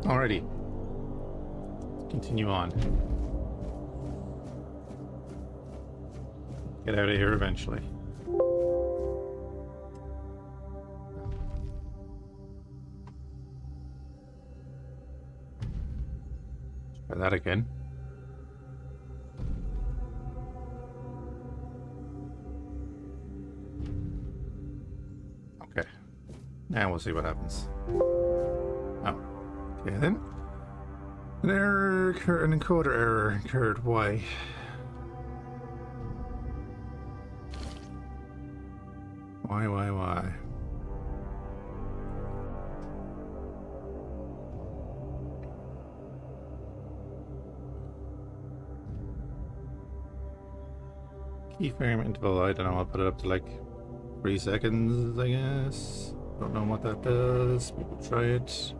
Alrighty. Let's continue on. Get out of here eventually. Try that again. Okay. Now we'll see what happens. Oh. Okay then. An error occurred, an encoder error occurred. Why? Why? Keyframe interval, I don't know, I'll put it up to like 3 seconds, I guess. Don't know what that does. People try it.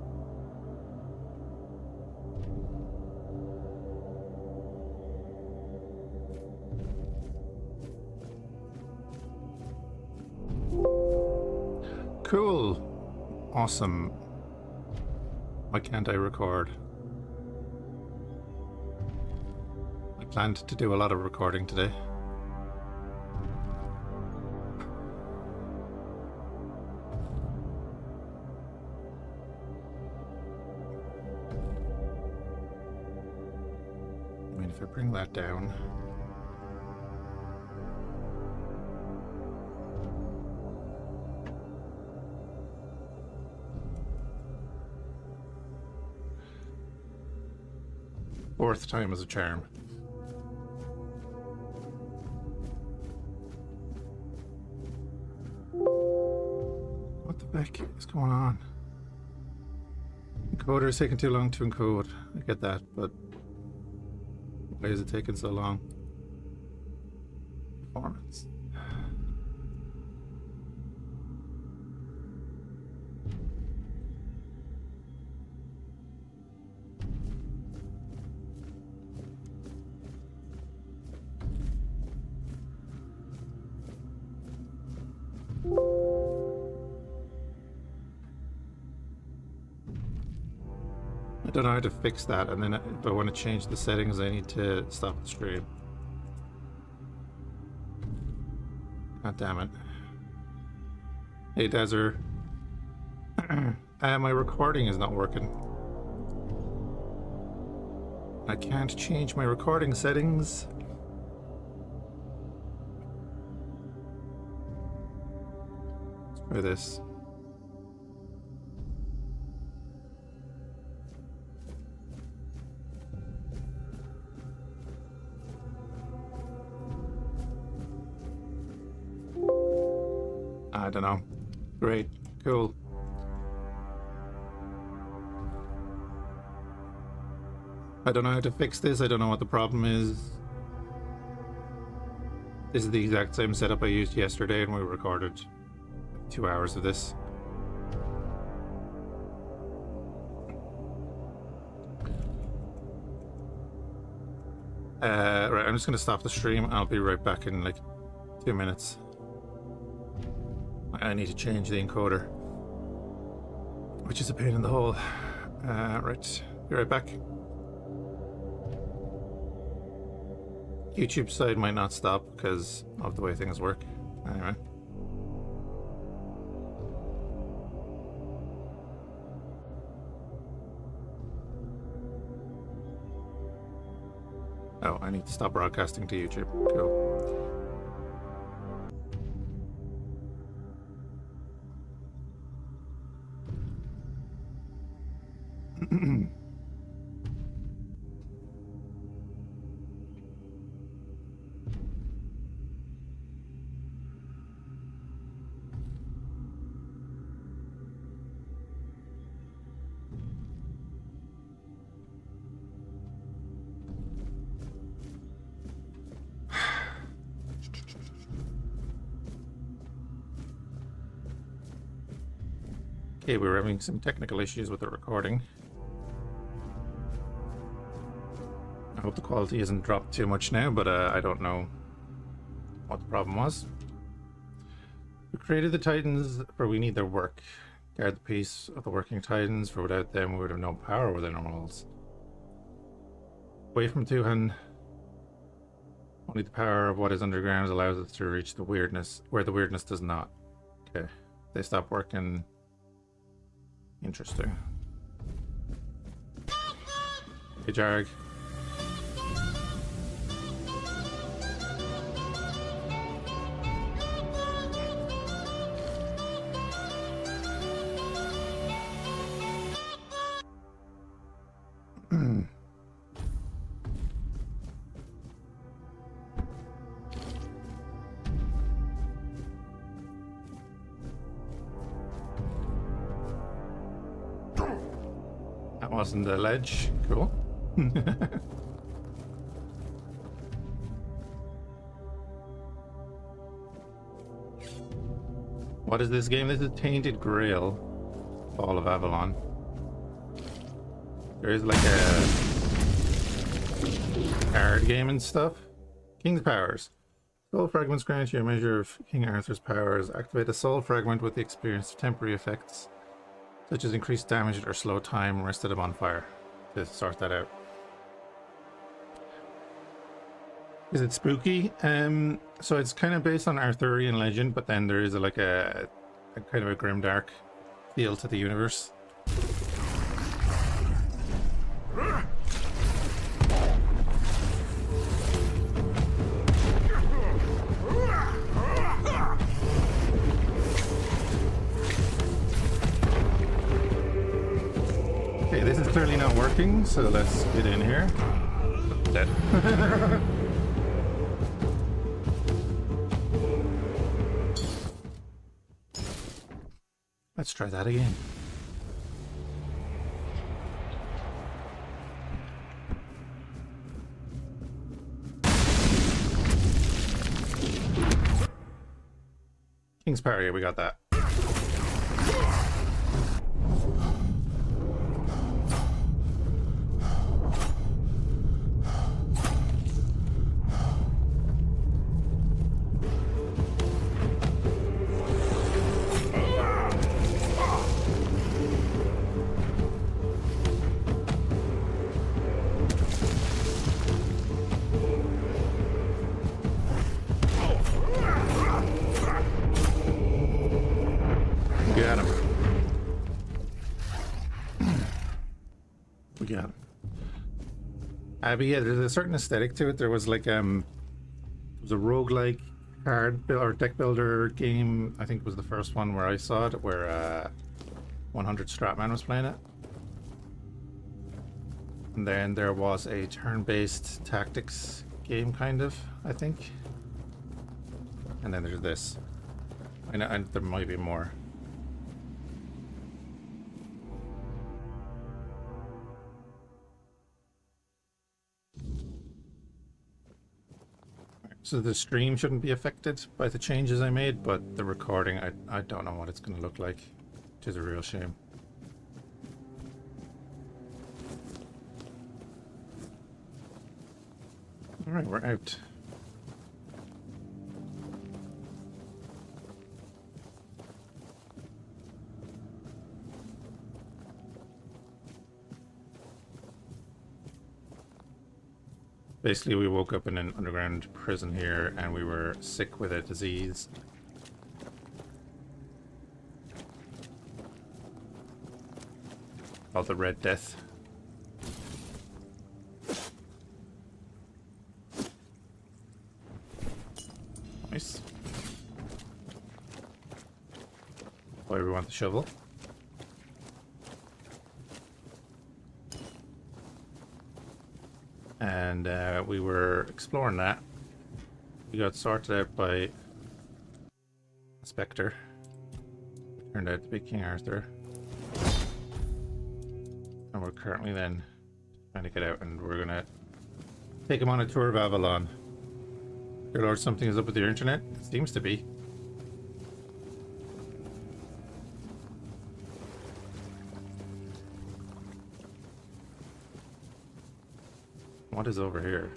Cool. Awesome. Why can't I record? I planned to do a lot of recording today. I mean, if I bring that down... Fourth time is a charm. What the heck is going on? Encoder is taking too long to encode. I get that, but why is it taking so long? Performance. I don't know how to fix that, and then if I want to change the settings, I need to stop the stream. God damn it. Hey, Desert. My recording is not working. I can't change my recording settings. Let's try this. I don't know. Great. Cool. I don't know how to fix this. I don't know what the problem is. This is the exact same setup I used yesterday, and we recorded 2 hours of this. Right, I'm just going to stop the stream. I'll be right back in like 2 minutes. I need to change the encoder, which is a pain in the hole. Right, be right back. YouTube side might not stop because of the way things work. Anyway. Oh, I need to stop broadcasting to YouTube. Cool. Okay, we're having some technical issues with the recording. I hope the quality isn't dropped too much now, but I don't know what the problem was. We created the Titans, for we need their work. Guard the peace of the working titans, for without them we would have no power within our walls. Away from Tuhan, only the power of what is underground allows us to reach the weirdness, where the weirdness does not. Okay, they stop working. Interesting. Hey, Jarg. That wasn't the ledge. Cool. What is this game? This is Tainted Grail. Fall of Avalon. There is like a card game and stuff. King's powers. Soul fragments grant you a measure of King Arthur's powers. Activate a soul fragment with the experience of temporary effects, such as increased damage or slow time, or set them on fire to sort that out. Is it spooky? So it's kind of based on Arthurian legend, but then there is a kind of a grimdark feel to the universe. Okay, this is clearly not working, so let's get in here. Dead. Let's try that again. King's power, yeah, we got that. Got him. We got him. But yeah, there's a certain aesthetic to it. There was like it was a roguelike card or deck builder game. I think it was the first one where I saw it, where 100 Stratman was playing it. And then there was a turn-based tactics game, kind of, I think. And then there's this. I know, and there might be more. So the stream shouldn't be affected by the changes I made, but the recording, I don't know what it's going to look like, which is a real shame. Alright, we're out. Basically, we woke up in an underground prison here, and we were sick with a disease. Called the Red Death. Nice. Why we want the shovel. And we were exploring that. We got sorted out by a Spectre. Turned out to be King Arthur. And we're currently then trying to get out, and we're gonna take him on a tour of Avalon. Dear Lord, something is up with your internet? It seems to be. What is over here?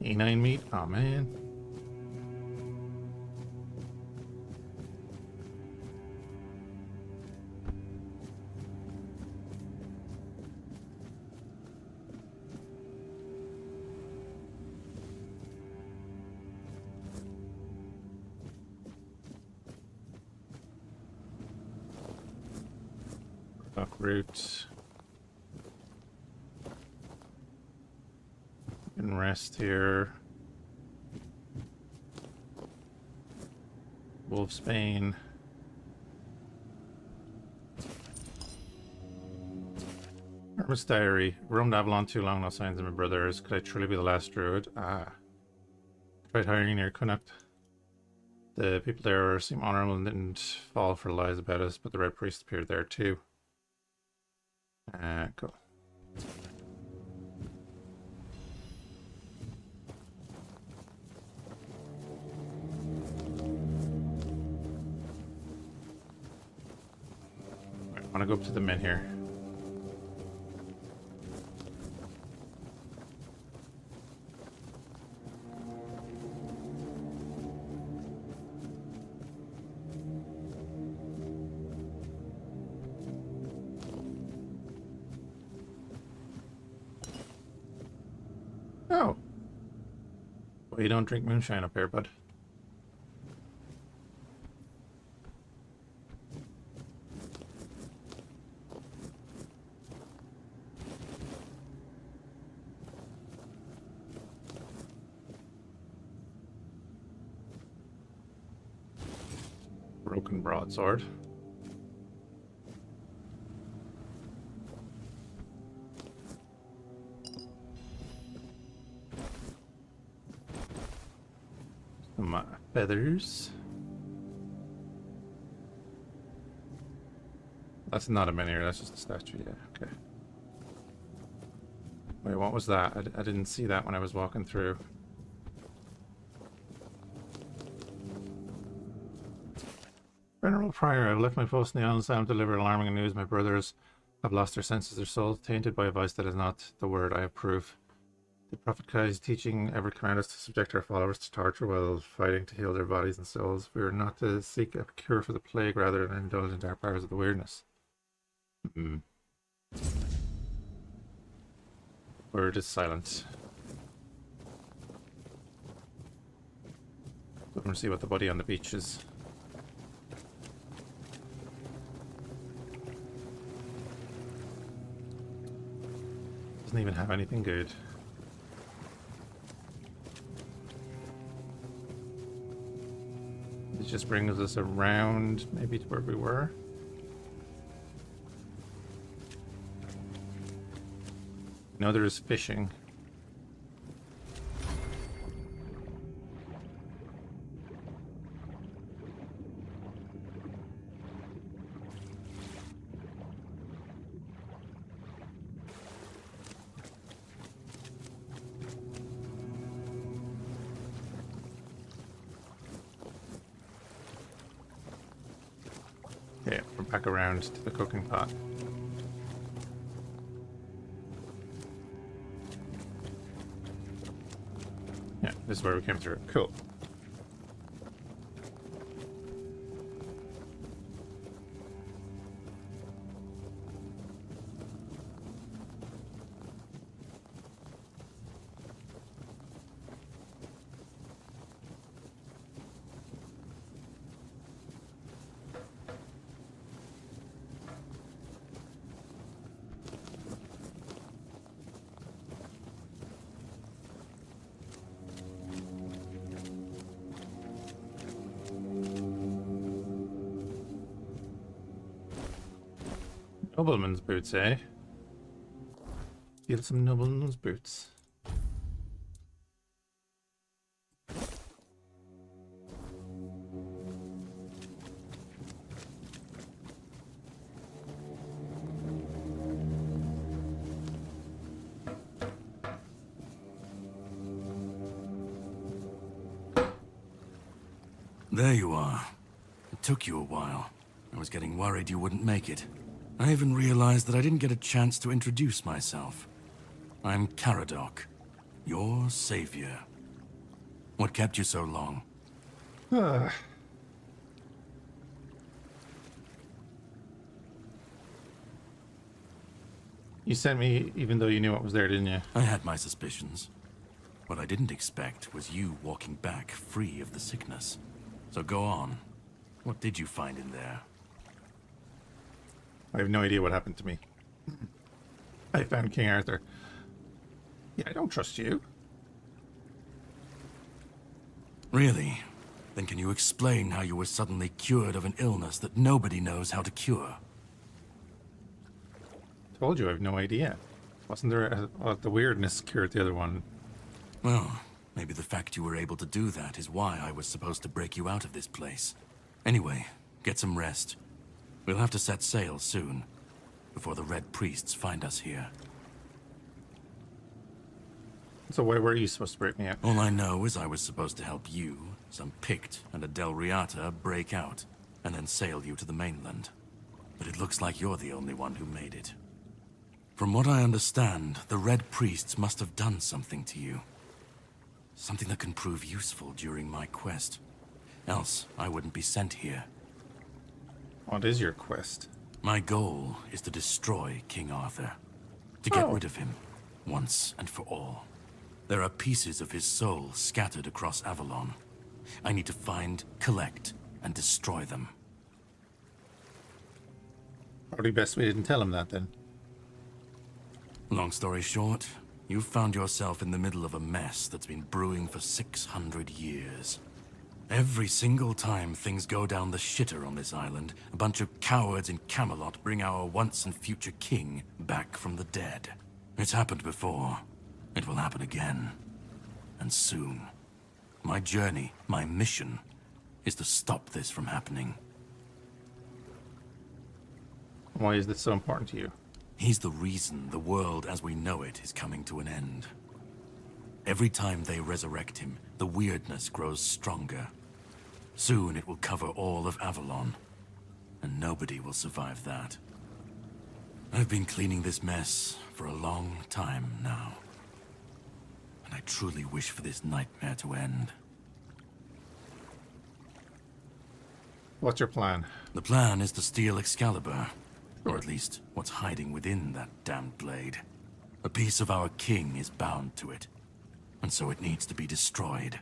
E9 meat? Oh man. Root. And rest here. Wolf's Bane. Hermit's Diary. Roamed Avalon too long, no signs of my brothers. Could I truly be the last druid? Ah. Tried hiring near Connacht. The people there seem honorable and didn't fall for lies about us, but the Red Priest appeared there too. Cool. I want to go up to the men here. Oh. Well, you don't drink moonshine up here, bud. Broken broadsword. Some feathers. That's not a miniature, that's just a statue, yeah, okay. Wait, what was that? I didn't see that when I was walking through. Venerable Prior, I've left my post in the island to deliver alarming news. My brothers have lost their senses, their souls tainted by a vice that is not the word I approve. Did Prophet Kai's teaching ever command us to subject our followers to torture while fighting to heal their bodies and souls? We are not to seek a cure for the plague rather than indulge in our powers of the weirdness. Word is silent. Let me see what the buddy on the beach is. Doesn't even have anything good. It just brings us around maybe to where we were. No, there is fishing. Okay, we're back around to the cooking pot. Yeah, this is where we came through. Cool. Nobleman's boots, eh? Steal some nobleman's boots. There you are. It took you a while. I was getting worried you wouldn't make it. I even realized that I didn't get a chance to introduce myself. I'm Caradoc, your savior. What kept you so long? You sent me even though you knew what was there, didn't you? I had my suspicions. What I didn't expect was you walking back free of the sickness. So go on. What did you find in there? I have no idea what happened to me. I found King Arthur. Yeah, I don't trust you. Really? Then can you explain how you were suddenly cured of an illness that nobody knows how to cure? Told you I have no idea. Wasn't there the weirdness cured the other one? Well, maybe the fact you were able to do that is why I was supposed to break you out of this place. Anyway, get some rest. We'll have to set sail soon, before the Red Priests find us here. So why were you supposed to break me out? All I know is I was supposed to help you, some Pict, and a Del Riata break out, and then sail you to the mainland. But it looks like you're the only one who made it. From what I understand, the Red Priests must have done something to you. Something that can prove useful during my quest. Else, I wouldn't be sent here. What is your quest? My goal is to destroy King Arthur. To get rid of him, once and for all. There are pieces of his soul scattered across Avalon. I need to find, collect, and destroy them. Probably best we didn't tell him that then. Long story short, you've found yourself in the middle of a mess that's been brewing for 600 years. Every single time things go down the shitter on this island, a bunch of cowards in Camelot bring our once and future king back from the dead. It's happened before. It will happen again. And soon. My journey, my mission, is to stop this from happening. Why is this so important to you? He's the reason the world as we know it is coming to an end. Every time they resurrect him, the weirdness grows stronger. Soon it will cover all of Avalon, and nobody will survive that. I've been cleaning this mess for a long time now, and I truly wish for this nightmare to end. What's your plan? The plan is to steal Excalibur, or at least what's hiding within that damned blade. A piece of our king is bound to it, and so it needs to be destroyed.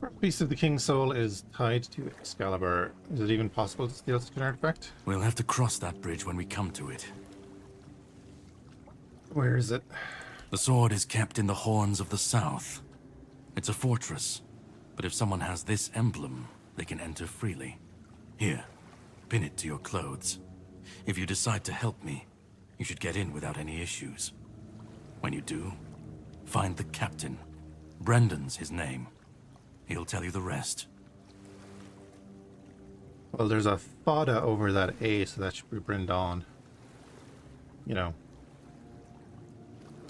A piece of the king's soul is tied to Excalibur. Is it even possible to steal such an artifact? We'll have to cross that bridge when we come to it. Where is it? The sword is kept in the Horns of the South. It's a fortress, but if someone has this emblem, they can enter freely. Here, pin it to your clothes. If you decide to help me, you should get in without any issues. When you do, find the captain. Brendan's his name. He'll tell you the rest. Well, there's a Fada over that A, so that should be Brendan. You know.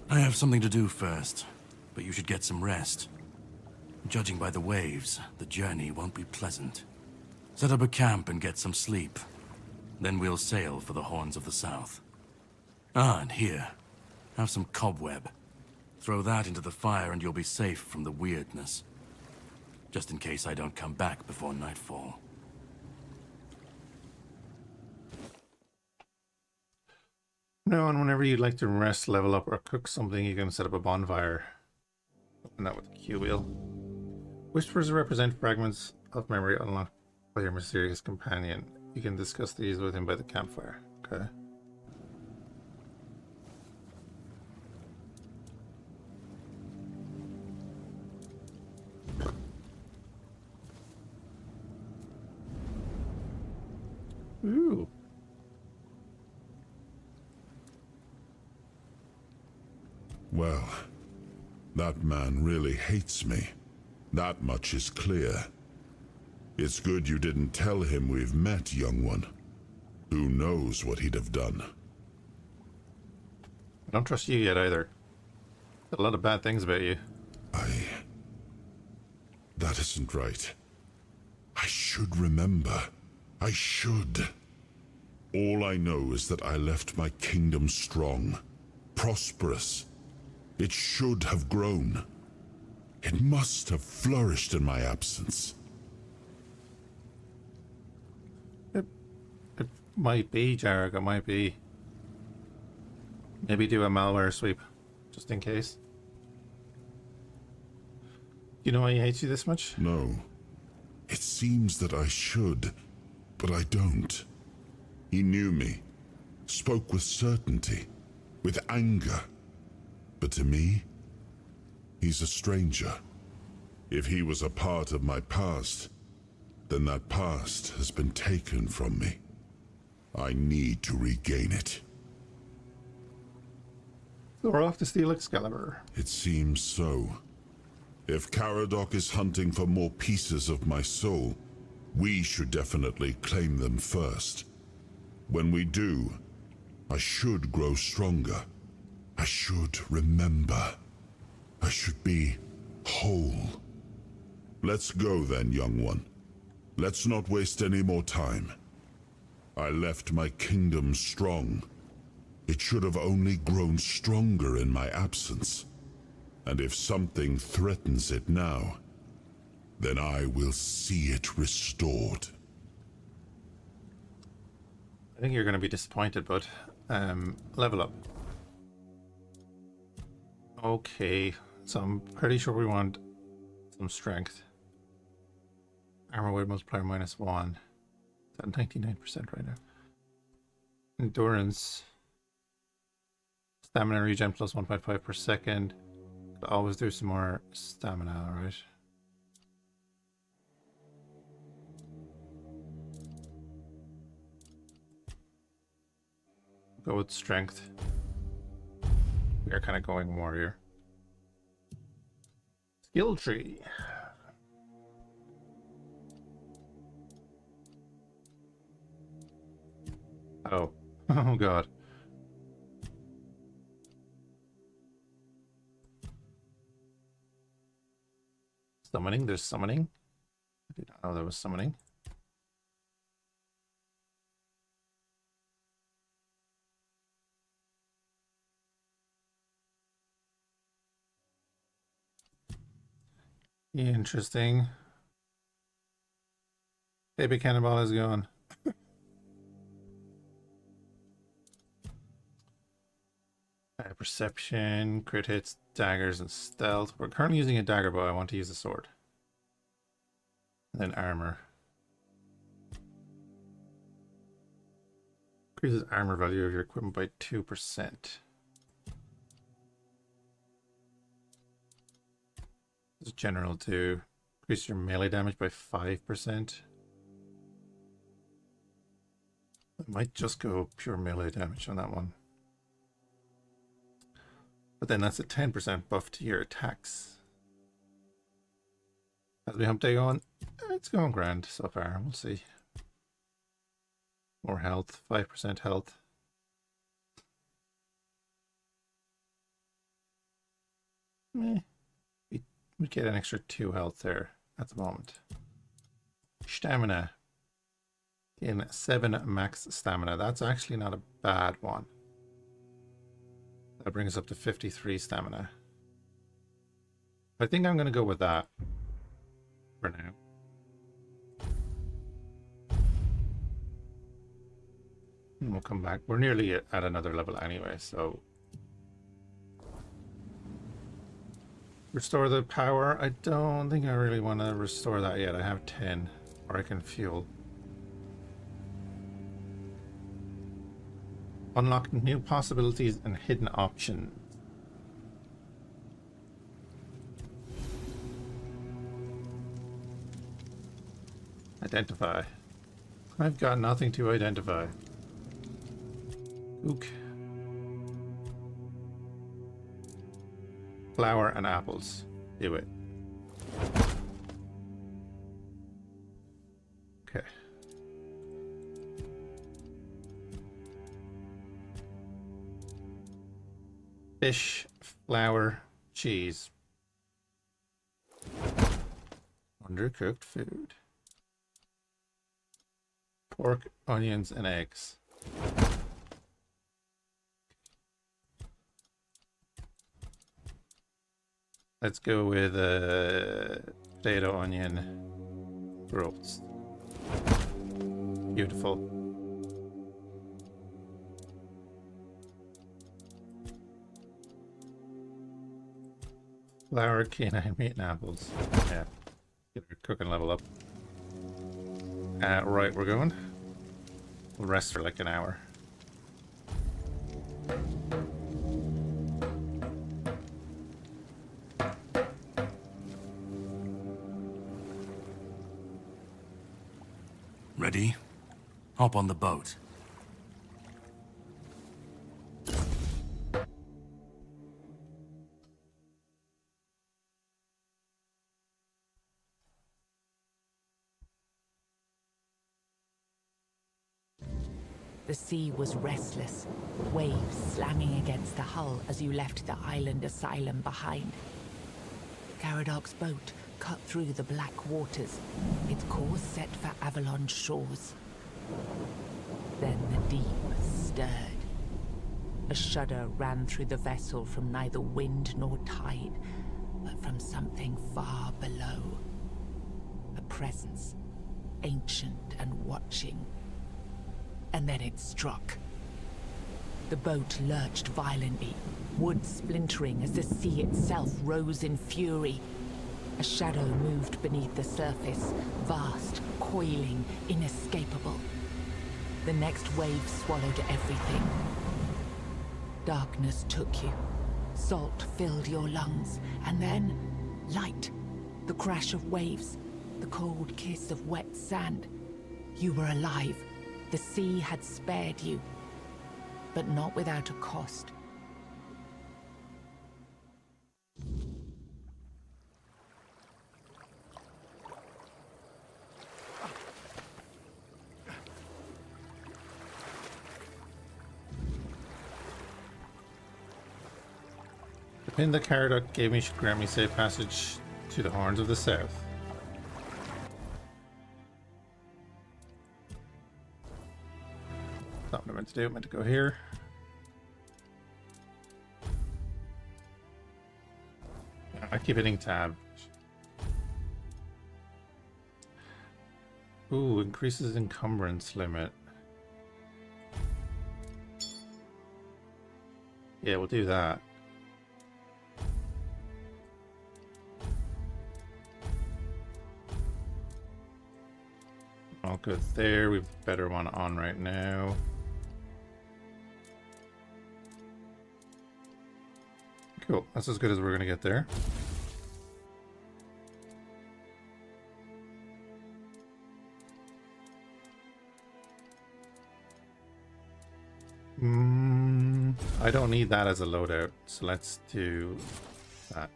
I have something to do first, but you should get some rest. Judging by the waves, the journey won't be pleasant. Set up a camp and get some sleep. Then we'll sail for the Horns of the South. Ah, and here, have some cobweb. Throw that into the fire and you'll be safe from the weirdness. Just in case I don't come back before nightfall. No, and whenever you'd like to rest, level up, or cook something, you can set up a bonfire. Open that with the Q wheel. Whispers represent fragments of memory unlocked by your mysterious companion. You can discuss these with him by the campfire. Okay. Ooh. Well, that man really hates me. That much is clear. It's good you didn't tell him we've met, young one. Who knows what he'd have done? I don't trust you yet either. Got a lot of bad things about you. That isn't right. I should remember. I should. All I know is that I left my kingdom strong, prosperous, It should have grown. It must have flourished in my absence. It might be, Jarek, it might be. Maybe do a malware sweep, just in case. You know why he hates you this much? No. It seems that I should, but I don't. He knew me, spoke with certainty, with anger. But to me, he's a stranger. If he was a part of my past, then that past has been taken from me. I need to regain it. So we're off to steal Excalibur. It seems so. If Caradoc is hunting for more pieces of my soul, we should definitely claim them first. When we do, I should grow stronger. I should remember. I should be whole. Let's go then, young one. Let's not waste any more time. I left my kingdom strong. It should have only grown stronger in my absence. And if something threatens it now, then I will see it restored. I think you're going to be disappointed, but level up. Okay, so I'm pretty sure we want some strength. Armor weight multiplier -1. It's at 99% right now. Endurance. Stamina regen plus 1.5 per second. Could always do some more stamina, alright. Go with strength. We are kind of going warrior. Skill tree. Oh. Oh god. Summoning? There's summoning? I did not know there was summoning. Interesting. Baby Cannonball is gone. Perception, crit hits, daggers, and stealth. We're currently using a dagger, but I want to use a sword. And then armor. Increases armor value of your equipment by 2%. This general to increase your melee damage by 5%. I might just go pure melee damage on that one. But then that's a 10% buff to your attacks. As we hump day on, it's going grand so far. We'll see. More health, 5% health. We get an extra 2 health there at the moment. Stamina. In 7 max stamina. That's actually not a bad one. That brings us up to 53 stamina. I think I'm going to go with that for now. And we'll come back. We're nearly at another level anyway, so... Restore the power. I don't think I really want to restore that yet. I have 10, or I can fuel. Unlock new possibilities and hidden options. Identify. I've got nothing to identify. Ook. Flour and apples. Do it. Okay. Fish, flour, cheese. Undercooked food. Pork, onions, and eggs. Let's go with potato, onion, roast. Beautiful. Flour, canine meat, and apples. Yeah. Get our cooking level up. Right, we're going. We'll rest for like an hour. Ready? Hop on the boat. The sea was restless, waves slamming against the hull as you left the island asylum behind. Caradoc's boat cut through the black waters, its course set for Avalon's shores. Then the deep stirred. A shudder ran through the vessel from neither wind nor tide, but from something far below. A presence, ancient and watching. And then it struck. The boat lurched violently, wood splintering as the sea itself rose in fury. A shadow moved beneath the surface, vast, coiling, inescapable. The next wave swallowed everything. Darkness took you. Salt filled your lungs, and then light. The crash of waves, the cold kiss of wet sand. You were alive. The sea had spared you, but not without a cost. The pin that Caradoc gave me should grant me safe passage to the Horns of the South. Not what I meant to do. I meant to go here. I keep hitting tab. Ooh, increases encumbrance limit. Yeah, we'll do that. All good there. We've a better one on right now. Cool. That's as good as we're going to get there. I don't need that as a loadout, so let's do that.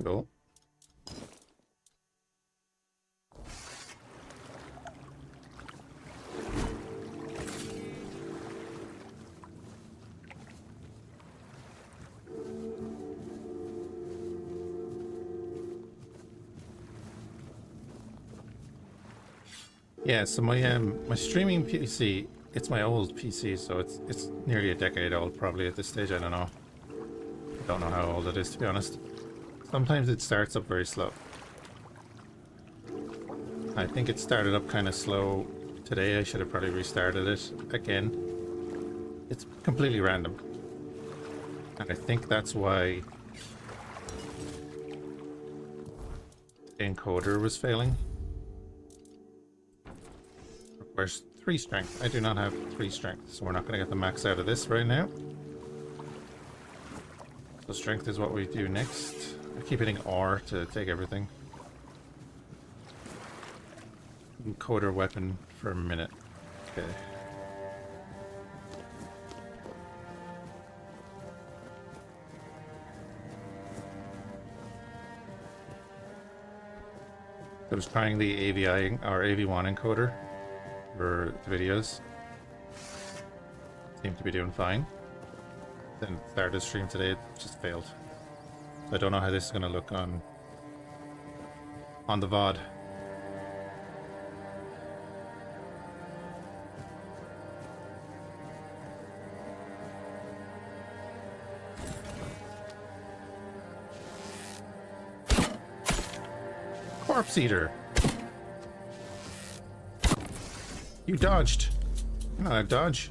Cool. Yeah, so my streaming PC, it's my old PC, so it's nearly a decade old probably at this stage. I don't know. I don't know how old it is, to be honest. Sometimes it starts up very slow. I think it started up kind of slow today. I should have probably restarted it again. It's completely random. And I think that's why the encoder was failing. Requires 3 strength. I do not have 3 strength, so we're not going to get the max out of this right now. So strength is what we do next. I keep hitting R to take everything. Encoder weapon for a minute. Okay. I was trying the AVI or AV1 encoder. for the videos. Seem to be doing fine. Then started stream today, it just failed. So I don't know how this is going to look on the VOD. Corpse Eater! You dodged! You're not a dodge.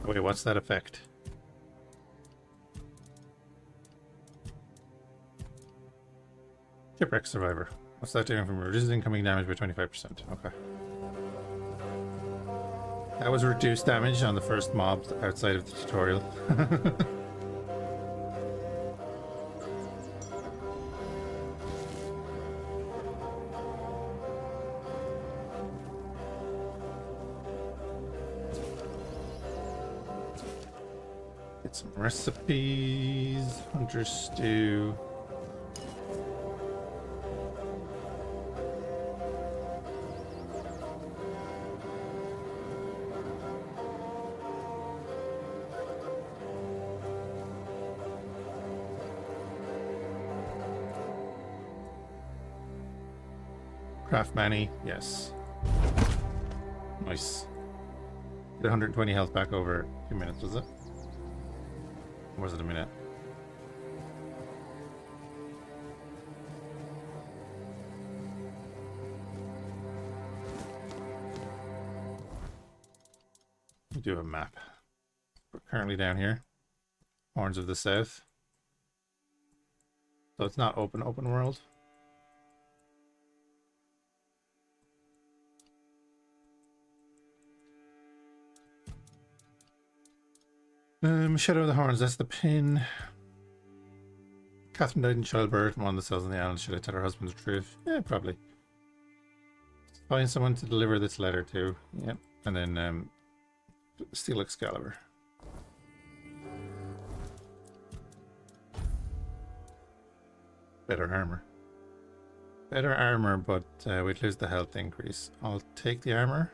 Wait, what's that effect? Shipwreck Survivor. What's that doing from reduces incoming damage by 25%? Okay. That was reduced damage on the first mob outside of the tutorial. Get some recipes. Hunter stew. Craft Manny, yes. Nice. Get 120 health back over 2 minutes, was it? Or was it a minute? We do have a map. We're currently down here. Horns of the South. So it's not open world. Shadow of the Horns, that's the pin. Catherine died in childbirth. One of the cells on the island. Should I tell her husband the truth? Yeah, probably. Find someone to deliver this letter to. Yep. And then steal Excalibur. Better armor. Better armor, but we'd lose the health increase. I'll take the armor.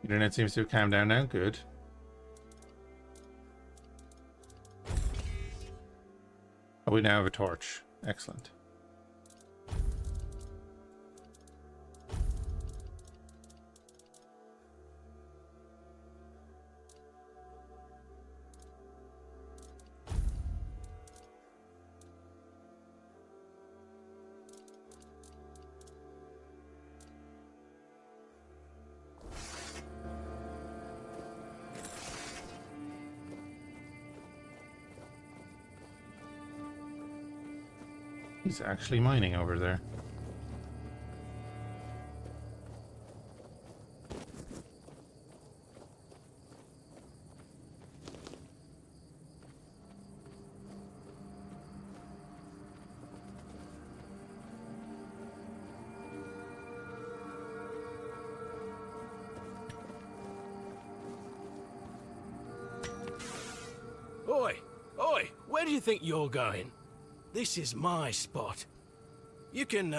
Internet seems to have calmed down now. Good. Oh, we now have a torch. Excellent. He's actually mining over there. Oi! Oi! Where do you think you're going? This is my spot. You can,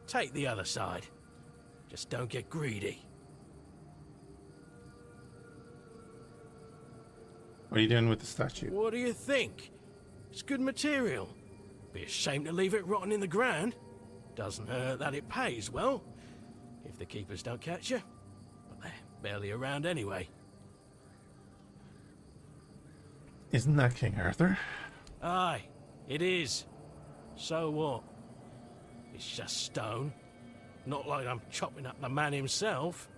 take the other side. Just don't get greedy. What are you doing with the statue? What do you think? It's good material. Be a shame to leave it rotting in the ground. Doesn't hurt that it pays well, if the keepers don't catch you. But they're barely around anyway. Isn't that King Arthur? Aye, it is. So what? It's just stone. Not like I'm chopping up the man himself.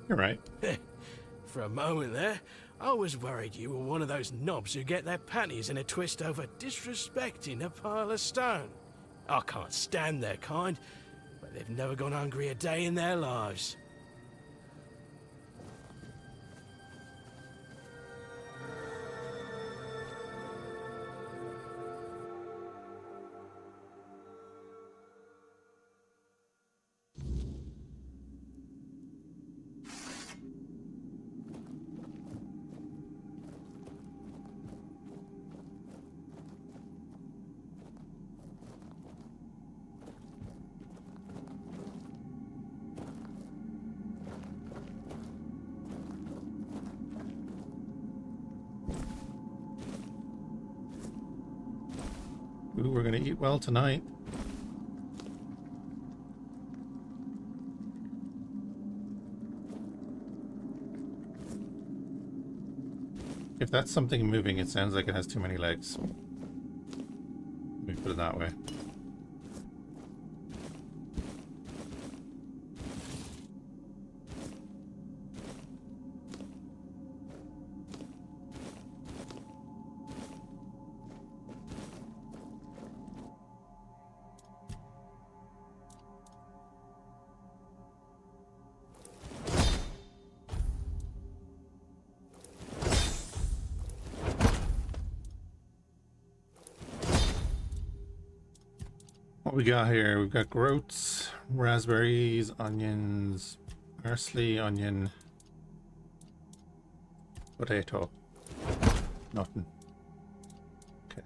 You're right. For a moment there, I was worried you were one of those knobs who get their panties in a twist over disrespecting a pile of stone. I can't stand their kind, but they've never gone hungry a day in their lives. Ooh, we're gonna eat well tonight. If that's something moving, it sounds like it has too many legs. Let me put it that way. What we got here? We've got groats, raspberries, onions, parsley, onion, potato. Nothing. Okay.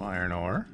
Iron ore.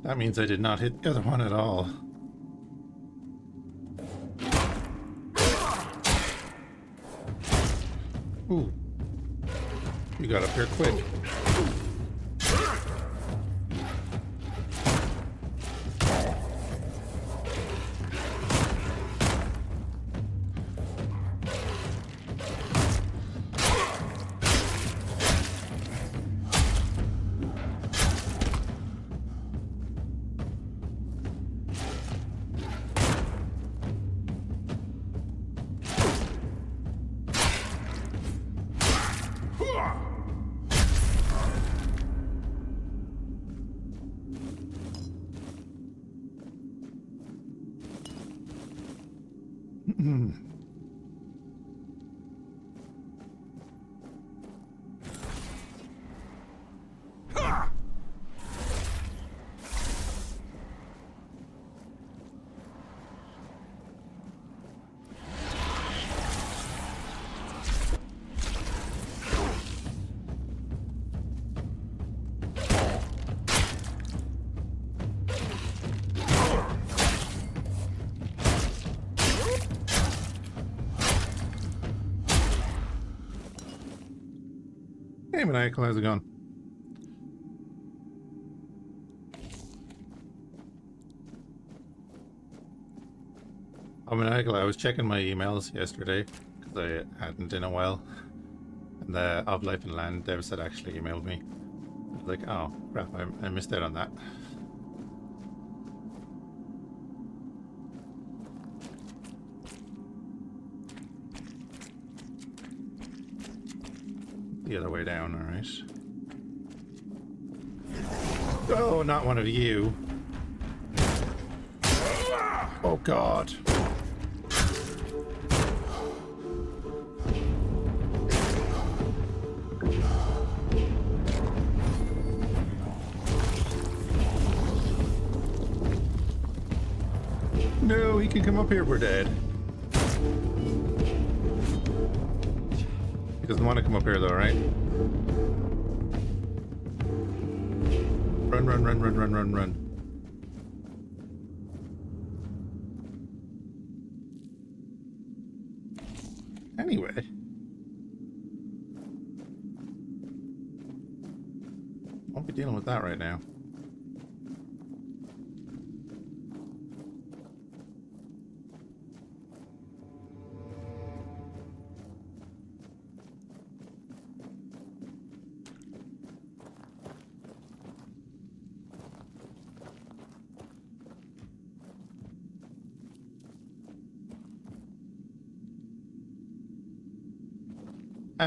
That means I did not hit the other one at all. Ooh. You got up here quick. Hey, Maniacal, how's it going? Oh, Maniacal, I was checking my emails yesterday because I hadn't in a while. And the Of Life and Land dev said actually emailed me. I was like, oh, crap, I missed out on that. The other way down, alright. Oh, not one of you. Oh, God. No, he can come up here, we're dead. He doesn't want to come up here though, right? Run, run, run, run, run, run, run. Anyway. Won't be dealing with that right now.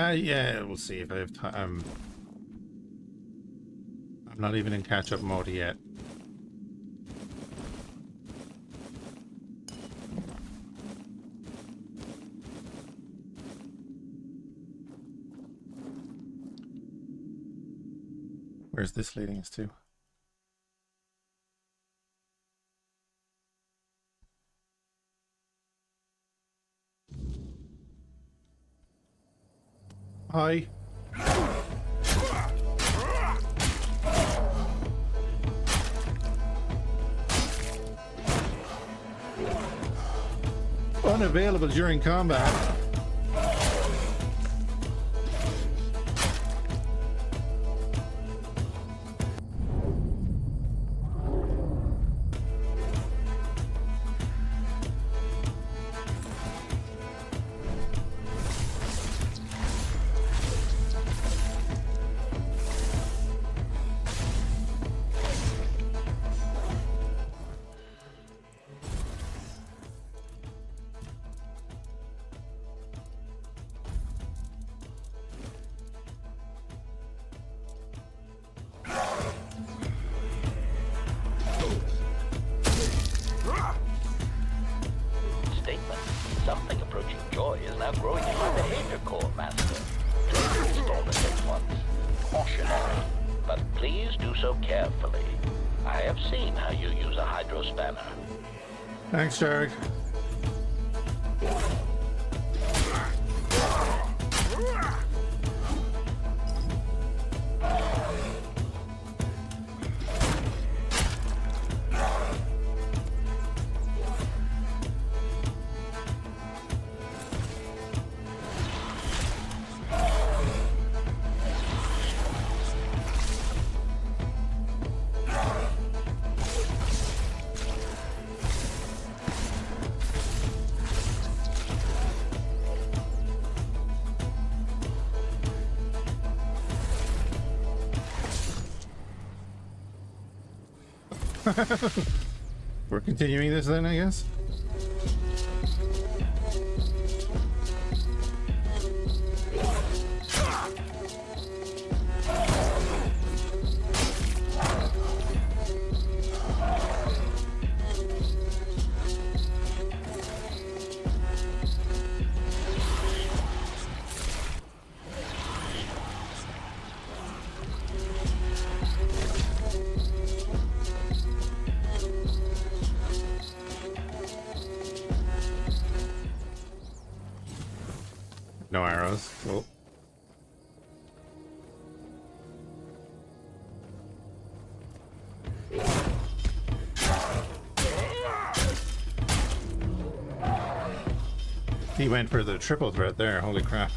Yeah, we'll see if I have time. I'm not even in catch-up mode yet. Where's this leading us to? Hi. Unavailable during combat. Something approaching joy is now growing in my behavior core, Master. Please install the next one. Cautionary, but please do so carefully. I have seen how you use a hydro spanner. Thanks, Jarek. We're continuing this then, I guess. No arrows. Cool. He went for the triple threat there. Holy crap.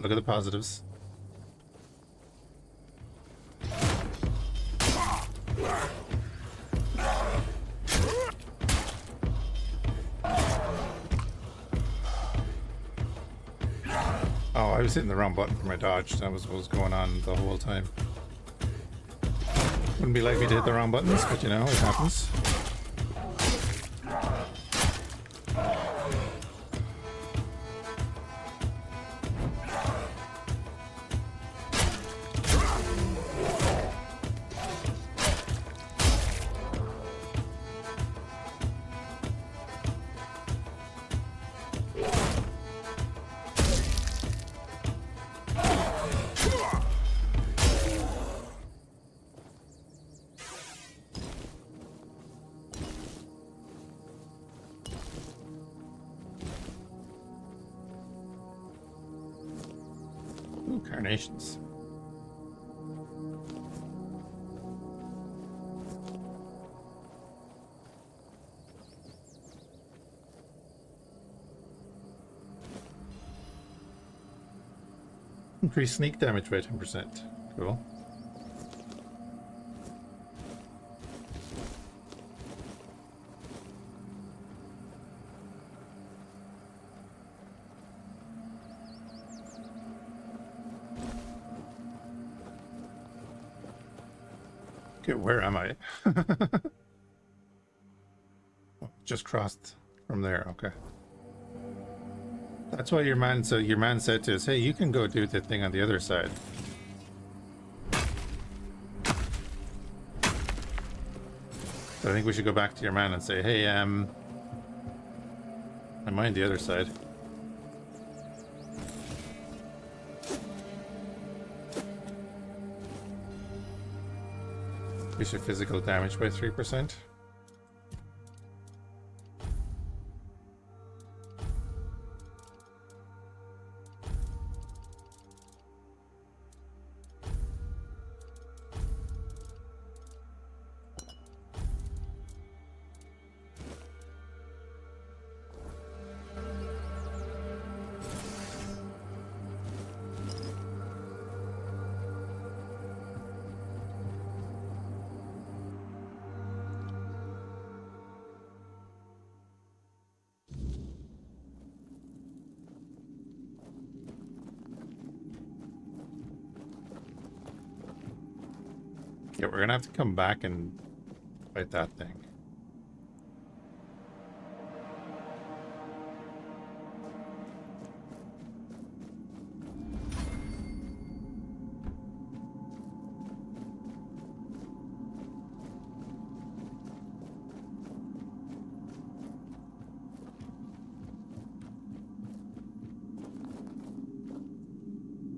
look at the positives. Oh, I was hitting the wrong button for my dodge. That was what was going on the whole time. Wouldn't be likely to hit the wrong buttons, but you know, it happens. Ooh, carnations. Increase sneak damage by 10%. Cool. Okay, where am I? Oh, just crossed from there. Okay. That's why your man said to us, hey, you can go do the thing on the other side. So I think we should go back to your man and say, hey, I mind the other side. Increase your physical damage by 3%. Yeah, we're gonna have to come back and fight that thing.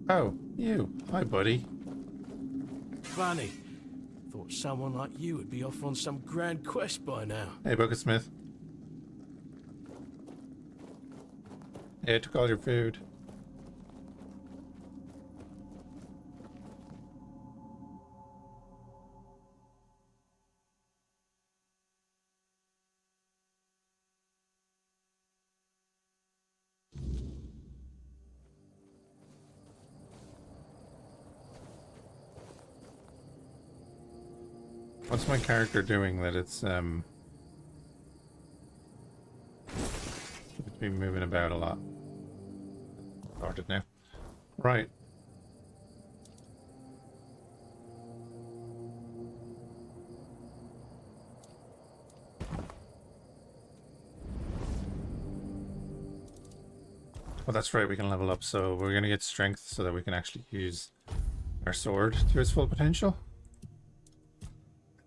Oh, you. Hi, buddy. Funny. Thought someone like you would be off on some grand quest by now. Hey, Bucketsmith. Hey, I took all your food. What's my character doing that it's be moving about a lot? Started now. Right. Well, that's right, we can level up, so we're gonna get strength so that we can actually use our sword to its full potential.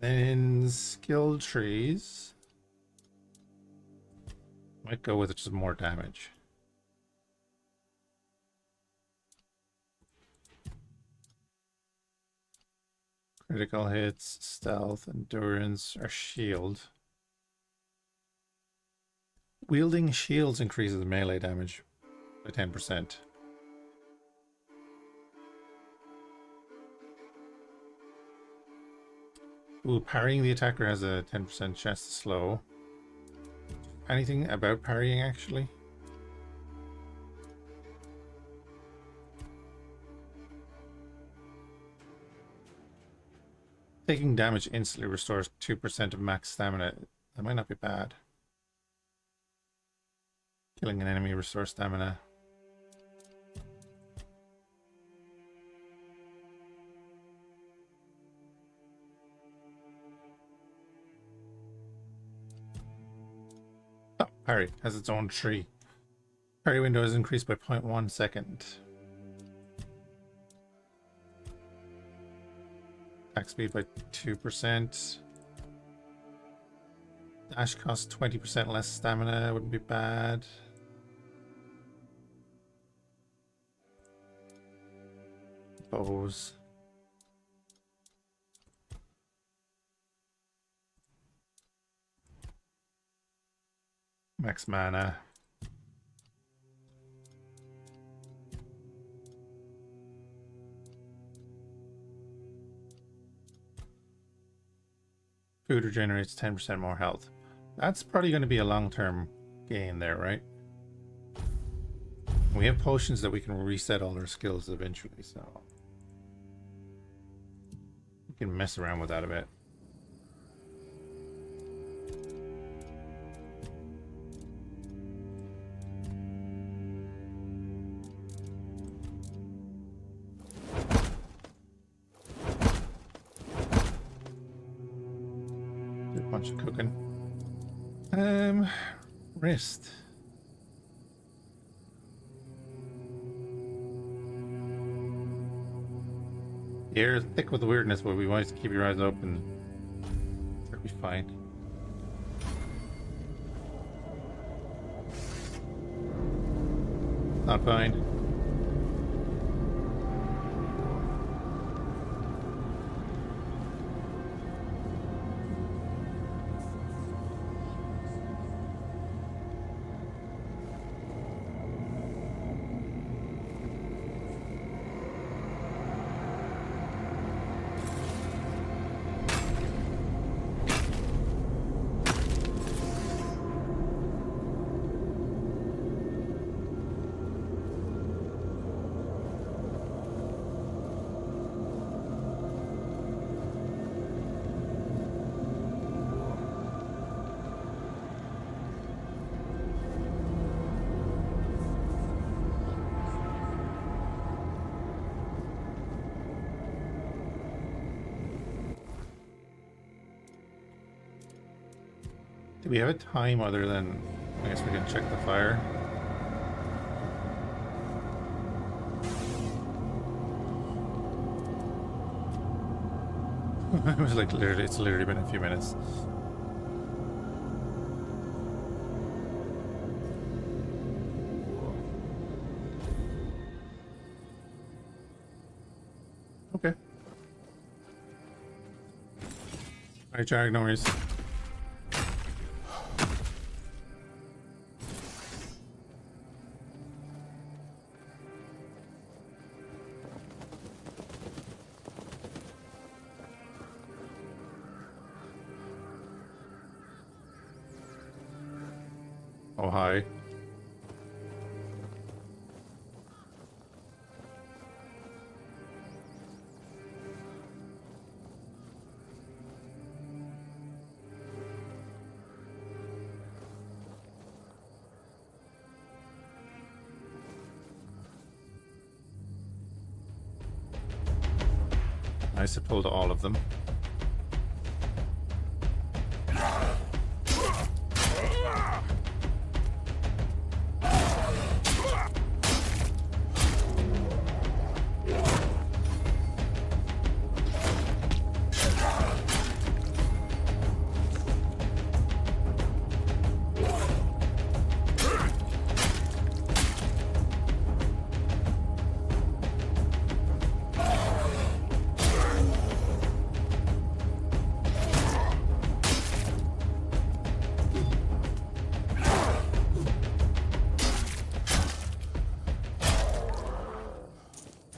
Then skill trees. Might go with just more damage. Critical hits, stealth, endurance, or shield. Wielding shields increases melee damage by 10%. Ooh, parrying the attacker has a 10% chance to slow. Anything about parrying, actually? Taking damage instantly restores 2% of max stamina. That might not be bad. Killing an enemy restores stamina. Oh, parry has its own tree. Parry window is increased by 0.1 second. Attack speed by 2%. Dash costs 20% less stamina, wouldn't be bad. Bows. Max mana. Food regenerates 10% more health. That's probably going to be a long-term gain there, right? We have potions that we can reset all our skills eventually, so we can mess around with that a bit. Do a bunch of cooking. Wrist. The air is thick with weirdness, but we want to keep your eyes open. It'll be fine. Not fine. Do we have a time other than, I guess we can check the fire? It was like literally, it's literally been a few minutes. Okay. Alright, Jarek, no worries. Oh, hi. I suppose all of them.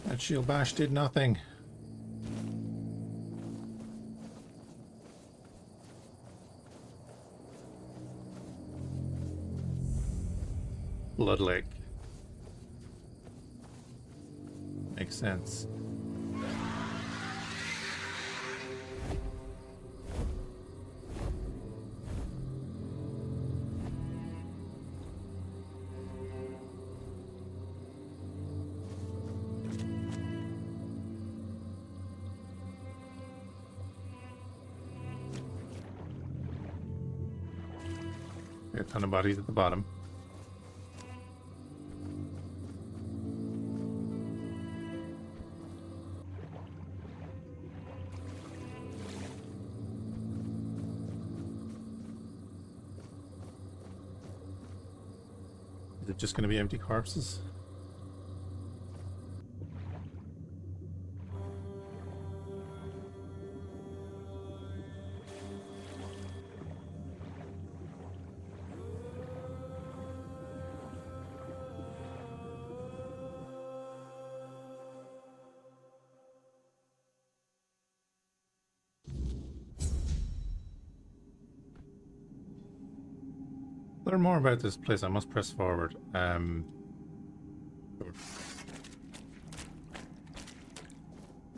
That shield bash did nothing. Blood lake. Makes sense. A ton of bodies at the bottom. Is it just going to be empty corpses? Learn more about this place. I must press forward.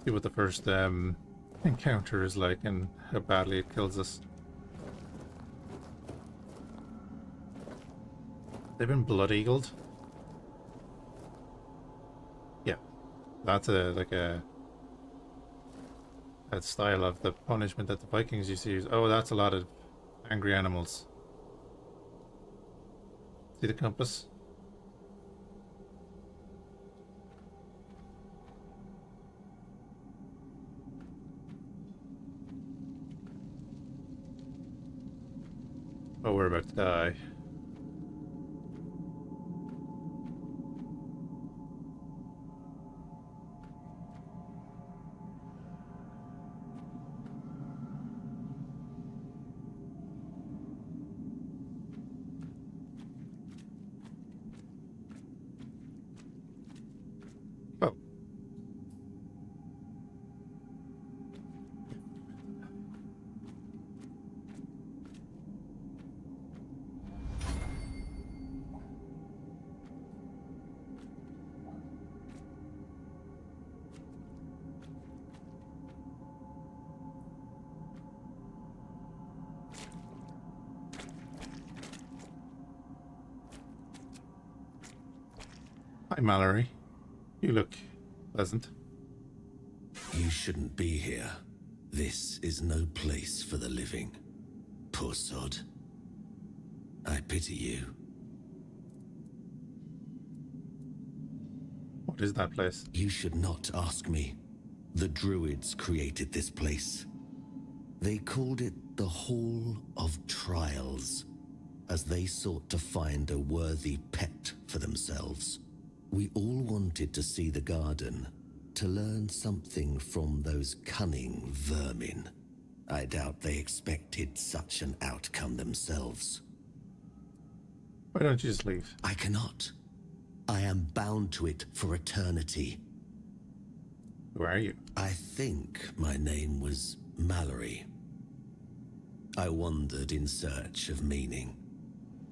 See what the first encounter is like and how badly it kills us. They've been blood eagled. Yeah, that's a style of the punishment that the Vikings used to use. Oh, that's a lot of angry animals. See the compass? Oh, we're about to die. Oh. Hi, Mallory. You look pleasant. You shouldn't be here. This is no place for the living. Poor sod. I pity you. What is that place? You should not ask me. The Druids created this place. They called it the Hall of Trials, as they sought to find a worthy pet for themselves. We all wanted to see the garden, to learn something from those cunning vermin. I doubt they expected such an outcome themselves. Why don't you just leave? I cannot. I am bound to it for eternity. Who are you? I think my name was Mallory. I wandered in search of meaning,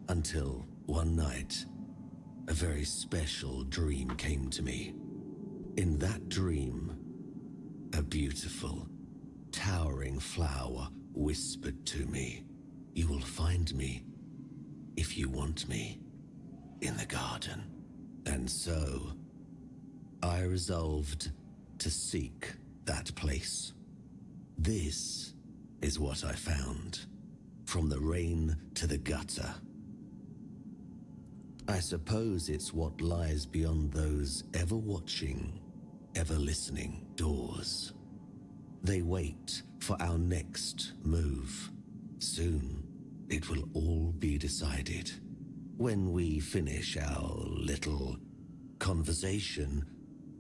until one night, a very special dream came to me. In that dream, a beautiful, towering flower whispered to me, "You will find me, if you want me, in the garden." And so, I resolved to seek that place. This is what I found, from the rain to the gutter. I suppose it's what lies beyond those ever-watching, ever-listening doors. They wait for our next move. Soon, it will all be decided. When we finish our little conversation,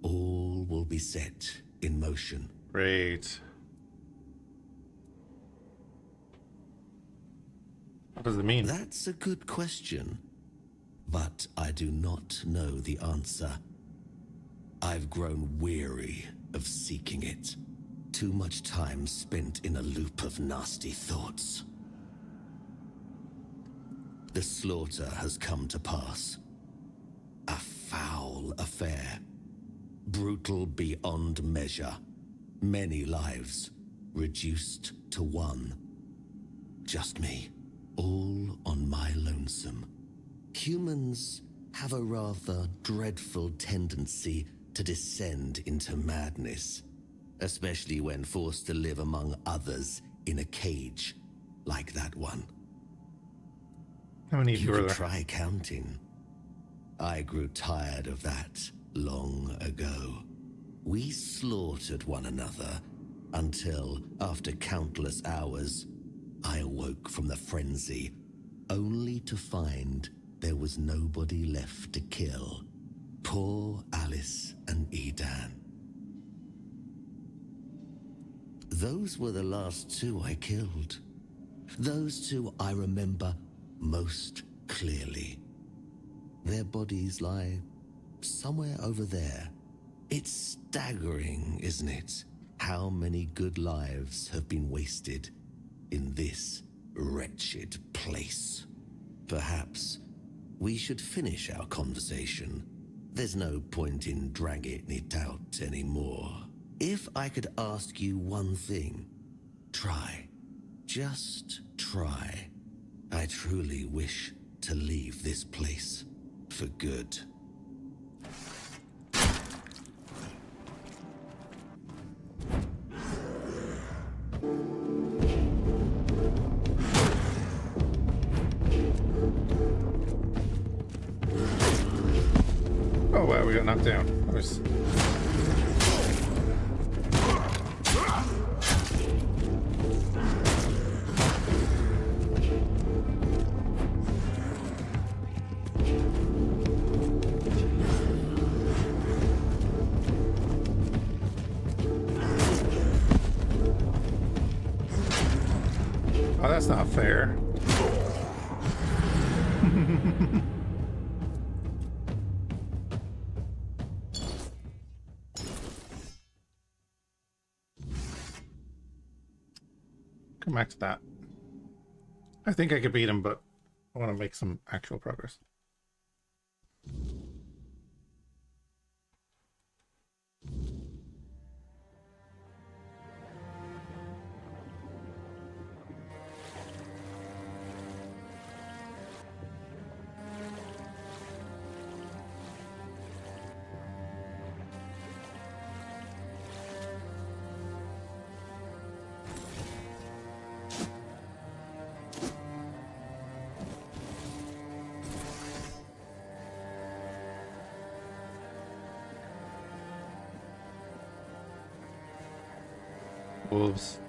all will be set in motion. Great. What does it mean? That's a good question. But I do not know the answer. I've grown weary of seeking it. Too much time spent in a loop of nasty thoughts. The slaughter has come to pass. A foul affair. Brutal beyond measure. Many lives reduced to one. Just me, all on my lonesome. Humans have a rather dreadful tendency to descend into madness, especially when forced to live among others in a cage like that one. How many You were could there? try counting. I grew tired of that long ago. We slaughtered one another until, after countless hours, I awoke from the frenzy, only to find there was nobody left to kill. Poor Alice and Edan. Those were the last two I killed. Those two I remember most clearly. Their bodies lie somewhere over there. It's staggering, isn't it? How many good lives have been wasted in this wretched place. Perhaps we should finish our conversation. There's no point in dragging it out anymore. If I could ask you one thing, try. Just try. I truly wish to leave this place for good. Oh wow, we got knocked down. That was... Oh, that's not fair. Come back to that. I think I could beat him, but I want to make some actual progress. Wolves.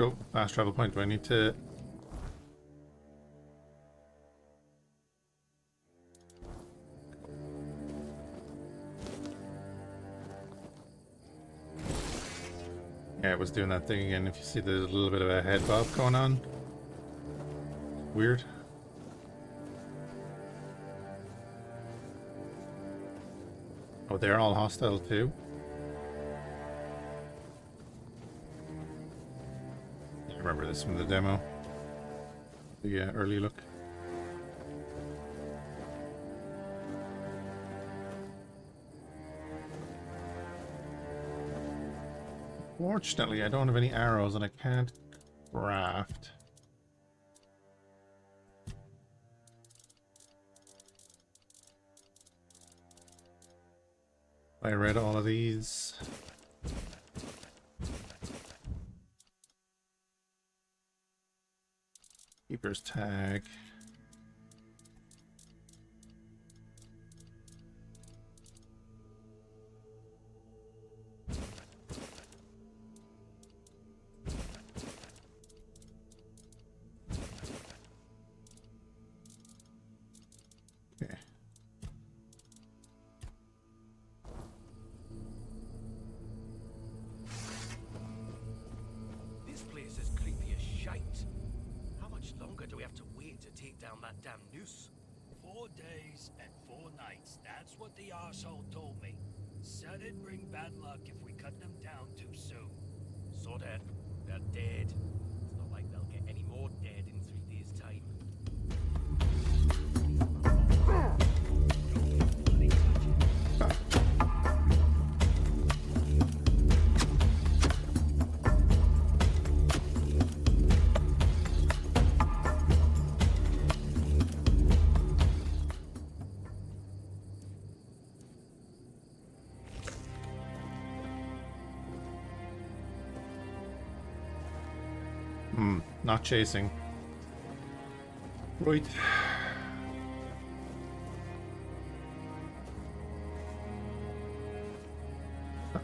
Oh, fast travel point. Do I need to... Yeah, it was doing that thing again. If you see there's a little bit of a head bob going on. Weird. Oh, they're all hostile too? I remember this from the demo. The early look. Fortunately, I don't have any arrows and I can't craft. I read all of these. Keeper's tag. Okay. This place is creepy as shite. How much longer do we have to wait to take down that damn noose? 4 days and 4 nights, that's what the arsehole told me. Said it'd bring bad luck if we cut them down too soon. So dead. They're dead. It's not like they'll get any more or dead in 3 days' time. Not chasing. Right.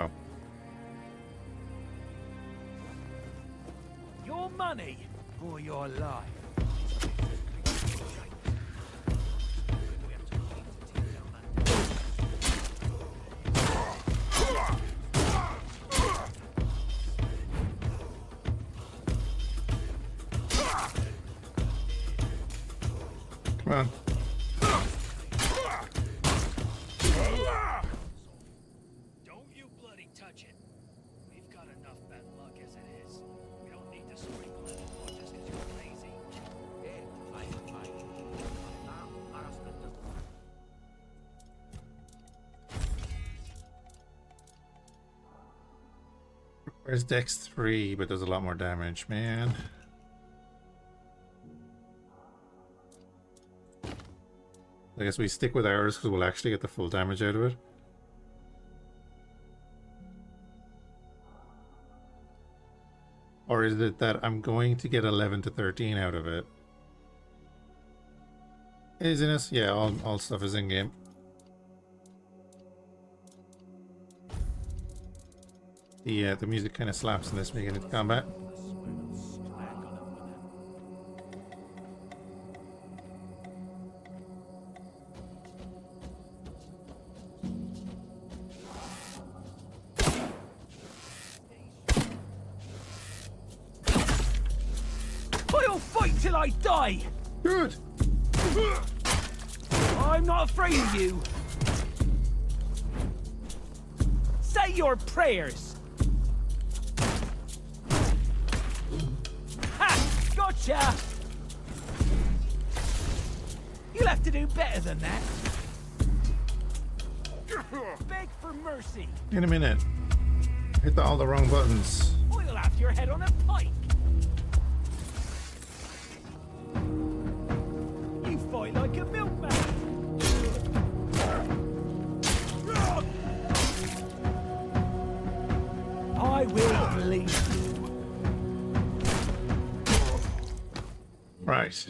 Oh. Your money or your life? Come on. Don't you bloody touch it. We've got enough bad luck as it is. We don't need to sprinkle it more just because you're lazy. Where's Dex 3, but does a lot more damage, man. I guess we stick with ours because we'll actually get the full damage out of it. Or is it that I'm going to get 11 to 13 out of it? Isn't it? Yeah, all stuff is in game. The music kind of slaps in this when you get into combat. I'll fight till I die! Good. I'm not afraid of you! Say your prayers! Ha! Gotcha! You'll have to do better than that. Beg for mercy. In a minute. Hit all the wrong buttons. I'll have your head on a pike. You fight like a milkman. I will believe you. Right.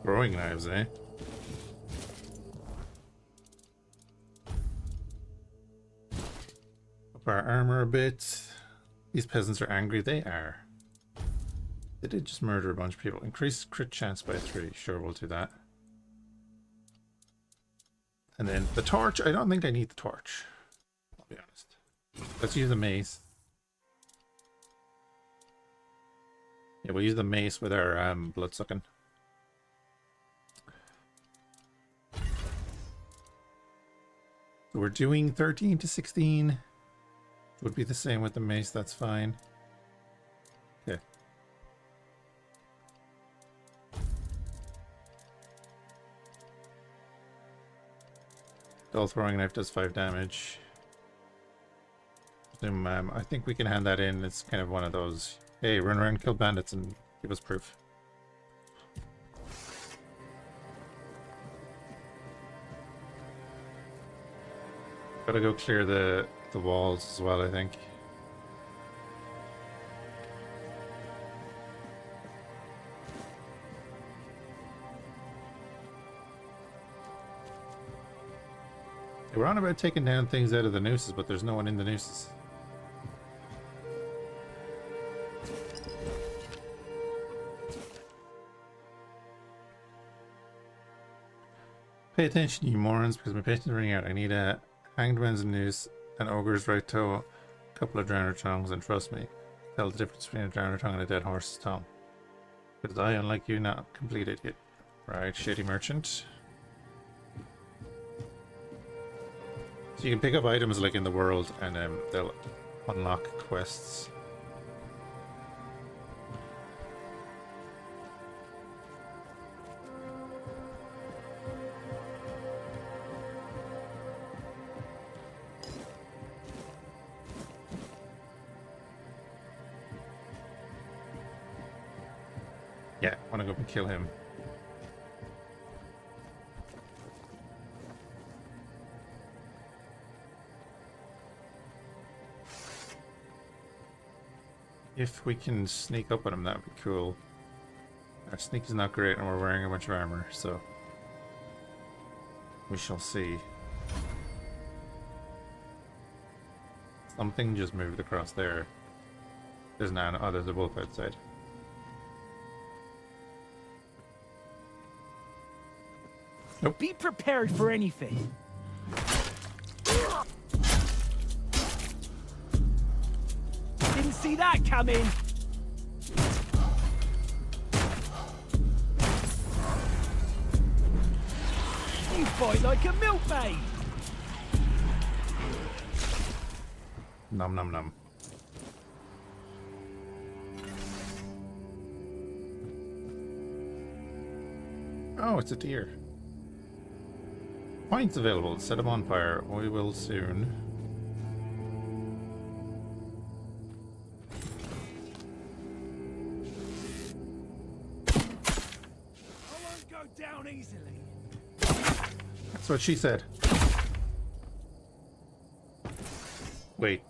Throwing knives, eh? Up our armor a bit. These peasants are angry. They are. They did just murder a bunch of people. Increase crit chance by 3. Sure, we'll do that. And then the torch. I don't think I need the torch. I'll be honest. Let's use the mace. Yeah, we'll use the mace with our blood sucking. So we're doing 13 to 16. Would be the same with the mace, that's fine. Okay. Dull throwing knife does 5 damage. I think we can hand that in. It's kind of one of those, hey, run around, kill bandits, and give us proof. Gotta go clear the walls as well, I think. They were on about taking down things out of the nooses, but there's no one in the nooses. Pay attention, you morons, because my patience is running out. I need a hanged man's noose, an ogre's right toe, a couple of drowner tongues, and trust me, tell the difference between a drowner tongue and a dead horse's tongue. Because I, unlike you, not completed yet. Right, shady merchant. So you can pick up items like in the world, and they'll unlock quests. Yeah, I want to go up and kill him. If we can sneak up on him, that would be cool. Our sneak is not great and we're wearing a bunch of armor, so we shall see. Something just moved across there. There's none. Oh, there's a wolf outside. Nope. Be prepared for anything. Didn't see that coming. You fight like a milkmaid. Nom nom nom. Oh, it's a deer. Points available. Set them on fire. We will soon. I won't go down easily. That's what she said. Wait.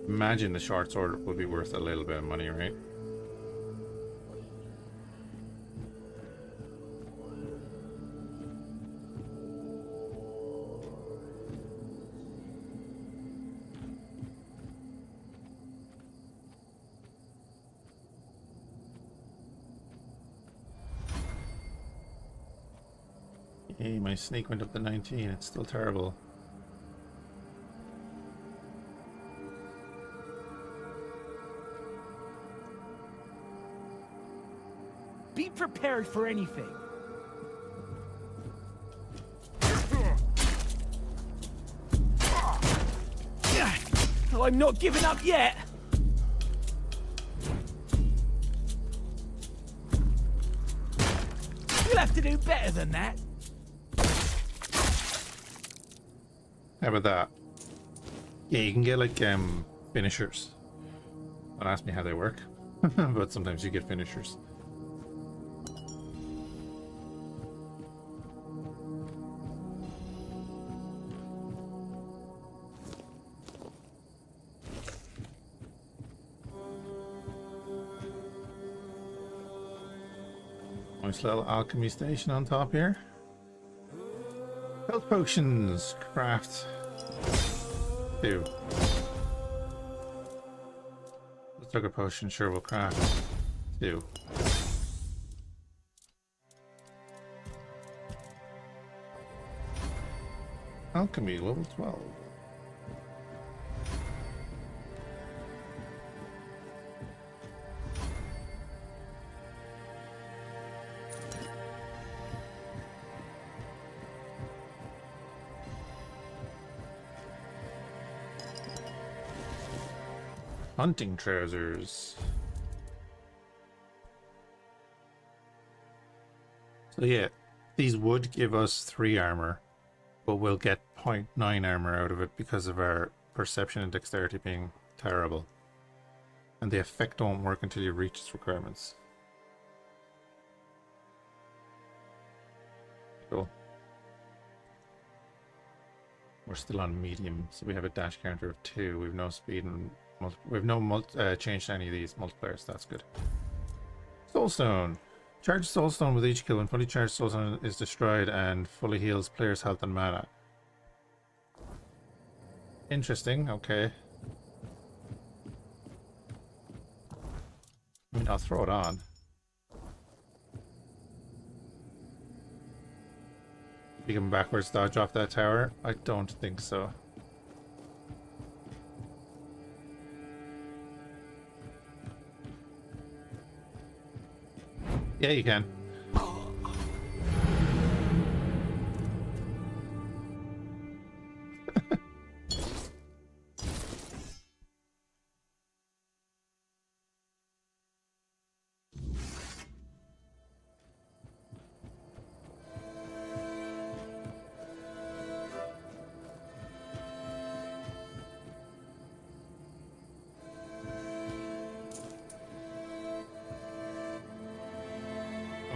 Imagine the short sword would be worth a little bit of money, right? Hey, my sneak went up to 19. It's still terrible. Be prepared for anything. I'm not giving up yet. You'll have to do better than that. How about that? Yeah, you can get like finishers. Don't ask me how they work, but sometimes you get finishers. Nice little alchemy station on top here. Health potions, craft 2. Let's take a potion, sure we'll craft 2. Alchemy level 12. Hunting trousers. So yeah, these would give us 3 armor, but we'll get 0.9 armor out of it because of our perception and dexterity being terrible. And the effect don't work until you reach its requirements. Cool. We're still on medium, so we have a dash counter of 2. We've no speed and we've no change to any of these multipliers. That's good. Soulstone. Charge Soulstone with each kill. When fully charged, Soulstone is destroyed and fully heals players' health and mana. Interesting. Okay. I mean, I'll throw it on. You can backwards dodge off that tower? I don't think so. Yeah, you can.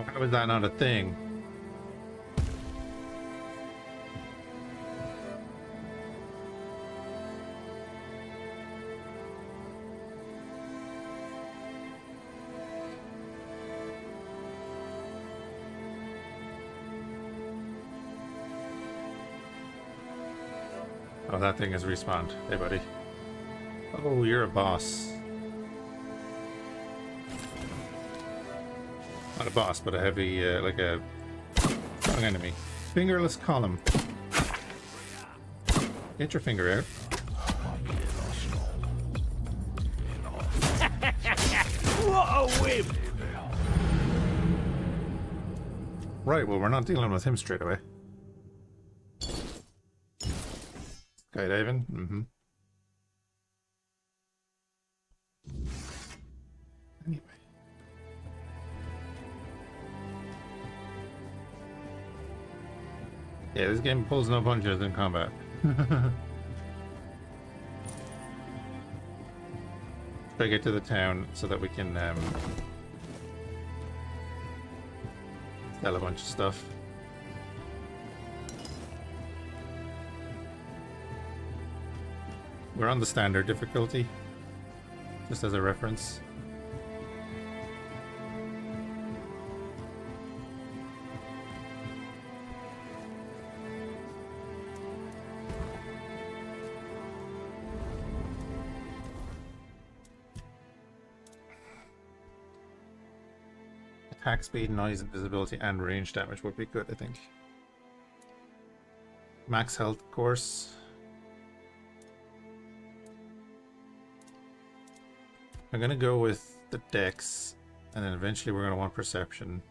Why was that not a thing? Oh, that thing has respawned. Hey, buddy. Oh, you're a boss. Not a boss, but a heavy, like a strong enemy. Fingerless column. Get your finger out. What a whim! Right, well, we're not dealing with him straight away. Skydiving? Mm-hmm. Anyway. Yeah, this game pulls no punches in combat. Try to get to the town so that we can sell a bunch of stuff. We're on the standard difficulty, just as a reference. Attack speed, noise, invisibility, and range damage would be good, I think. Max health, of course. I'm gonna go with the dex, and then eventually we're gonna want perception.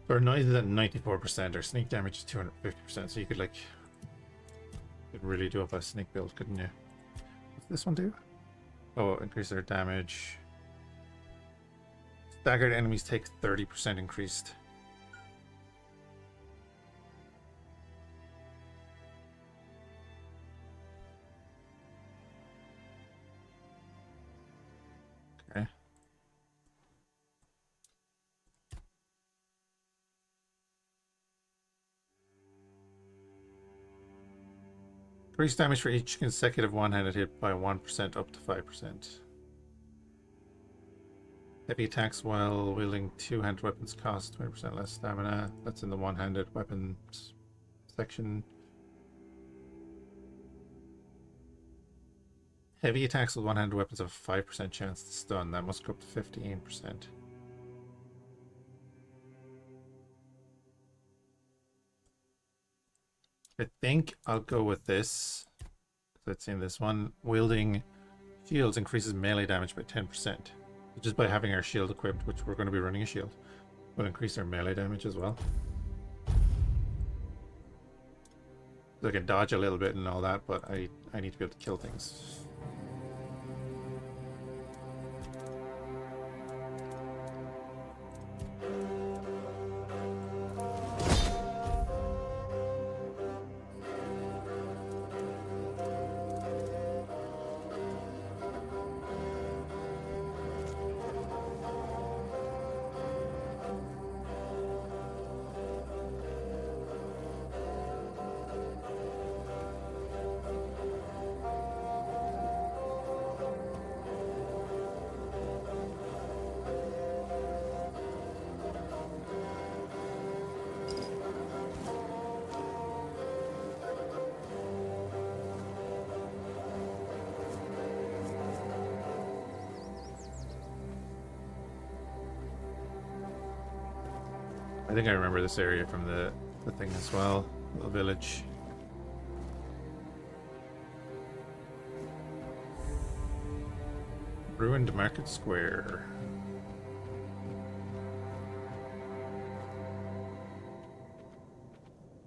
Our noise is at 94%, our sneak damage is 250%, so you could really do up a sneak build, couldn't you? What's this one do? Oh, increase their damage. Staggered enemies take 30% increased. Okay. Increase damage for each consecutive one-handed hit by 1% up to 5%. Heavy attacks while wielding two-handed weapons cost 20% less stamina. That's in the one-handed weapons section. Heavy attacks with one-handed weapons have a 5% chance to stun. That must go up to 15%. I think I'll go with this. Let's see in this one. Wielding shields increases melee damage by 10%. Just by having our shield equipped, which we're going to be running a shield, will increase our melee damage as well. So I can dodge a little bit and all that, but I need to be able to kill things. I think I remember this area from the thing as well. Little village. Ruined Market Square.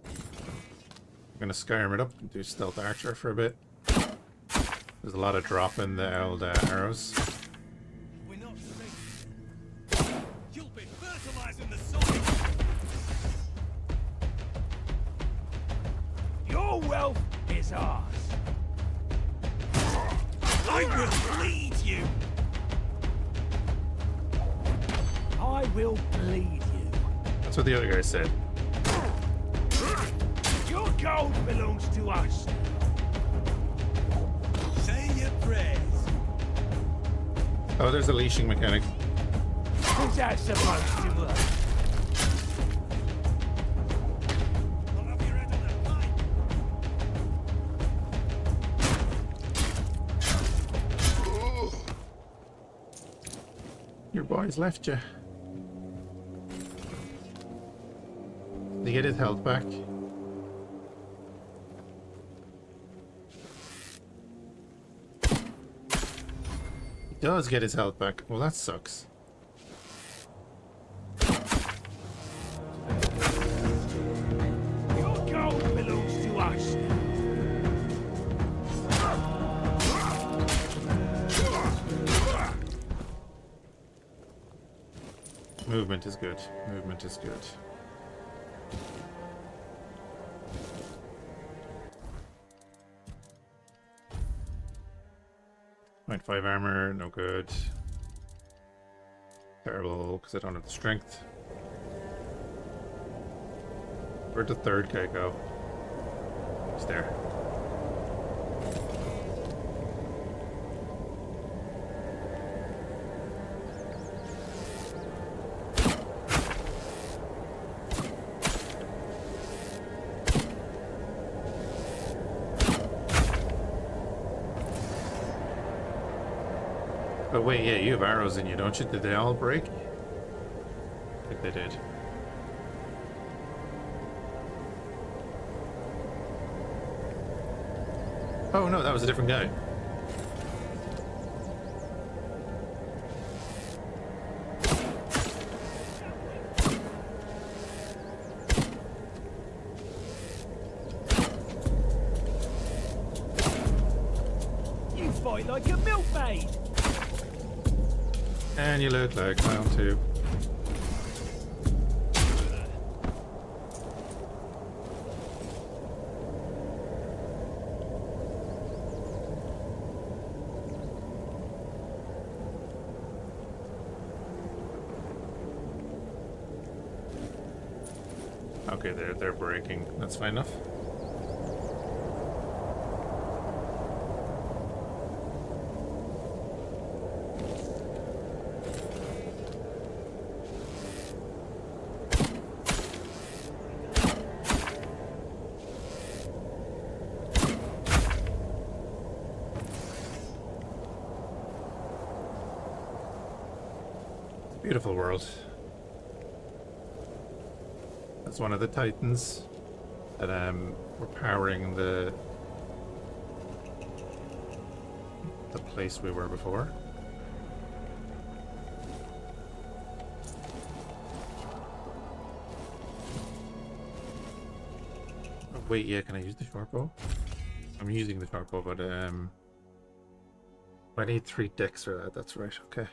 I'm gonna Skyrim it up and do Stealth Archer for a bit. There's a lot of drop in the old arrows. We're not safe. You'll be fertilizing the soil. Your wealth is ours. I will bleed you. I will bleed you. That's what the other guy said. Your gold belongs to us. Say your prayers. Oh, there's a leashing mechanic. Who's that supposed to work? I'll have your head on a pike. Your boy's left you. Did he get his health back? He does get his health back. Well, that sucks. Your gold belongs to us. Movement is good. Movement is good. .5 armor, no good. Terrible, because I don't have the strength. Where'd the third guy go? He's there. But wait, yeah, you have arrows in you, don't you? Did they all break? I think they did. Oh no, that was a different guy. You fight like a milkmaid. And you look like clown too. Okay, they're breaking. That's fine enough. Beautiful world. That's one of the Titans that were powering the place we were before. Oh, wait, yeah, can I use the short bow? I'm using the short bow, but I need 3 decks for that. That's right. Okay.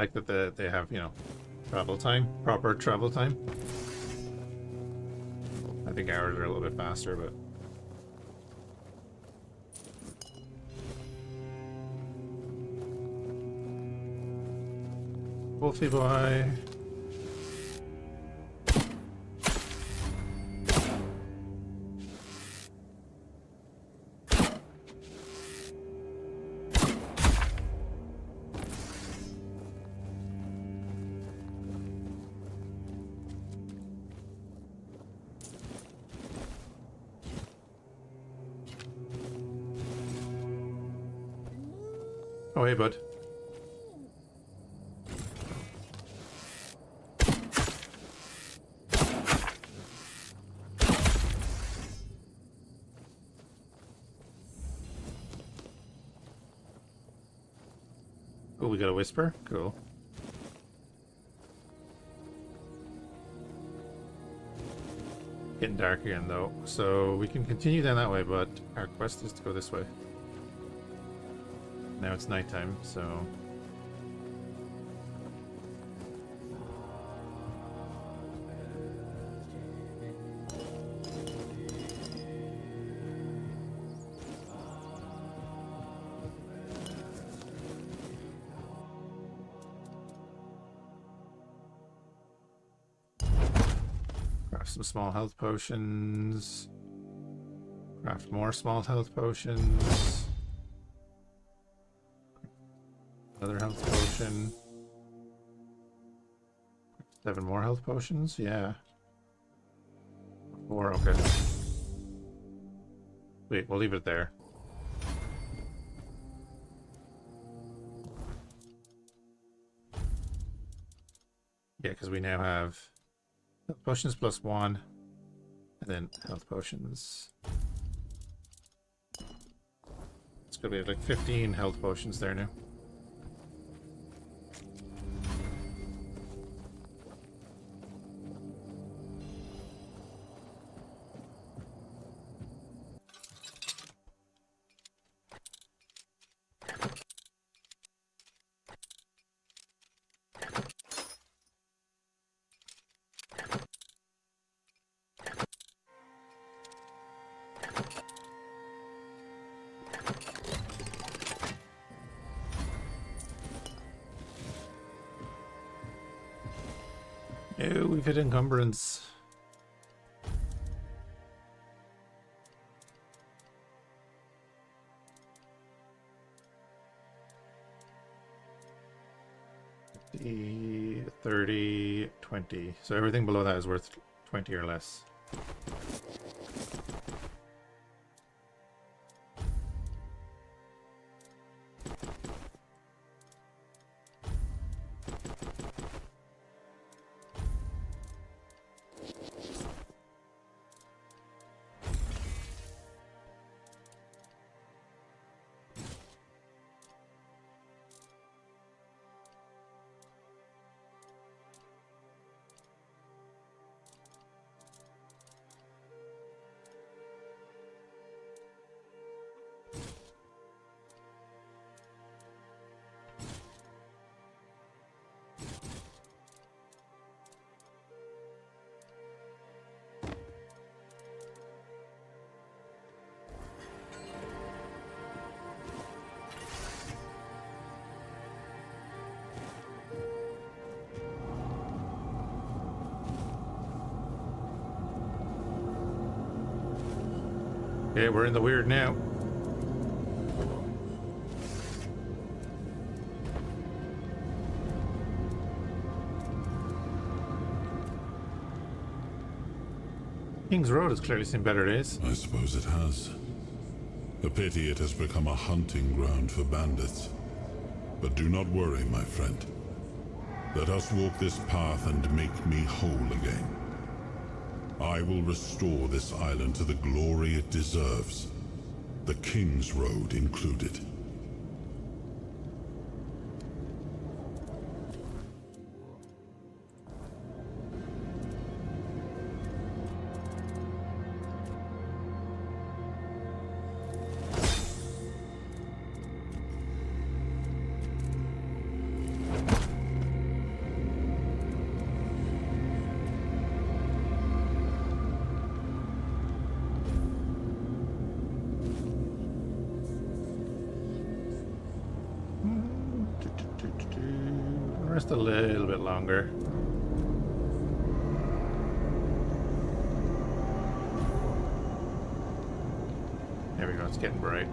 like that they have, you know, travel time, proper travel time. I think ours are a little bit faster, but Wolfie boy. Oh, hey, bud. Oh, we got a whisper? Cool. Getting dark again, though. So we can continue down that way, but our quest is to go this way. Now it's nighttime, so... Craft some small health potions. Craft more small health potions. Another health potion. 7 more health potions? Yeah. 4, okay. Wait, we'll leave it there. Yeah, because we now have health potions plus 1, and then health potions. It's gonna be like 15 health potions there now. Oh, we've hit encumbrance. The 30, 20. So everything below that is worth 20 or less. Okay, we're in the weird now. King's Road has clearly seen better days. I suppose it has. A pity it has become a hunting ground for bandits. But do not worry, my friend. Let us walk this path and make me whole again. I will restore this island to the glory it deserves, the King's Road included. a little bit longer. There we go, it's getting bright.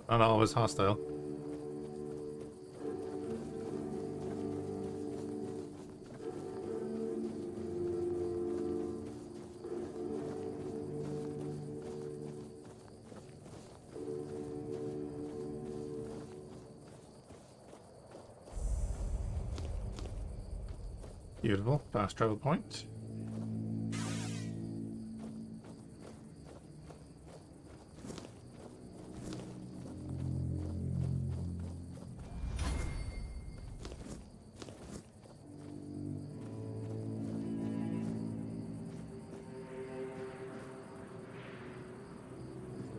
Not always hostile. Beautiful. Fast travel point.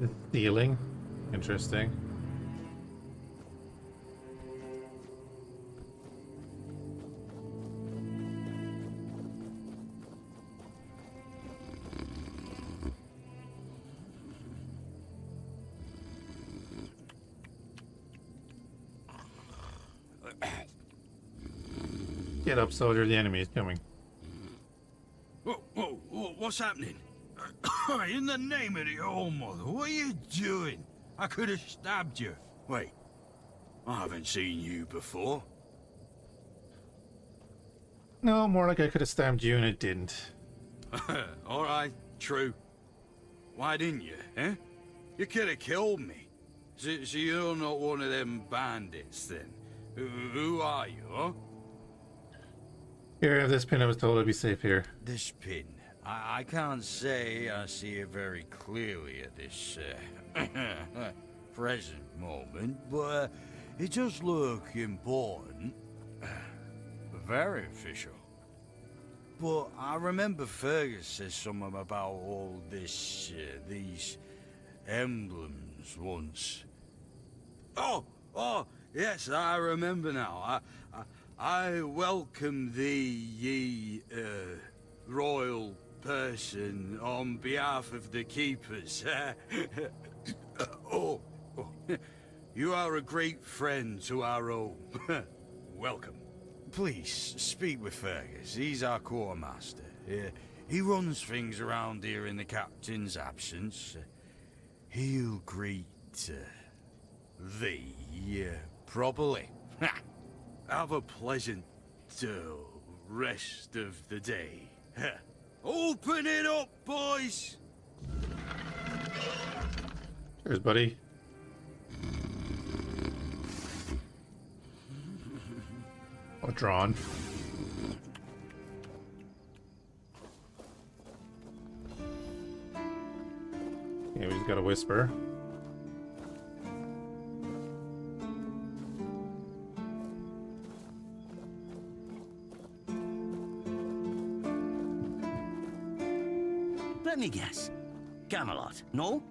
The ceiling. Interesting. Get up, soldier. The enemy is coming. Whoa, what's happening? In the name of the All Mother, what are you doing? I could have stabbed you. Wait, I haven't seen you before. No, more like I could have stabbed you and it didn't. All right, true. Why didn't you, eh? You could have killed me. So you're not one of them bandits, then? Who are you, huh? Here, I have this pin. I was told I'd be safe here. This pin. I can't say I see it very clearly at this present moment, but it does look important. Very official. But I remember Fergus said something about all this, these emblems once. Oh, yes, I remember now. I welcome thee, ye, royal person, on behalf of the keepers. You are a great friend to our own. Welcome. Please, speak with Fergus. He's our quartermaster. He runs things around here in the captain's absence. He'll greet thee properly. Have a pleasant rest of the day. Open it up, boys! Cheers, buddy. Oh, drawn. Yeah, we just got a whisper. Let me guess. Camelot, no?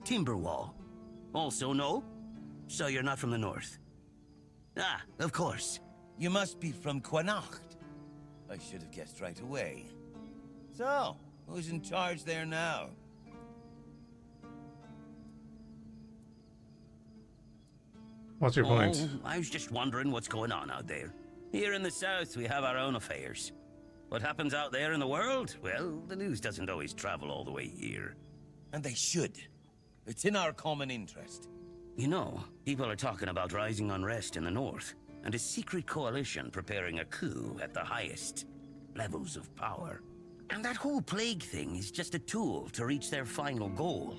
Timberwall, also no? So you're not from the north? Ah, of course. You must be from Connacht. I should have guessed right away. So, who's in charge there now? What's your point? I was just wondering what's going on out there. Here in the south, we have our own affairs. What happens out there in the world? Well, the news doesn't always travel all the way here. And they should. It's in our common interest. You know, people are talking about rising unrest in the north, and a secret coalition preparing a coup at the highest levels of power. And that whole plague thing is just a tool to reach their final goal.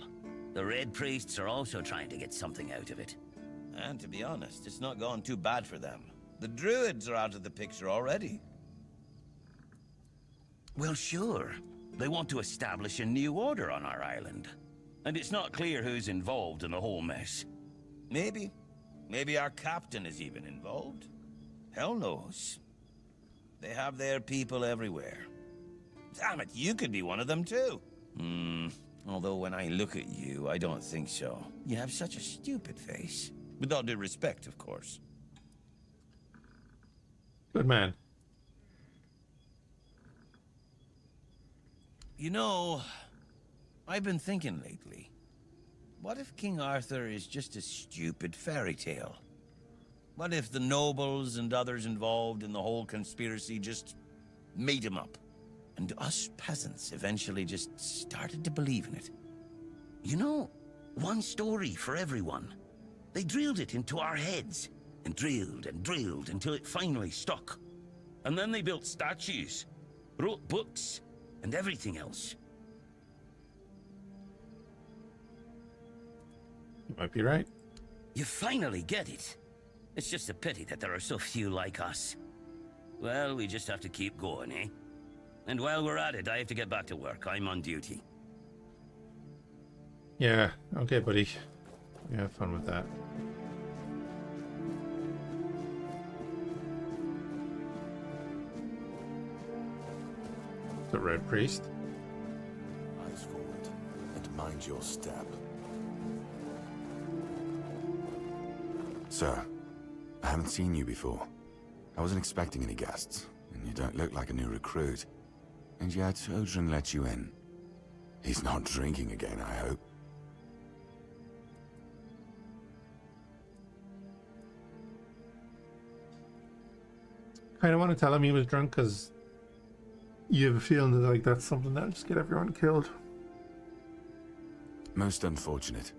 The Red Priests are also trying to get something out of it. And to be honest, it's not gone too bad for them. The druids are out of the picture already. Well, sure. They want to establish a new order on our island. And it's not clear who's involved in the whole mess. Maybe. Maybe our captain is even involved. Hell knows. They have their people everywhere. Damn it, you could be one of them too. Although when I look at you, I don't think so. You have such a stupid face. With all due respect, of course. Good man. You know, I've been thinking lately. What if King Arthur is just a stupid fairy tale? What if the nobles and others involved in the whole conspiracy just made him up? And us peasants eventually just started to believe in it. You know, one story for everyone. They drilled it into our heads, and drilled until it finally stuck. And then they built statues, wrote books, and everything else. You might be right. You finally get it. It's just a pity that there are so few like us. Well, we just have to keep going, eh? And while we're at it, I have to get back to work. I'm on duty. Yeah, okay, buddy. You have fun with that. The Red Priest. Eyes forward, and mind your step. Sir, I haven't seen you before. I wasn't expecting any guests, and you don't look like a new recruit. And yet, Odrin let you in. He's not drinking again, I hope. Kind of want to tell him he was drunk because you have a feeling that like that's something that'll just get everyone killed. Most unfortunate,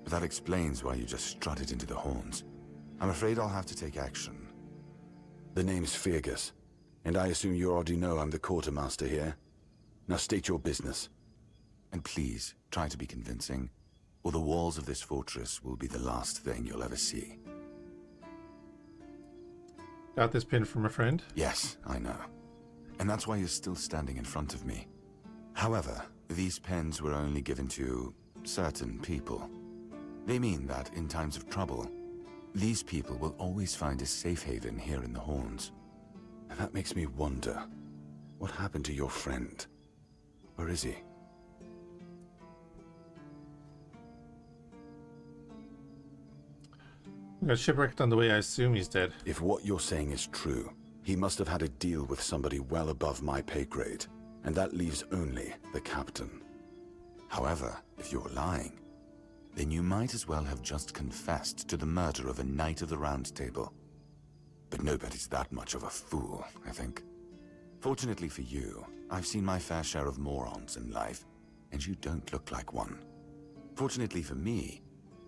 but that explains why you just strutted into the horns. I'm afraid I'll have to take action. The name's Fhiachs, and I assume you already know I'm the quartermaster here. Now state your business. And please, try to be convincing, or the walls of this fortress will be the last thing you'll ever see. Got this pin from a friend? Yes, I know. And that's why you're still standing in front of me. However, these pens were only given to certain people. They mean that in times of trouble, these people will always find a safe haven here in the Horns. And that makes me wonder, what happened to your friend? Where is he? He got shipwrecked on the way. I assume he's dead. If what you're saying is true, he must have had a deal with somebody well above my pay grade, and that leaves only the captain. However, if you're lying, then you might as well have just confessed to the murder of a Knight of the Round Table. But nobody's that much of a fool, I think. Fortunately for you, I've seen my fair share of morons in life, and you don't look like one. Fortunately for me,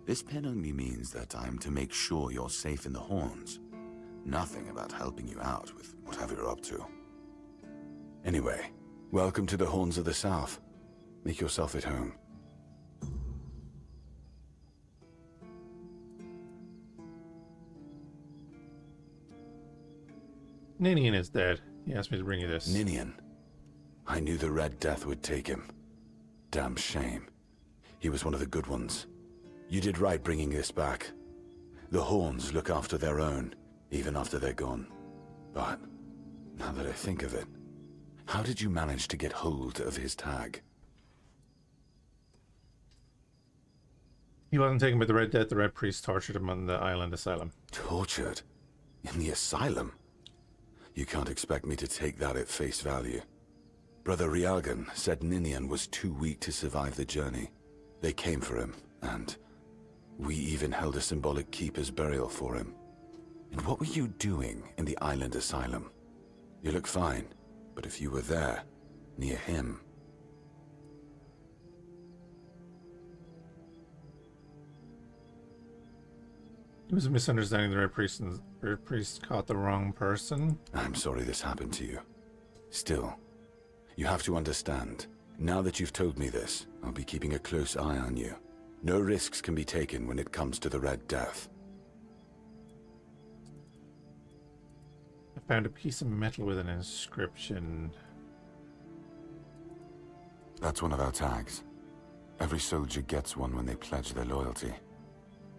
this pen only means that I'm to make sure you're safe in the Horns. Nothing about helping you out with whatever you're up to. Anyway, welcome to the Horns of the South. Make yourself at home. Ninian is dead. He asked me to bring you this. Ninian. I knew the Red Death would take him. Damn shame. He was one of the good ones. You did right bringing this back. The Horns look after their own, even after they're gone. But, now that I think of it, how did you manage to get hold of his tag? He wasn't taken by the Red Death. The Red Priest tortured him on the island asylum. Tortured? In the asylum? You can't expect me to take that at face value. Brother Rialgan said Ninian was too weak to survive the journey. They came for him, and we even held a symbolic keeper's burial for him. And what were you doing in the island asylum? You look fine, but if you were there, near him... It was a misunderstanding. The Red Priest and the Red Priest caught the wrong person. I'm sorry this happened to you. Still, you have to understand. Now that you've told me this, I'll be keeping a close eye on you. No risks can be taken when it comes to the Red Death. I found a piece of metal with an inscription. That's one of our tags. Every soldier gets one when they pledge their loyalty.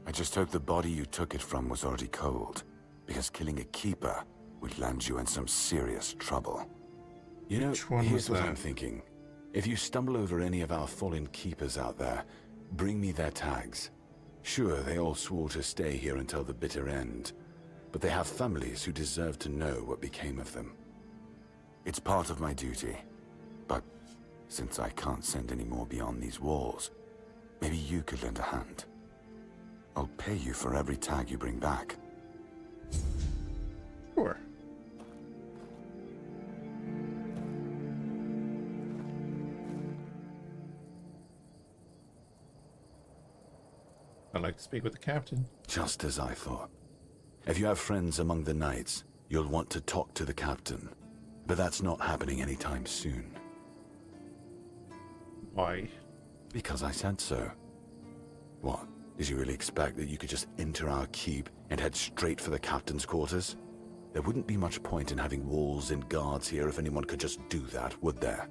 I just hope the body you took it from was already cold, because killing a keeper would land you in some serious trouble. You know, here's what I'm thinking. If you stumble over any of our fallen keepers out there, bring me their tags. Sure, they all swore to stay here until the bitter end, but they have families who deserve to know what became of them. It's part of my duty, but since I can't send any more beyond these walls, maybe you could lend a hand. I'll pay you for every tag you bring back. Sure. I'd like to speak with the captain. Just as I thought. If you have friends among the knights, you'll want to talk to the captain. But that's not happening anytime soon. Why? Because I said so. What? Did you really expect that you could just enter our keep and head straight for the captain's quarters? There wouldn't be much point in having walls and guards here if anyone could just do that, would there?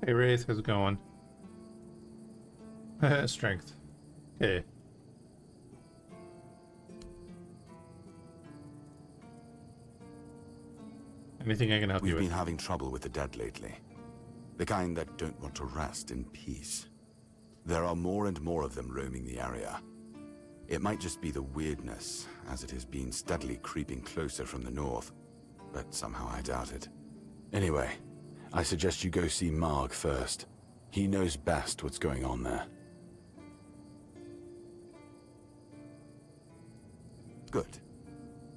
Hey Wraith, how's it going? Strength. Okay. Anything I can help you with? We've been having trouble with the dead lately. The kind that don't want to rest in peace. There are more and more of them roaming the area. It might just be the weirdness, as it has been steadily creeping closer from the north, but somehow I doubt it. Anyway, I suggest you go see Marg first. He knows best what's going on there. Good.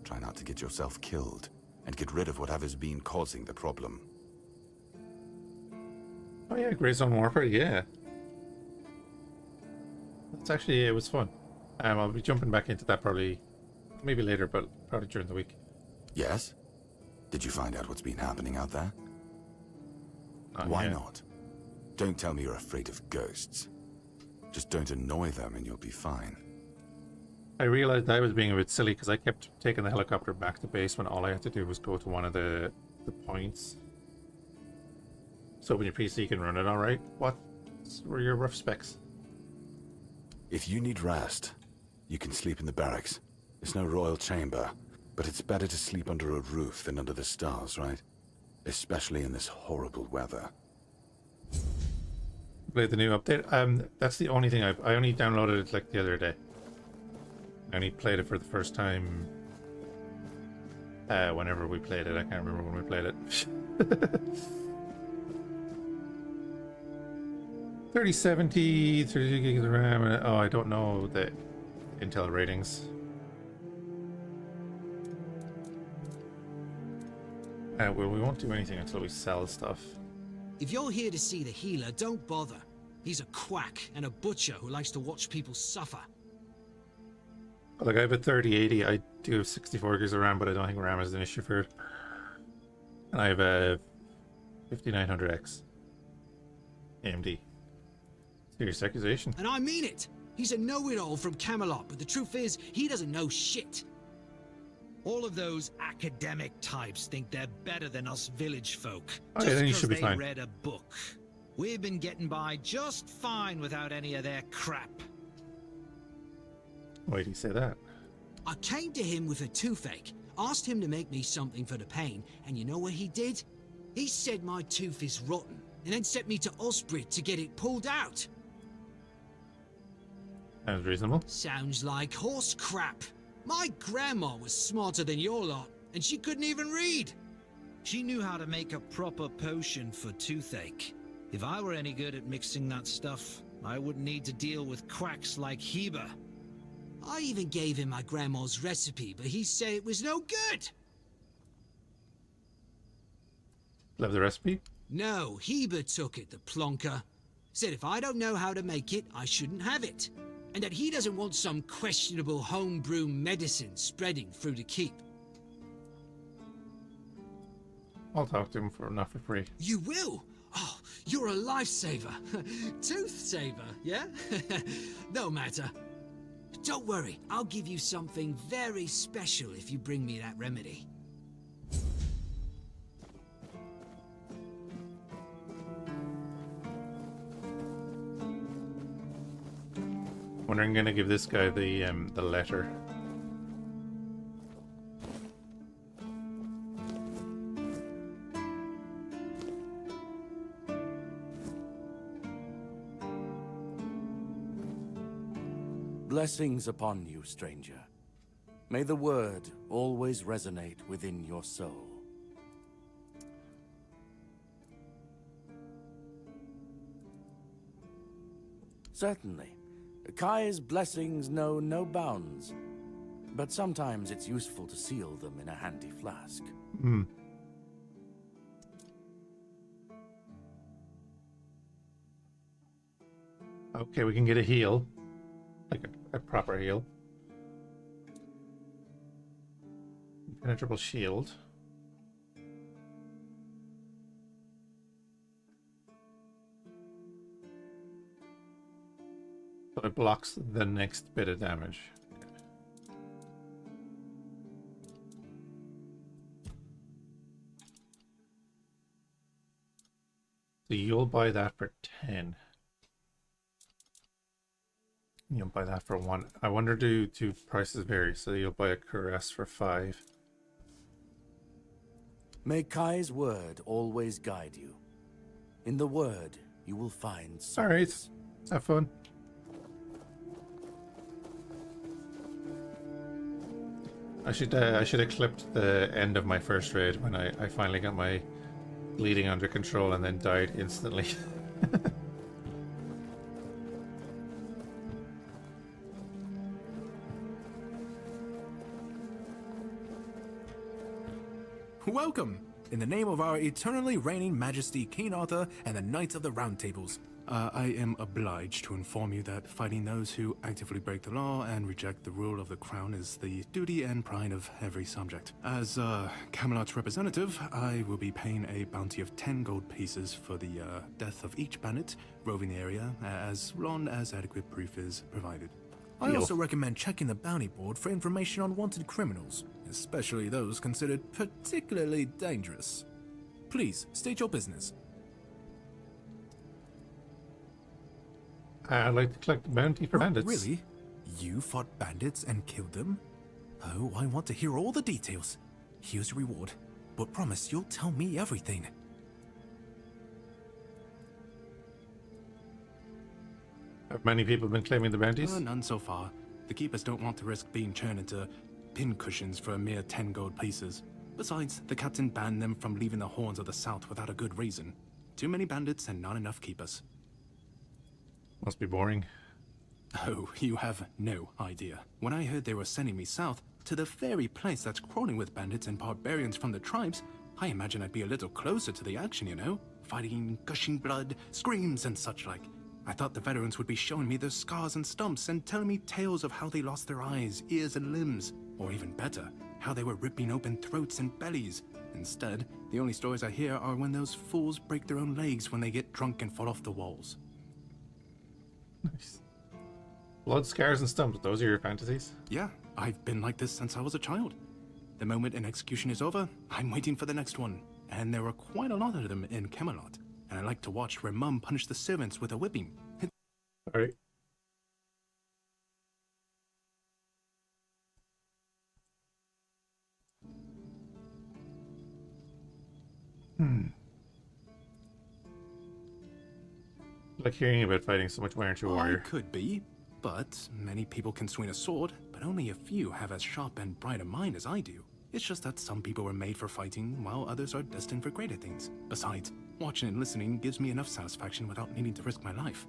Try not to get yourself killed, and get rid of whatever's been causing the problem. Oh yeah, Grey Zone Warfare, yeah. That's actually, it was fun. I'll be jumping back into that probably, maybe later, but probably during the week. Yes? Did you find out what's been happening out there? Why not? Don't tell me you're afraid of ghosts. Just don't annoy them and you'll be fine. I realized I was being a bit silly because I kept taking the helicopter back to base when all I had to do was go to one of the points. So when your PC can run it alright. What were your rough specs? If you need rest, you can sleep in the barracks. It's no royal chamber, but it's better to sleep under a roof than under the stars, right? Especially in this horrible weather. Played the new update. That's the only thing I only downloaded it like the other day. I only played it for the first time whenever we played it. I can't remember when we played it. 3070, 32 gigs of RAM. Oh, I don't know the Intel ratings. Well, we won't do anything until we sell stuff. If you're here to see the healer, don't bother. He's a quack and a butcher who likes to watch people suffer. Like, I have a 3080. I do have 64 gigs of RAM, but I don't think RAM is an issue for it. And I have a 5900X AMD. Serious accusation. And I mean it! He's a know-it-all from Camelot, but the truth is, he doesn't know shit. All of those academic types think they're better than us village folk. Oh, yeah, then you should be fine. Just because they read a book. We've been getting by just fine without any of their crap. Why do you say that? I came to him with a toothache, asked him to make me something for the pain, and you know what he did? He said my tooth is rotten, and then sent me to Osprey to get it pulled out. Sounds reasonable. Sounds like horse crap. My grandma was smarter than your lot, and she couldn't even read. She knew how to make a proper potion for toothache. If I were any good at mixing that stuff, I wouldn't need to deal with quacks like Heber. I even gave him my grandma's recipe, but he said it was no good. Love the recipe? No, Heber took it, the plonker. Said if I don't know how to make it, I shouldn't have it. And that he doesn't want some questionable homebrew medicine spreading through the keep. I'll talk to him not for free. You will? Oh, you're a lifesaver. Tooth saver, yeah? No matter. Don't worry, I'll give you something very special if you bring me that remedy. Wonder I'm gonna give this guy the letter. Blessings upon you, stranger. May the word always resonate within your soul. Certainly. Kai's blessings know no bounds, but sometimes it's useful to seal them in a handy flask. Hmm. Okay, we can get a heal. Like a proper heal. Impenetrable shield. So it blocks the next bit of damage. So you'll buy that for 10. You'll buy that for 1. I wonder do prices vary? So you'll buy a caress for 5. May Kai's word always guide you. In the word, you will find solace. Alright, have fun. I should have clipped the end of my first raid when I finally got my bleeding under control and then died instantly. Welcome! In the name of our eternally reigning Majesty King Arthur and the Knights of the Round Tables, I am obliged to inform you that fighting those who actively break the law and reject the rule of the crown is the duty and pride of every subject. As Camelot's representative, I will be paying a bounty of 10 gold pieces for the death of each bandit roving the area, as long as adequate proof is provided. I also recommend checking the bounty board for information on wanted criminals, especially those considered particularly dangerous. Please, state your business. I'd like to collect the bounty for bandits. Really? You fought bandits and killed them? Oh, I want to hear all the details. Here's your reward, but promise you'll tell me everything. Have many people been claiming the bounties? None so far. The keepers don't want to risk being turned into pincushions for a mere 10 gold pieces. Besides, the captain banned them from leaving the Horns of the South without a good reason. Too many bandits and not enough keepers. Must be boring. Oh, you have no idea. When I heard they were sending me south, to the very place that's crawling with bandits and barbarians from the tribes, I imagined I'd be a little closer to the action, you know? Fighting, gushing blood, screams and such like. I thought the veterans would be showing me their scars and stumps and telling me tales of how they lost their eyes, ears and limbs. Or even better, how they were ripping open throats and bellies. Instead, the only stories I hear are when those fools break their own legs when they get drunk and fall off the walls. Nice. Blood, scars, and stumps. Those are your fantasies? Yeah, I've been like this since I was a child. The moment an execution is over, I'm waiting for the next one. And there are quite a lot of them in Camelot. And I like to watch where Mum punished the servants with a whipping. Alright. Like hearing about fighting so much Why Aren't You a Warrior? Could be, but many people can swing a sword, but only a few have as sharp and bright a mind as I do. It's just that some people were made for fighting, while others are destined for greater things. Besides, watching and listening gives me enough satisfaction without needing to risk my life.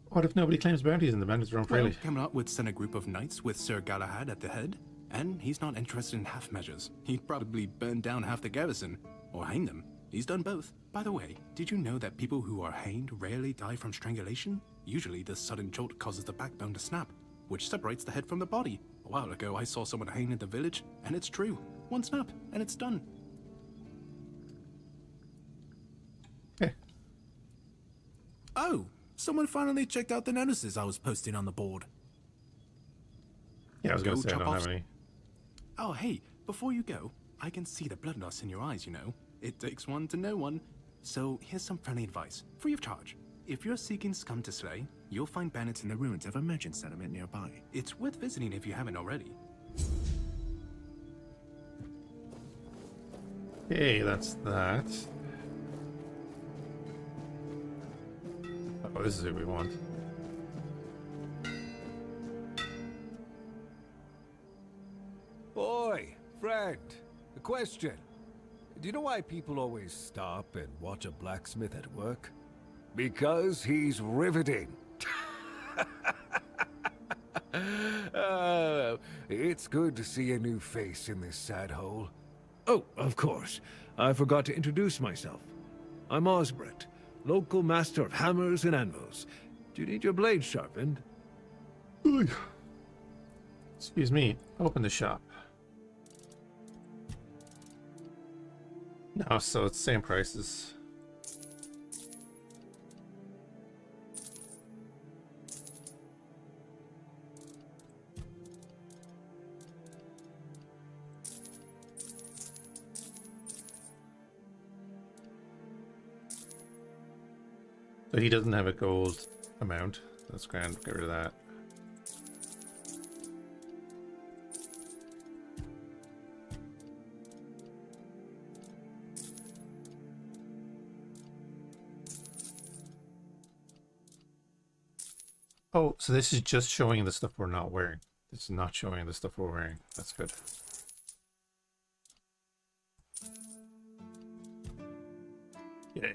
What if nobody claims bounties and the bandits roam freely? Well, Camelot would send a group of knights with Sir Galahad at the head, and he's not interested in half measures. He'd probably burn down half the garrison, or hang them. He's done both. By the way, did you know that people who are hanged rarely die from strangulation? Usually the sudden jolt causes the backbone to snap, which separates the head from the body. A while ago, I saw someone hanged in the village, and it's true. One snap, and it's done. Okay. Oh, someone finally checked out the notices I was posting on the board. Yeah, I was going to say I don't have any. Oh, hey, before you go, I can see the blood loss in your eyes, you know. It takes one to know one. So here's some friendly advice, free of charge. If you're seeking scum to slay, you'll find bandits in the ruins of a merchant settlement nearby. It's worth visiting if you haven't already. Okay, that's that. Oh, this is what we want. Boy, friend, a question. Do you know why people always stop and watch a blacksmith at work? Because he's riveting. It's good to see a new face in this sad hole. Oh, of course. I forgot to introduce myself. I'm Osbert, local master of hammers and anvils. Do you need your blade sharpened? Excuse me. Open the shop. No, so it's same prices. So he doesn't have a gold amount. That's grand. Get rid of that. Oh, so this is just showing the stuff we're not wearing. This is not showing the stuff we're wearing. That's good. Yeah,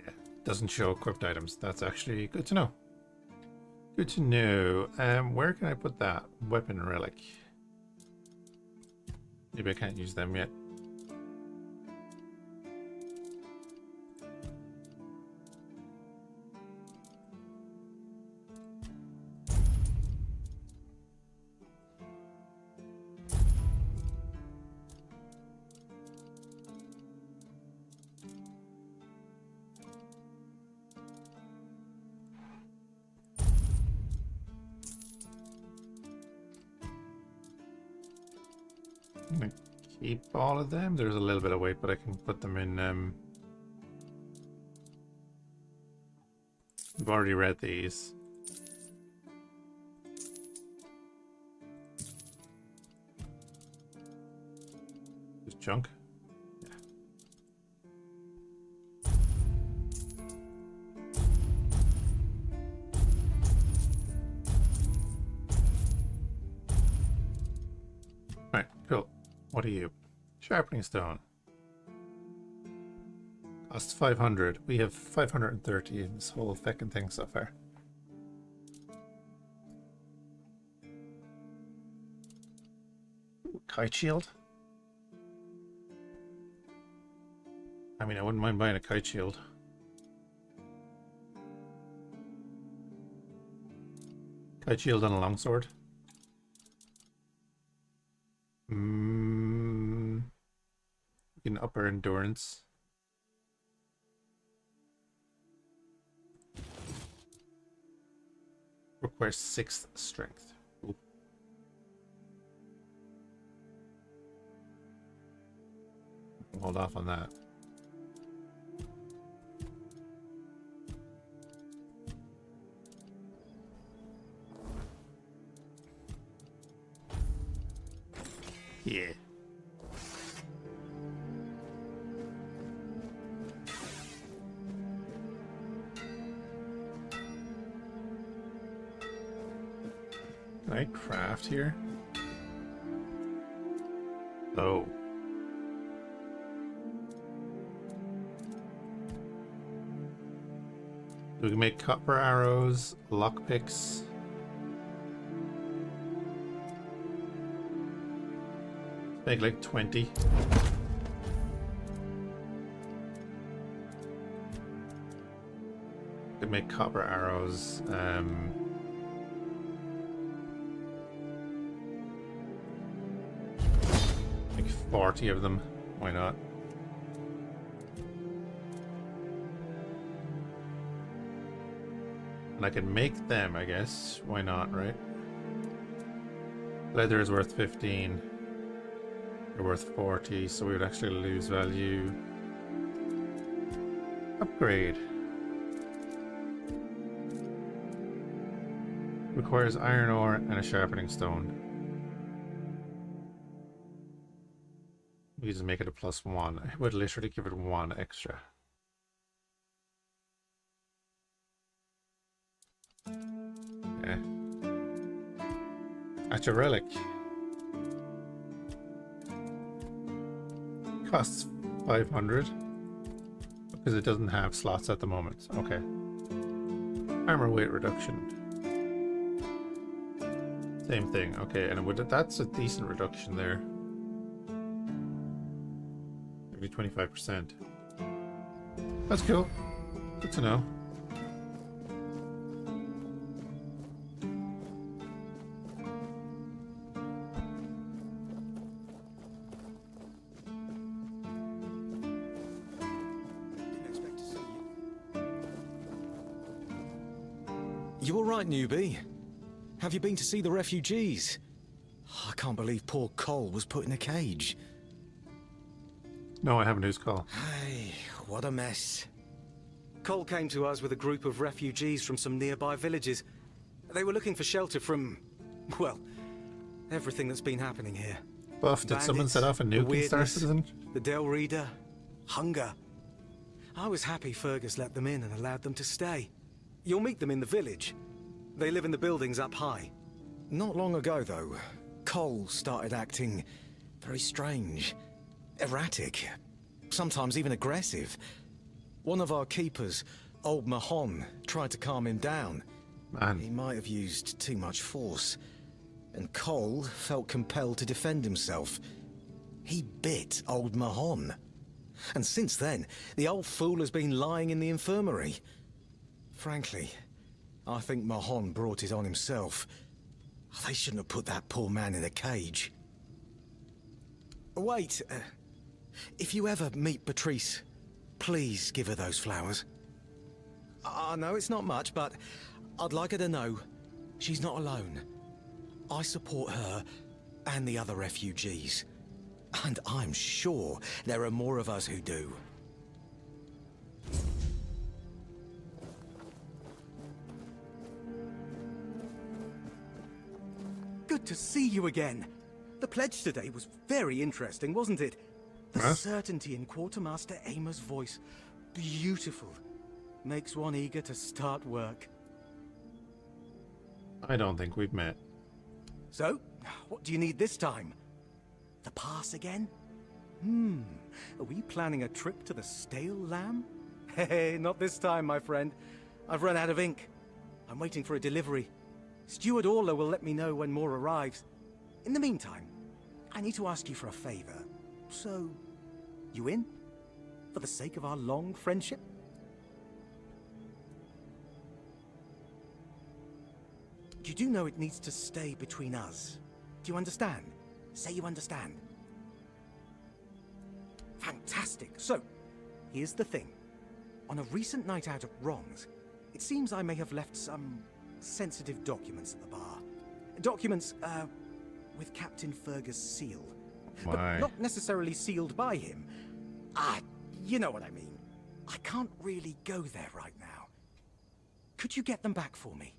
doesn't show equipped items. That's actually good to know. Good to know. Where can I put that weapon relic? Maybe I can't use them yet. I'm gonna keep all of them. There's a little bit of weight, but I can put them in. I've already read these. Just junk. Yeah. Right, cool. What are you? Sharpening stone. Costs 500. We have 530 in this whole feckin' thing so far. Ooh, kite shield. I mean, I wouldn't mind buying a kite shield. Kite shield and a longsword. We can up our endurance. Requires 6th strength. Ooh. Hold off on that. Yeah. Can I craft here? Oh. We can make copper arrows, lockpicks. Make like 20. Could make copper arrows. Like 40 of them. Why not? And I can make them, I guess. Why not, right? Leather is worth 15. They're worth 40, so we would actually lose value. Upgrade. Requires iron ore and a sharpening stone. We just make it a +1. I would literally give it 1 extra. Okay. At your relic. Costs 500 because it doesn't have slots at the moment. Okay. Armor weight reduction. Same thing. Okay, and that's a decent reduction there. Maybe 25%. That's cool. Good to know. You all right, newbie? Have you been to see the refugees? I can't believe poor Cole was put in a cage. No, I haven't. Who's Cole? Hey, what a mess. Cole came to us with a group of refugees from some nearby villages. They were looking for shelter from, well, everything that's been happening here. Buff, did someone set off a nuke in Star Citizen? The Del Reader, hunger. I was happy Fergus let them in and allowed them to stay. You'll meet them in the village. They live in the buildings up high. Not long ago, though, Cole started acting very strange. Erratic. Sometimes even aggressive. One of our keepers, Old Mahon, tried to calm him down. Man. He might have used too much force. And Cole felt compelled to defend himself. He bit Old Mahon. And since then, the old fool has been lying in the infirmary. Frankly, I think Mahon brought it on himself. They shouldn't have put that poor man in a cage. Wait, if you ever meet Patrice, please give her those flowers. I know it's not much, but I'd like her to know she's not alone. I support her and the other refugees. And I'm sure there are more of us who do. Good to see you again. The pledge today was very interesting, wasn't it? The certainty in Quartermaster Aymer's voice. Beautiful. Makes one eager to start work. I don't think we've met. So, what do you need this time? The pass again? Are we planning a trip to the Stale Lamb? Hey, not this time, my friend. I've run out of ink. I'm waiting for a delivery. Steward Orla will let me know when more arrives. In the meantime, I need to ask you for a favor. So, you in? For the sake of our long friendship? You do know it needs to stay between us. Do you understand? Say you understand. Fantastic. So, here's the thing. On a recent night out at Wrongs, it seems I may have left some sensitive documents at the bar. Documents, with Captain Fergus' seal. But not necessarily sealed by him. You know what I mean. I can't really go there right now. Could you get them back for me?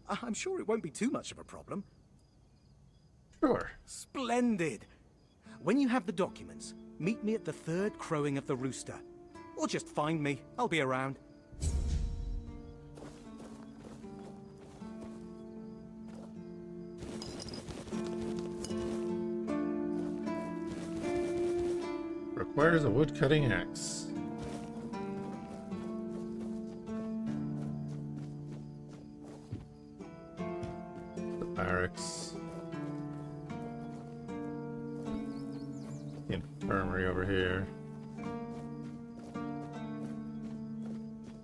I'm sure it won't be too much of a problem. Sure. Splendid. When you have the documents, meet me at the third crowing of the rooster. Or just find me. I'll be around. Requires a wood-cutting axe. The barracks. The infirmary over here.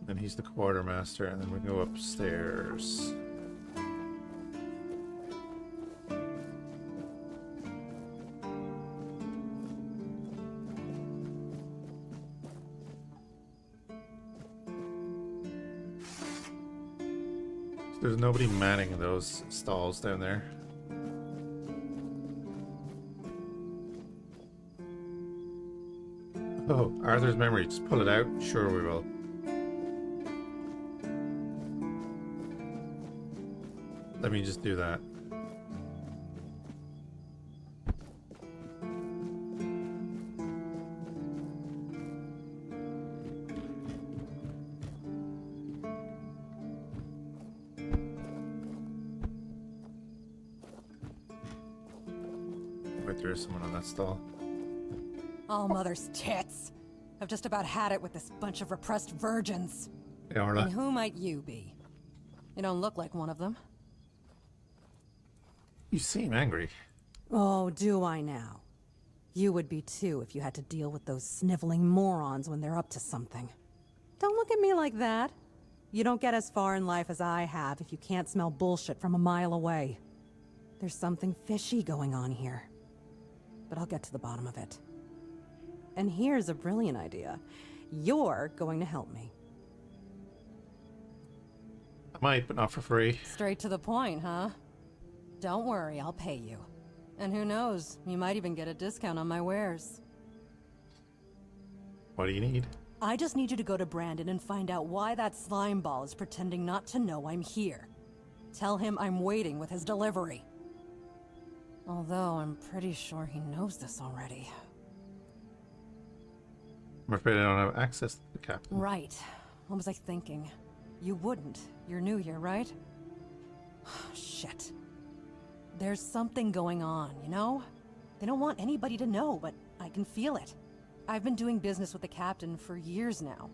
And he's the quartermaster, and then we go upstairs. There's nobody manning those stalls down there. Oh, Arthur's memory. Just pull it out. Sure we will. let me just do that. Wait, there is someone on that stall. All mother's tits. I've just about had it with this bunch of repressed virgins. Hey, Orla. And who might you be? You don't look like one of them. You seem angry. Oh, do I now? You would be too if you had to deal with those sniveling morons when they're up to something. Don't look at me like that. You don't get as far in life as I have if you can't smell bullshit from a mile away. There's something fishy going on here. But I'll get to the bottom of it. And here's a brilliant idea. You're going to help me. I might, but not for free. Straight to the point, huh? Don't worry, I'll pay you. And who knows, you might even get a discount on my wares. What do you need? I just need you to go to Brandon and find out why that slime ball is pretending not to know I'm here. Tell him I'm waiting with his delivery. Although I'm pretty sure he knows this already. I'm afraid I don't have access to the captain. Right. What was I thinking? You wouldn't. You're new here, right? Shit. There's something going on, you know? They don't want anybody to know, but I can feel it. I've been doing business with the captain for years now.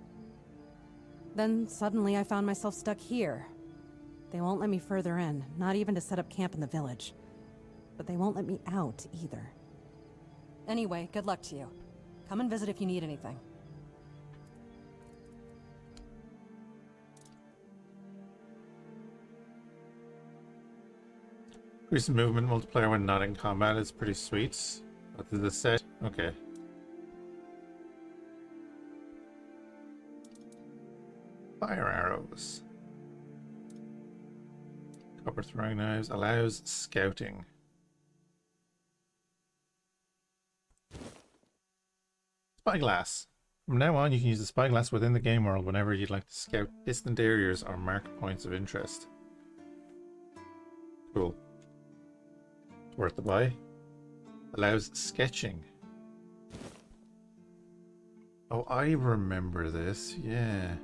Then suddenly I found myself stuck here. They won't let me further in, not even to set up camp in the village. But they won't let me out either. Anyway, good luck to you. Come and visit if you need anything. Recent movement multiplier when not in combat is pretty sweet. What does this say? Okay. Fire arrows. Copper throwing knives allows scouting. Spyglass. From now on, you can use the spyglass within the game world whenever you'd like to scout distant areas or mark points of interest. Cool. Worth the buy. Allows sketching. Oh, I remember this. Yeah.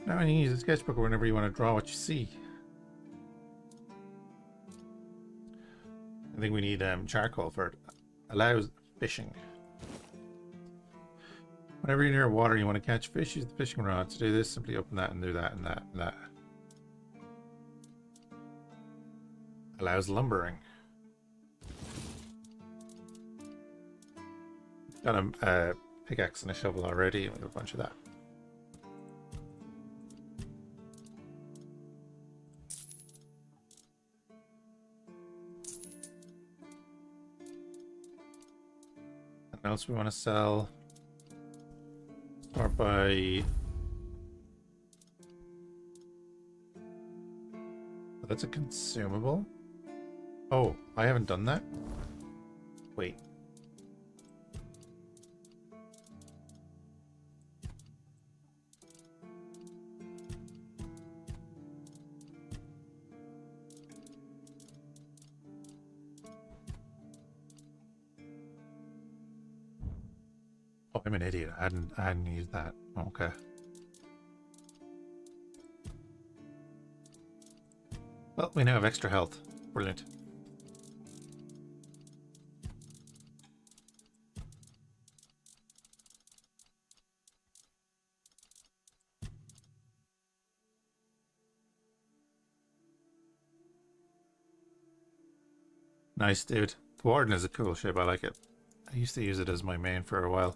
Now you can use a sketchbook whenever you want to draw what you see. I think we need charcoal for it. Allows fishing. Whenever you're near water, you want to catch fish, use the fishing rod. To do this, simply open that and do that and that and that. Allows lumbering. Got a pickaxe and a shovel already. We have a bunch of that. What else we want to sell? Start by... Oh, that's a consumable? Oh, I haven't done that? Wait. Oh, I'm an idiot. I hadn't used that. Okay. Well, we now have extra health. Brilliant. Nice, dude. The Warden is a cool ship. I like it. I used to use it as my main for a while.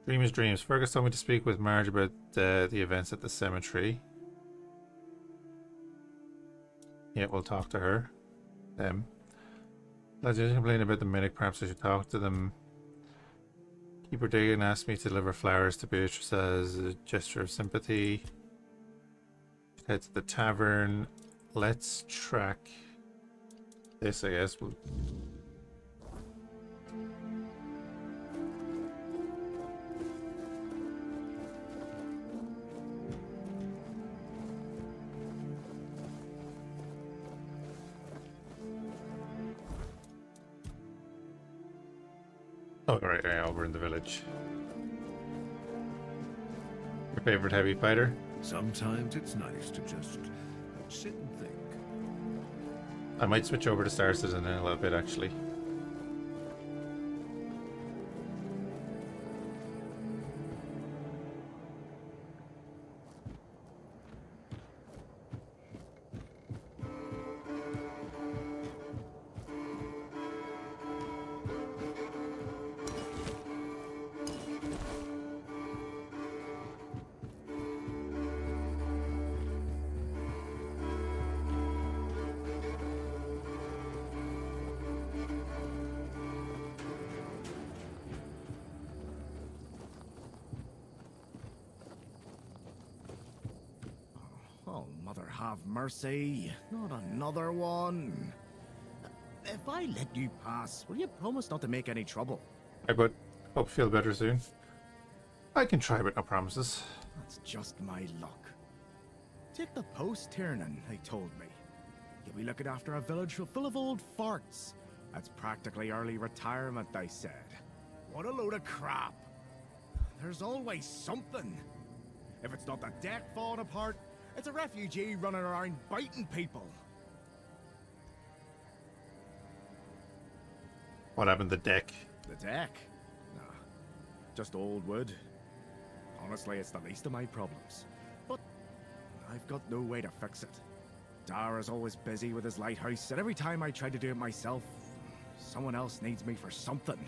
Dreamers dreams. Fergus told me to speak with Marge about the events at the cemetery. Yeah, we'll talk to her. Them. Lads, you complain about the Mimic. Perhaps I should talk to them. Keeper Dagan asked me to deliver flowers to Beatrice as a gesture of sympathy. Head to the tavern. Let's track this, I guess. We'll... Oh, right, yeah, over in the village. Your favorite heavy fighter? Sometimes it's nice to just sit and think. I might switch over to Starsector in a little bit, actually. Oh, Mother have mercy. Not another one. If I let you pass, will you promise not to make any trouble? Hey, bud. Hope you feel better soon. I can try, but no promises. That's just my luck. Take the post, Tiernan, they told me. You'll be looking after a village full of old farts. That's practically early retirement, they said. What a load of crap. There's always something. If it's not the deck falling apart, it's a refugee running around biting people. What happened to the deck? The deck? Nah, just old wood. Honestly, it's the least of my problems. But I've got no way to fix it. Dara's always busy with his lighthouse, and every time I try to do it myself, someone else needs me for something.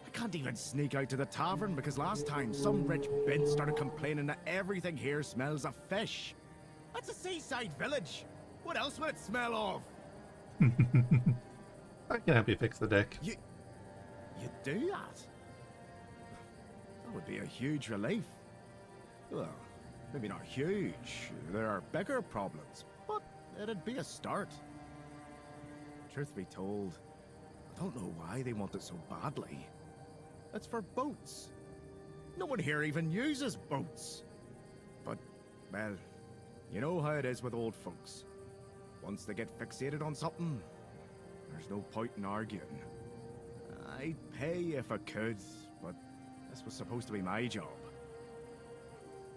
I can't even sneak out to the tavern because last time some rich bint started complaining that everything here smells of fish. That's a seaside village. What else would it smell of? I can help you fix the deck. You do that? That would be a huge relief. Well, maybe not huge. There are bigger problems, but it'd be a start. Truth be told, I don't know why they want it so badly. It's for boats. No one here even uses boats. But, well, you know how it is with old folks. Once they get fixated on something, there's no point in arguing. I'd pay if I could, but this was supposed to be my job.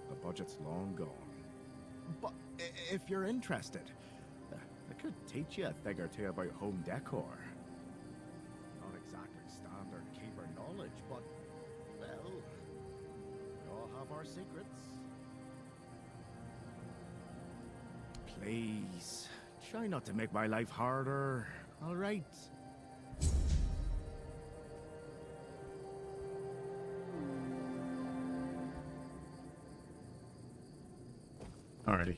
The budget's long gone. But if you're interested, I could teach you a thing or two about home decor. Not exactly standard keeper knowledge, but, well, we all have our secrets. Please, try not to make my life harder, all right? Alrighty.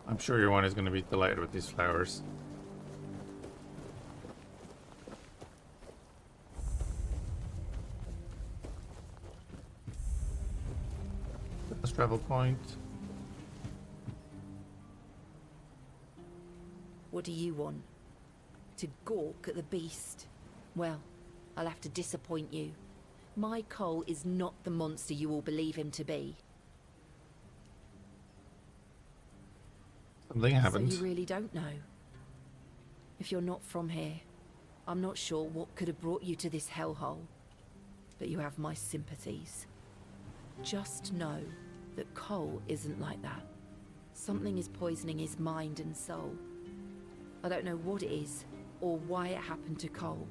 I'm sure your one is going to be delighted with these flowers. Let's travel point. What do you want? To gawk at the beast? Well, I'll have to disappoint you. My Cole is not the monster you all believe him to be. Something happened. So you really don't know? If you're not from here, I'm not sure what could have brought you to this hellhole. But you have my sympathies. Just know that Cole isn't like that. Something is poisoning his mind and soul. I don't know what it is, or why it happened to Cole.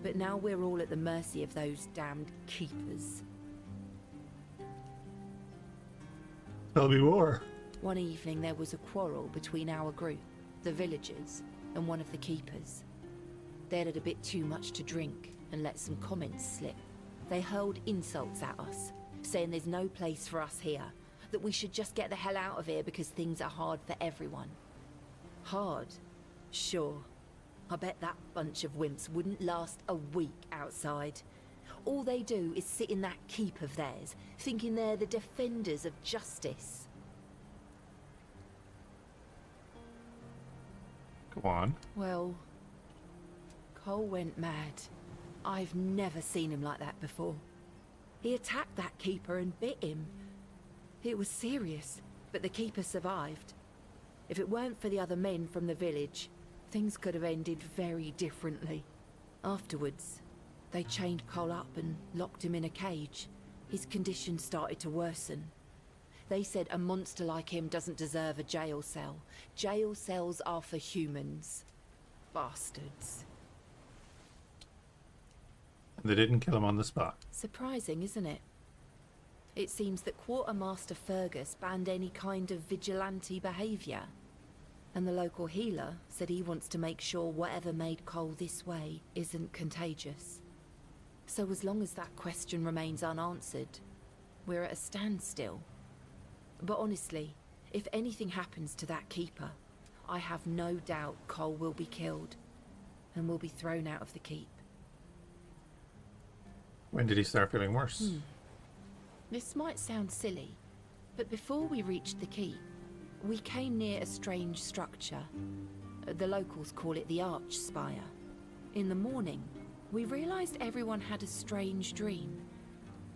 But now we're all at the mercy of those damned keepers. Tell me more. One evening there was a quarrel between our group, the villagers, and one of the keepers. They'd had a bit too much to drink and let some comments slip. They hurled insults at us, saying there's no place for us here, that we should just get the hell out of here because things are hard for everyone. Hard? Sure. I bet that bunch of wimps wouldn't last a week outside. All they do is sit in that keep of theirs, thinking they're the defenders of justice. Go on. Well, Cole went mad. I've never seen him like that before. He attacked that keeper and bit him. It was serious, but the keeper survived. If it weren't for the other men from the village, Things could have ended very differently. Afterwards, they chained Cole up and locked him in a cage. His condition started to worsen. They said a monster like him doesn't deserve a jail cell. Jail cells are for humans. Bastards. They didn't kill him on the spot. Surprising, isn't it? It seems that Quartermaster Fergus banned any kind of vigilante behaviour. And the local healer said he wants to make sure whatever made Cole this way isn't contagious. So as long as that question remains unanswered, we're at a standstill. But honestly, if anything happens to that keeper, I have no doubt Cole will be killed and will be thrown out of the keep. When did he start feeling worse? This might sound silly, but before we reached the keep, we came near a strange structure. The locals call it the Arch Spire. In the morning, we realized everyone had a strange dream,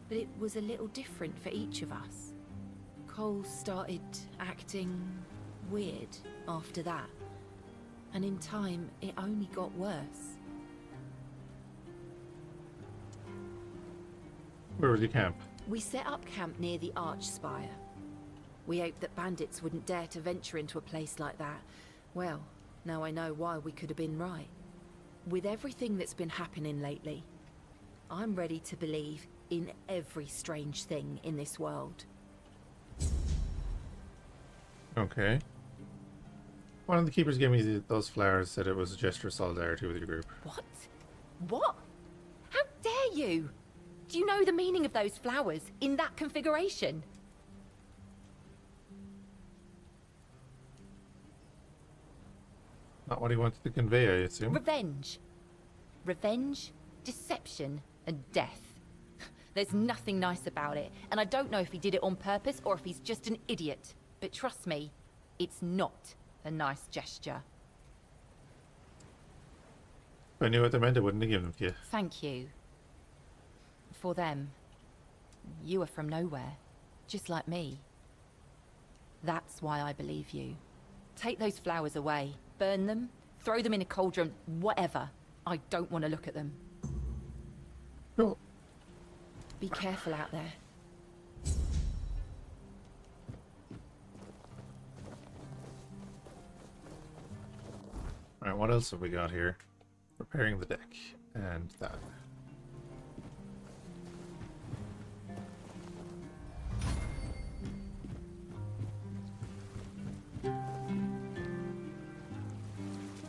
but it was a little different for each of us. Cole started acting weird after that, and in time, it only got worse. Where was your camp? We set up camp near the Arch Spire. We hoped that bandits wouldn't dare to venture into a place like that. Well, now I know why we could have been right. With everything that's been happening lately, I'm ready to believe in every strange thing in this world. Okay. One of the keepers gave me those flowers, said it was a gesture of solidarity with your group. What? What? How dare you? Do you know the meaning of those flowers in that configuration? Not what he wanted to convey, I assume. Revenge. Revenge, deception, and death. There's nothing nice about it, and I don't know if he did it on purpose or if he's just an idiot. But trust me, it's not a nice gesture. If I knew what they meant, I wouldn't have given them to you. Thank you. For them, you are from nowhere, just like me. That's why I believe you. Take those flowers away, burn them, throw them in a cauldron, whatever. I don't want to look at them. No. Be careful out there. Alright, what else have we got here? Repairing the deck. And that.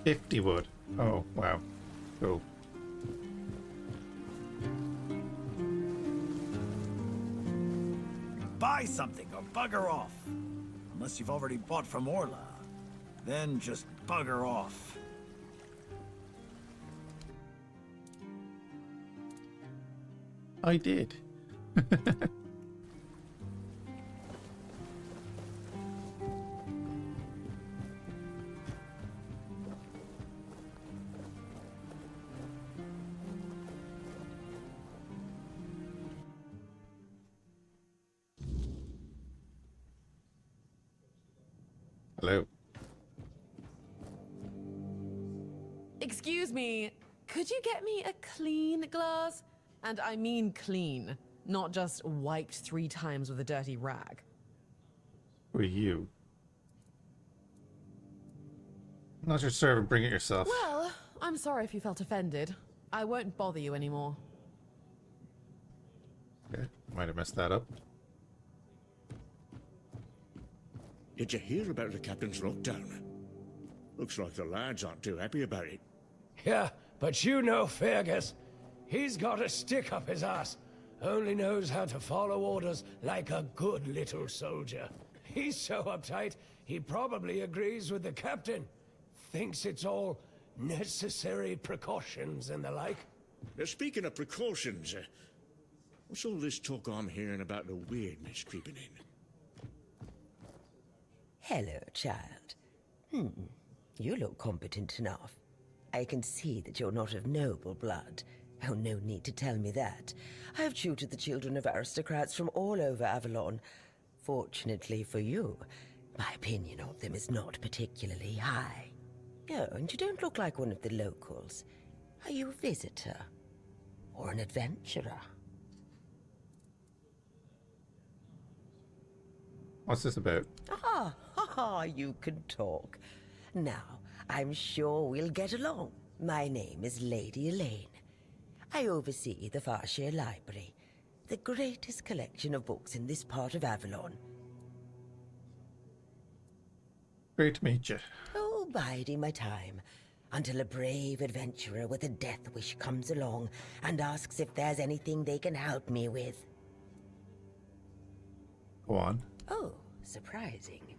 $50 wood. Oh, wow. Cool. Buy something or bugger off. Unless you've already bought from Orla. Then just bugger off. I did. Hello. Excuse me, could you get me a clean glass? And I mean clean, not just wiped 3 times with a dirty rag. Who are you? Not your servant, bring it yourself. Well, I'm sorry if you felt offended. I won't bother you anymore. Okay, might have messed that up. Did you hear about the captain's lockdown? Looks like the lads aren't too happy about it. Yeah, but you know Fergus. He's got a stick up his ass. Only knows how to follow orders like a good little soldier. He's so uptight, he probably agrees with the captain. Thinks it's all necessary precautions and the like. Now, speaking of precautions, what's all this talk I'm hearing about the weirdness creeping in? Hello, child. You look competent enough. I can see that you're not of noble blood. Oh, no need to tell me that. I've tutored the children of aristocrats from all over Avalon. Fortunately for you, my opinion of them is not particularly high. Oh, and you don't look like one of the locals. Are you a visitor? Or an adventurer? What's this about? You can talk. Now, I'm sure we'll get along. My name is Lady Elaine. I oversee the Fhiachs Library, the greatest collection of books in this part of Avalon. Great to meet you. Oh, biding my time, until a brave adventurer with a death wish comes along and asks if there's anything they can help me with. Go on. Oh, surprising.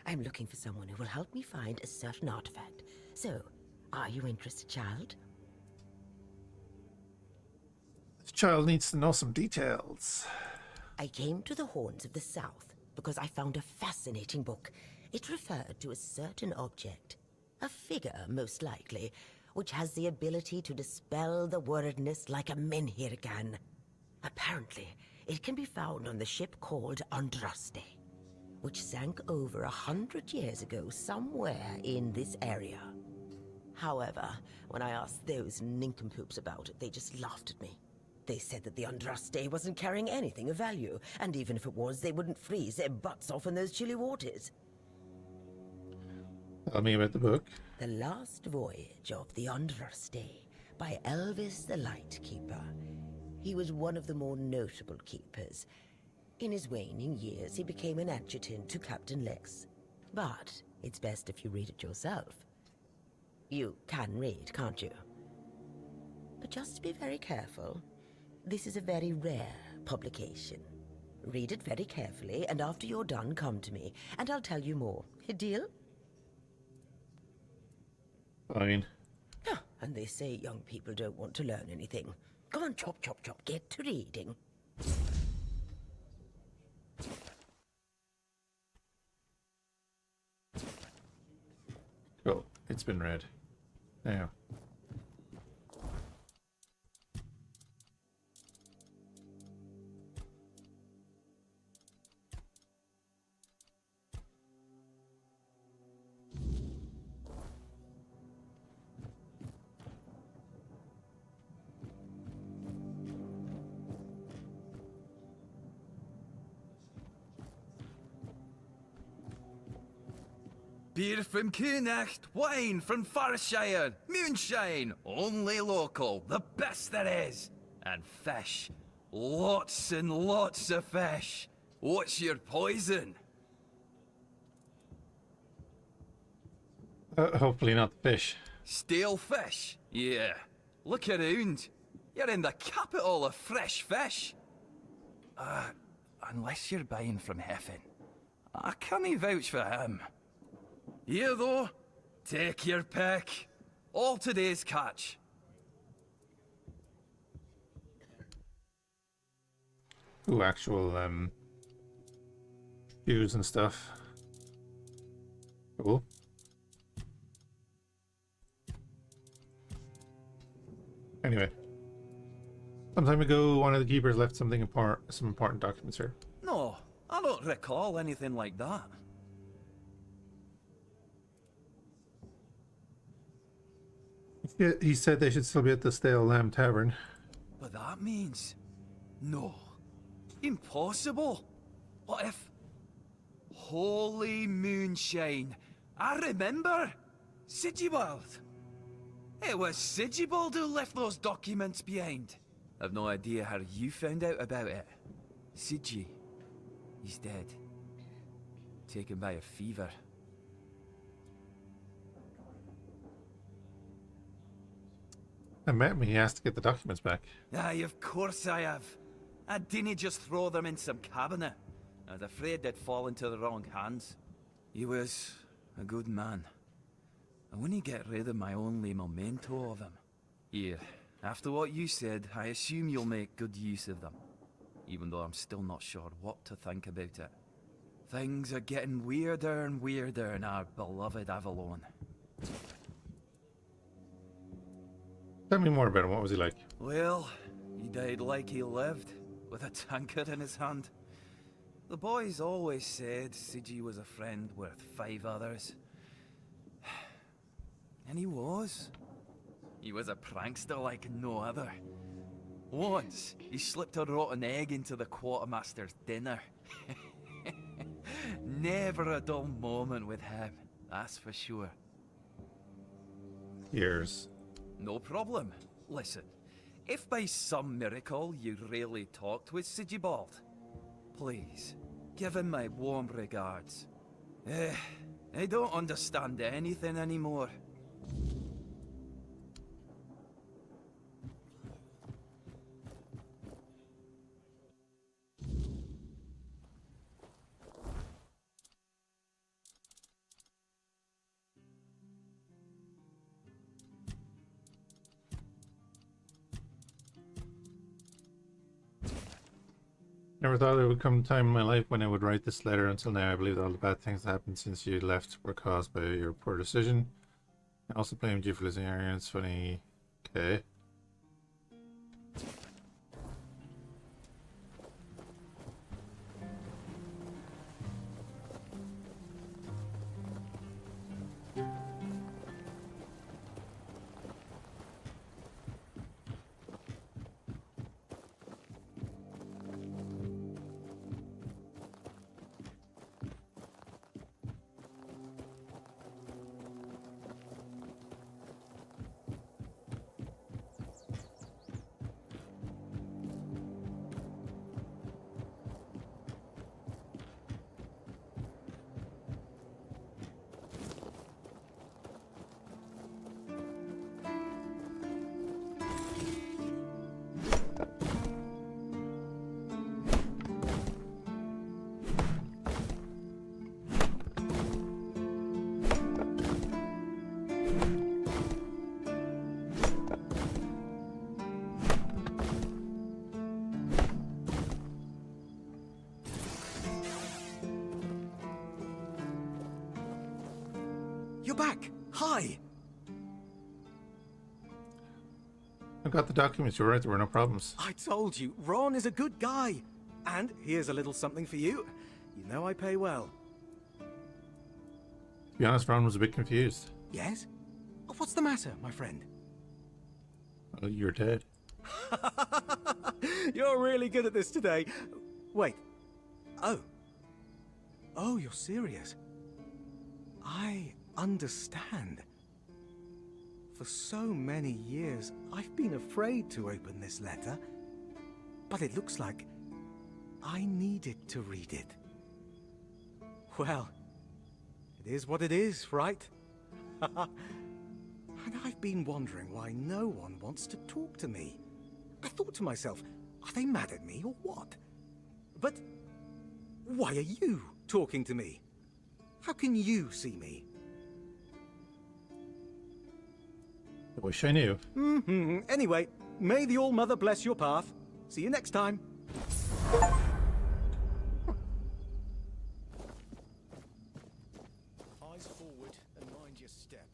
I'm looking for someone who will help me find a certain artifact. So, are you interested, child? This child needs to know some details. I came to the Horns of the South because I found a fascinating book. It referred to a certain object, a figure most likely, which has the ability to dispel the wordness like a menhir can. Apparently, it can be found on the ship called Andraste, which sank over 100 years ago somewhere in this area. However, when I asked those nincompoops about it, they just laughed at me. They said that the Andraste wasn't carrying anything of value, and even if it was, they wouldn't freeze their butts off in those chilly waters. Tell me about the book. The Last Voyage of the Andraste by Elvis the Lightkeeper. He was one of the more notable keepers. In his waning years, he became an adjutant to Captain Lex. But it's best if you read it yourself. You can read, can't you? But just be very careful. This is a very rare publication. Read it very carefully, and after you're done, come to me, and I'll tell you more. A deal? Fine. Ah, and they say young people don't want to learn anything. Come on, chop, chop, chop, get to reading. Cool. It's been read. Now. Beer from Kunacht, wine from Farshire, moonshine, only local, the best there is. And fish, lots and lots of fish. What's your poison? Hopefully not the fish. Stale fish? Yeah. Look around. You're in the capital of fresh fish. Unless you're buying from Heffen. I can't vouch for him. Here, though, take your pick. All today's catch. Ooh, actual shoes and stuff. Cool. Anyway, some time ago, one of the keepers left some important documents here. No, I don't recall anything like that. He said they should still be at the Stale Lamb Tavern. But that means... no. Impossible. What if... Holy moonshine. I remember. Sigibald. It was Sigibald who left those documents behind. I've no idea how you found out about it. Sigi. He's dead. Taken by a fever. I met him. He asked to get the documents back. Aye, of course I have. I didn't just throw them in some cabinet. I was afraid they'd fall into the wrong hands. He was a good man. I wouldn't get rid of my only memento of him. Here, after what you said, I assume you'll make good use of them. Even though I'm still not sure what to think about it. Things are getting weirder and weirder in our beloved Avalon. Tell me more about him. What was he like? Well, he died like he lived, with a tankard in his hand. The boys always said Sigi was a friend worth 5 others. And he was. He was a prankster like no other. Once, he slipped a rotten egg into the quartermaster's dinner. Never a dull moment with him, that's for sure. Years. No problem. Listen, if by some miracle you really talked with Cead, please, give him my warm regards. I don't understand anything anymore. Never thought there would come a time in my life when I would write this letter. Until now, I believe all the bad things that happened since you left were caused by your poor decision. I also blamed you for losing Arian. It's funny. Okay. You're back! Hi! I got the documents. You were right. There were no problems. I told you, Ron is a good guy. And here's a little something for you. You know I pay well. To be honest, Ron was a bit confused. Yes? What's the matter, my friend? Well, you're dead. You're really good at this today. Wait. Oh. Oh, you're serious. I understand. For so many years, I've been afraid to open this letter. But it looks like I needed to read it. Well, it is what it is, right? And I've been wondering why no one wants to talk to me. I thought to myself, are they mad at me or what? But why are you talking to me? How can you see me? I wish I knew. Anyway, may the All-Mother bless your path. See you next time. Eyes forward and mind your step.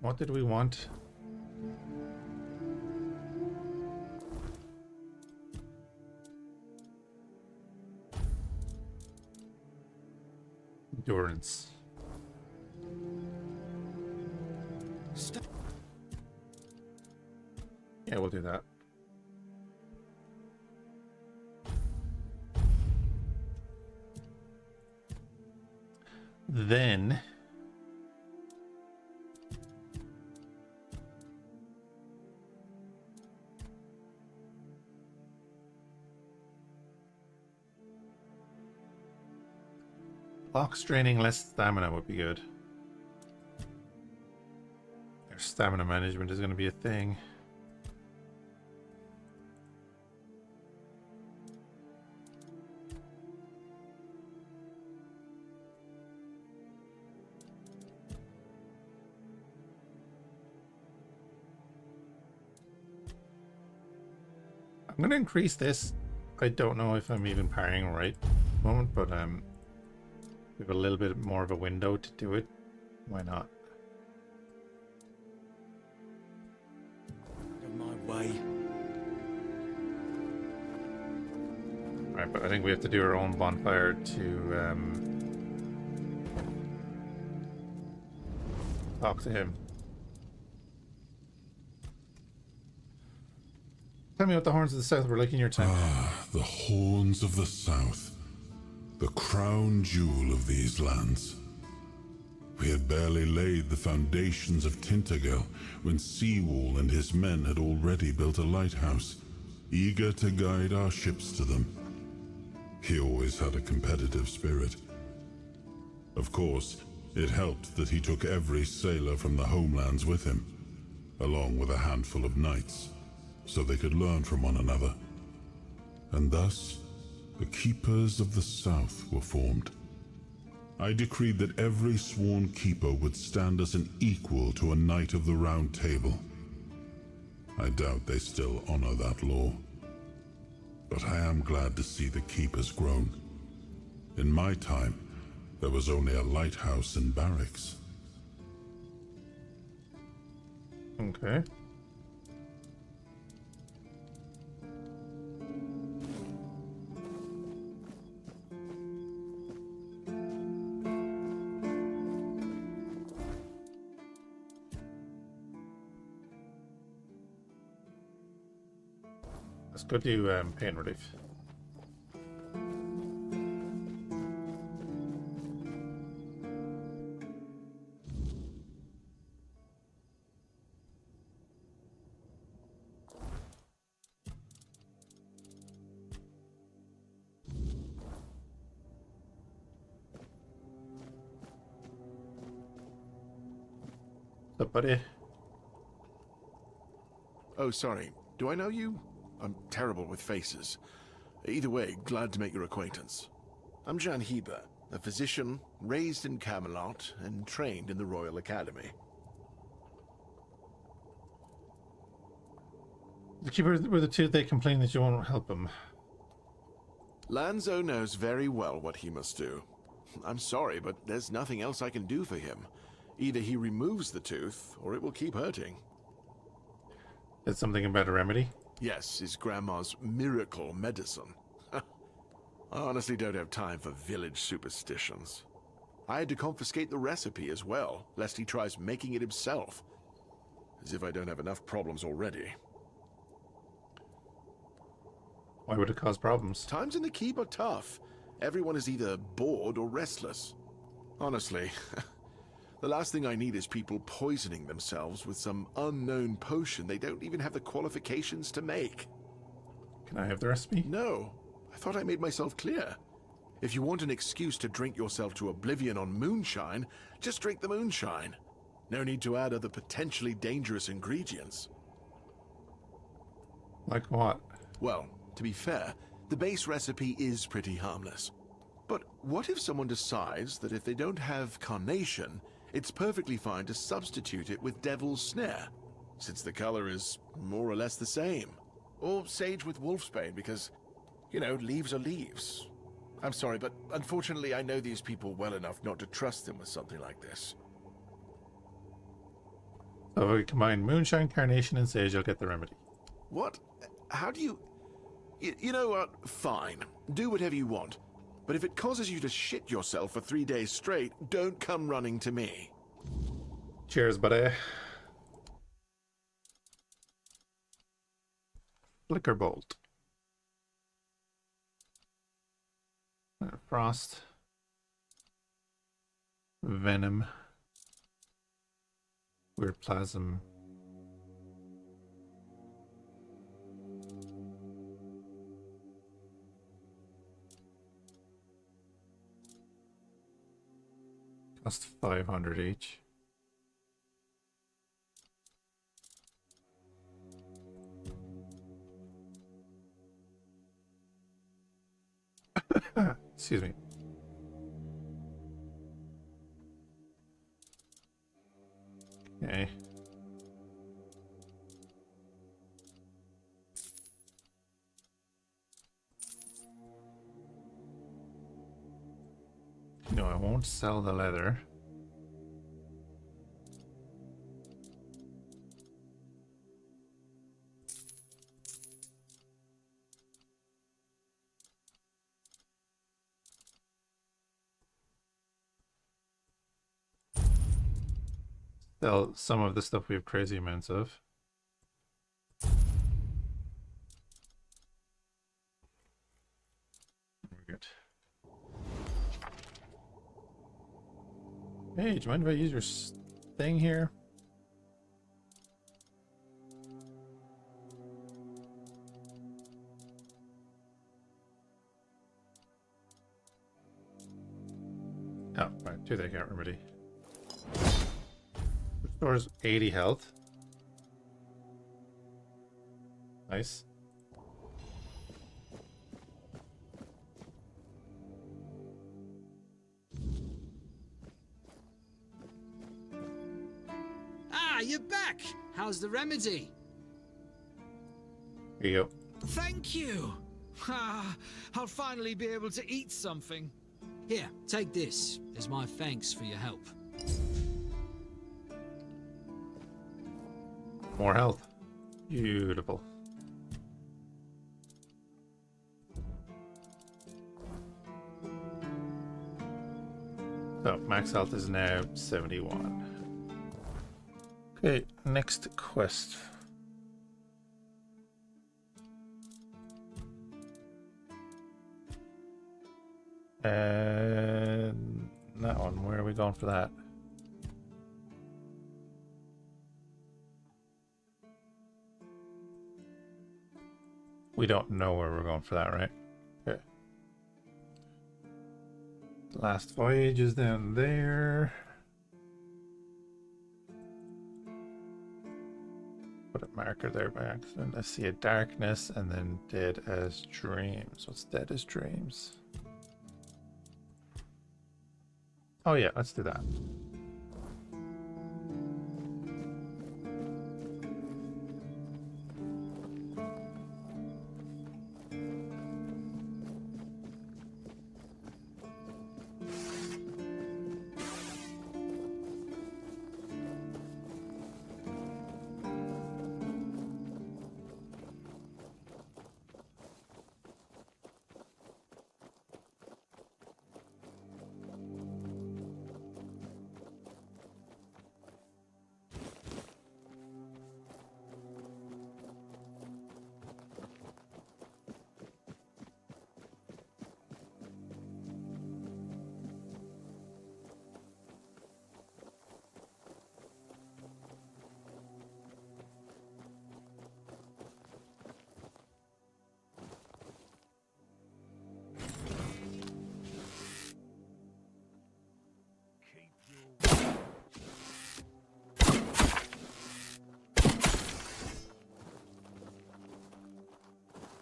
What did we want? Endurance. Yeah, we'll do that. Then block straining less stamina would be good. Their stamina management is going to be a thing. I'm going to increase this. I don't know if I'm even parrying right at the moment, but we have a little bit more of a window to do it. Why not? Am way. Right, but I think we have to do our own bonfire to talk to him. Tell me what the Horns of the South were like in your time. Ah, the Horns of the South. The crown jewel of these lands. We had barely laid the foundations of Tintagel when Seawall and his men had already built a lighthouse, eager to guide our ships to them. He always had a competitive spirit. Of course, it helped that he took every sailor from the homelands with him, along with a handful of knights, so they could learn from one another. And thus, the Keepers of the South were formed. I decreed that every sworn keeper would stand as an equal to a Knight of the Round Table. I doubt they still honor that law. But I am glad to see the keepers grown. In my time, there was only a lighthouse and barracks. Okay. Let's go do pain relief. What's up, buddy? Oh, sorry. Do I know you? I'm terrible with faces. Either way, glad to make your acquaintance. I'm Jan Heber, a physician raised in Camelot and trained in the Royal Academy. The keeper were the two they complain that you won't help him. Lanzo knows very well what he must do. I'm sorry, but there's nothing else I can do for him. Either he removes the tooth, or it will keep hurting. Is something about a remedy? Yes, his grandma's miracle medicine. I honestly don't have time for village superstitions. I had to confiscate the recipe as well, lest he tries making it himself. As if I don't have enough problems already. Why would it cause problems? Times in the keep are tough. Everyone is either bored or restless. Honestly, the last thing I need is people poisoning themselves with some unknown potion they don't even have the qualifications to make. Can I have the recipe? No. I thought I made myself clear. If you want an excuse to drink yourself to oblivion on moonshine, just drink the moonshine. No need to add other potentially dangerous ingredients. Like what? Well, to be fair, the base recipe is pretty harmless. But what if someone decides that if they don't have carnation, it's perfectly fine to substitute it with Devil's Snare, since the color is more or less the same. Or sage with wolfsbane, because, you know, leaves are leaves. I'm sorry, but unfortunately I know these people well enough not to trust them with something like this. So if we combine moonshine, carnation, and sage, I'll get the remedy. What? How do you... You know what? Fine. Do whatever you want. But if it causes you to shit yourself for 3 days straight, don't come running to me. Cheers, buddy. Flicker bolt. Frost. Venom. Weird plasm. Cost 500 each. Excuse me. Okay. No, I won't sell the leather. sell some of the stuff we have crazy amounts of. Good. Hey, do you mind if I use your thing here? Oh, right, toothache remedy. Restores 80 health. Nice. Ah, you're back! How's the remedy? Here you go. Thank you! Ah, I'll finally be able to eat something. Here, take this as my thanks for your help. More health. Beautiful. So, max health is now 71. Okay, next quest. And that one, where are we going for that? We don't know where we're going for that, right? Okay. Last voyage is down there. Put a marker there by accident. I see a darkness and then dead as dreams. What's dead as dreams? Oh yeah, let's do that.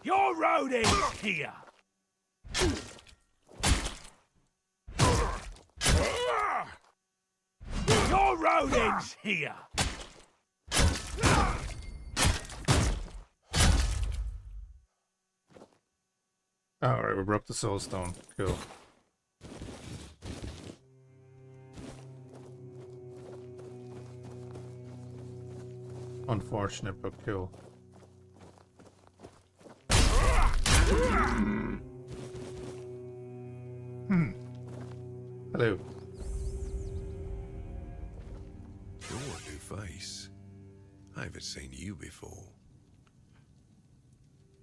Your road is here! Your road ends here! Alright, we broke the soul stone. Cool. Unfortunate, but cool. Hello. You're a new face. I haven't seen you before.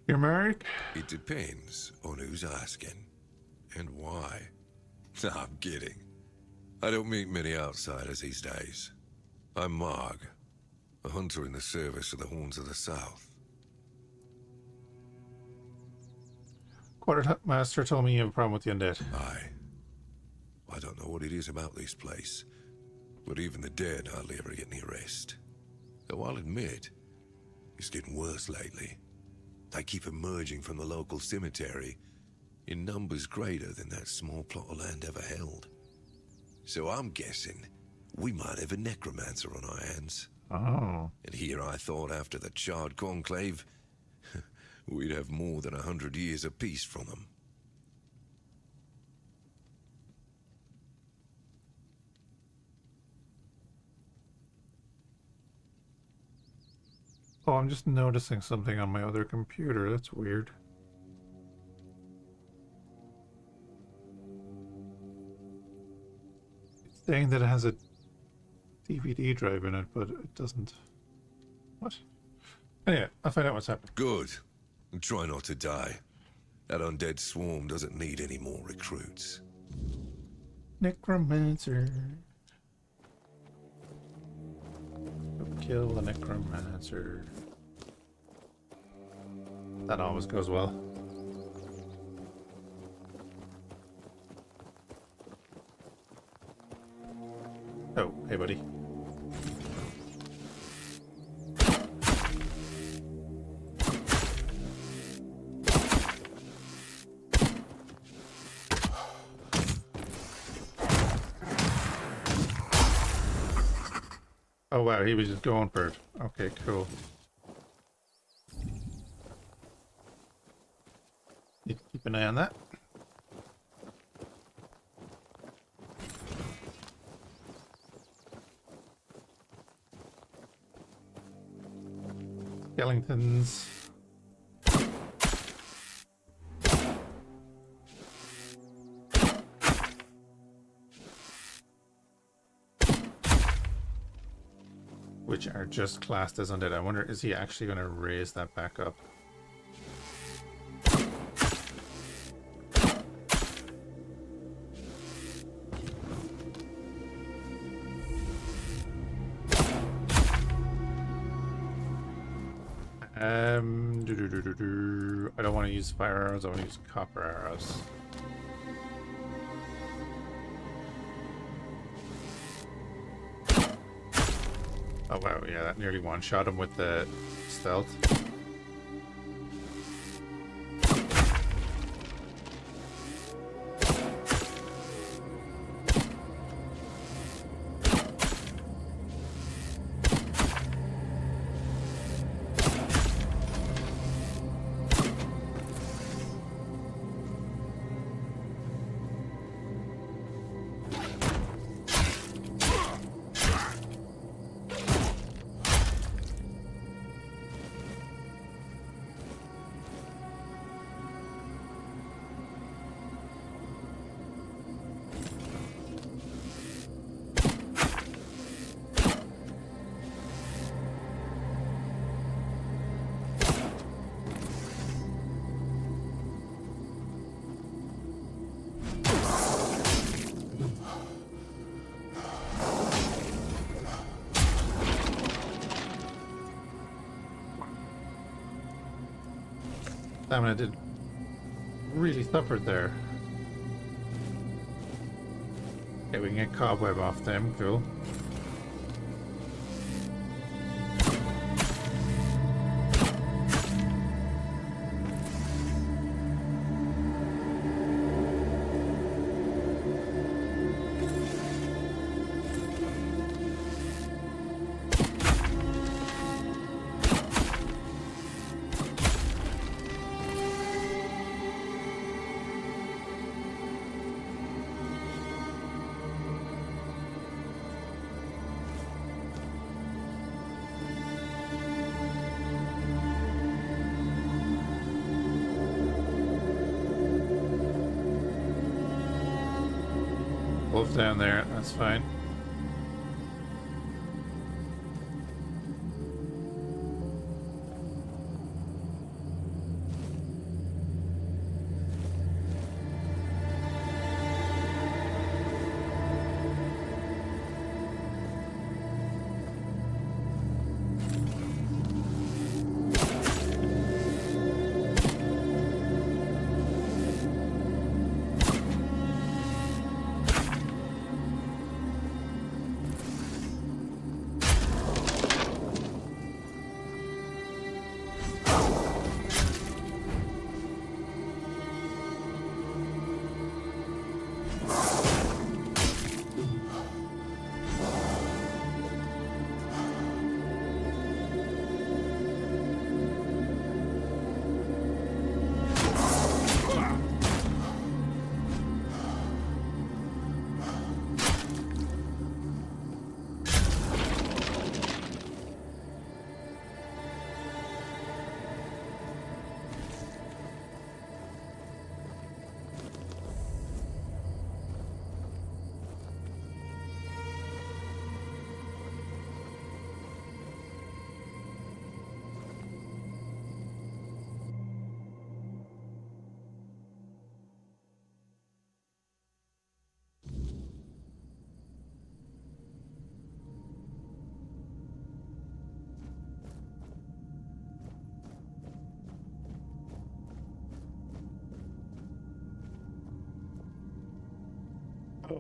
You're Mark? It depends on who's asking and why. No, I'm kidding. I don't meet many outsiders these days. I'm Marg, a hunter in the service of the Horns of the South. Quartermaster told me you have a problem with the undead. Aye. I don't know what it is about this place, but even the dead hardly ever get any rest. Though I'll admit, it's getting worse lately. They keep emerging from the local cemetery in numbers greater than that small plot of land ever held. So I'm guessing we might have a necromancer on our hands. Oh. And here I thought after the Charred Conclave, we'd have more than 100 years of peace from them. Oh, I'm just noticing something on my other computer. That's weird. It's saying that it has a DVD drive in it, but it doesn't. What? Anyway, I'll find out what's happening. Good. And try not to die. That undead swarm doesn't need any more recruits. Necromancer. Kill the necromancer. That always goes well. Oh, hey buddy. Oh wow, he was just going for it. Okay, cool. Need to keep an eye on that. Skeletons. Which are just classed as undead. I wonder, is he actually going to raise that back up? I don't want to use fire arrows, I want to use copper arrows. Oh wow, yeah, that nearly one-shot him with the stealth. Stamina did really suffered there. Okay, we can get cobweb off them, cool. Wolf down there, that's fine.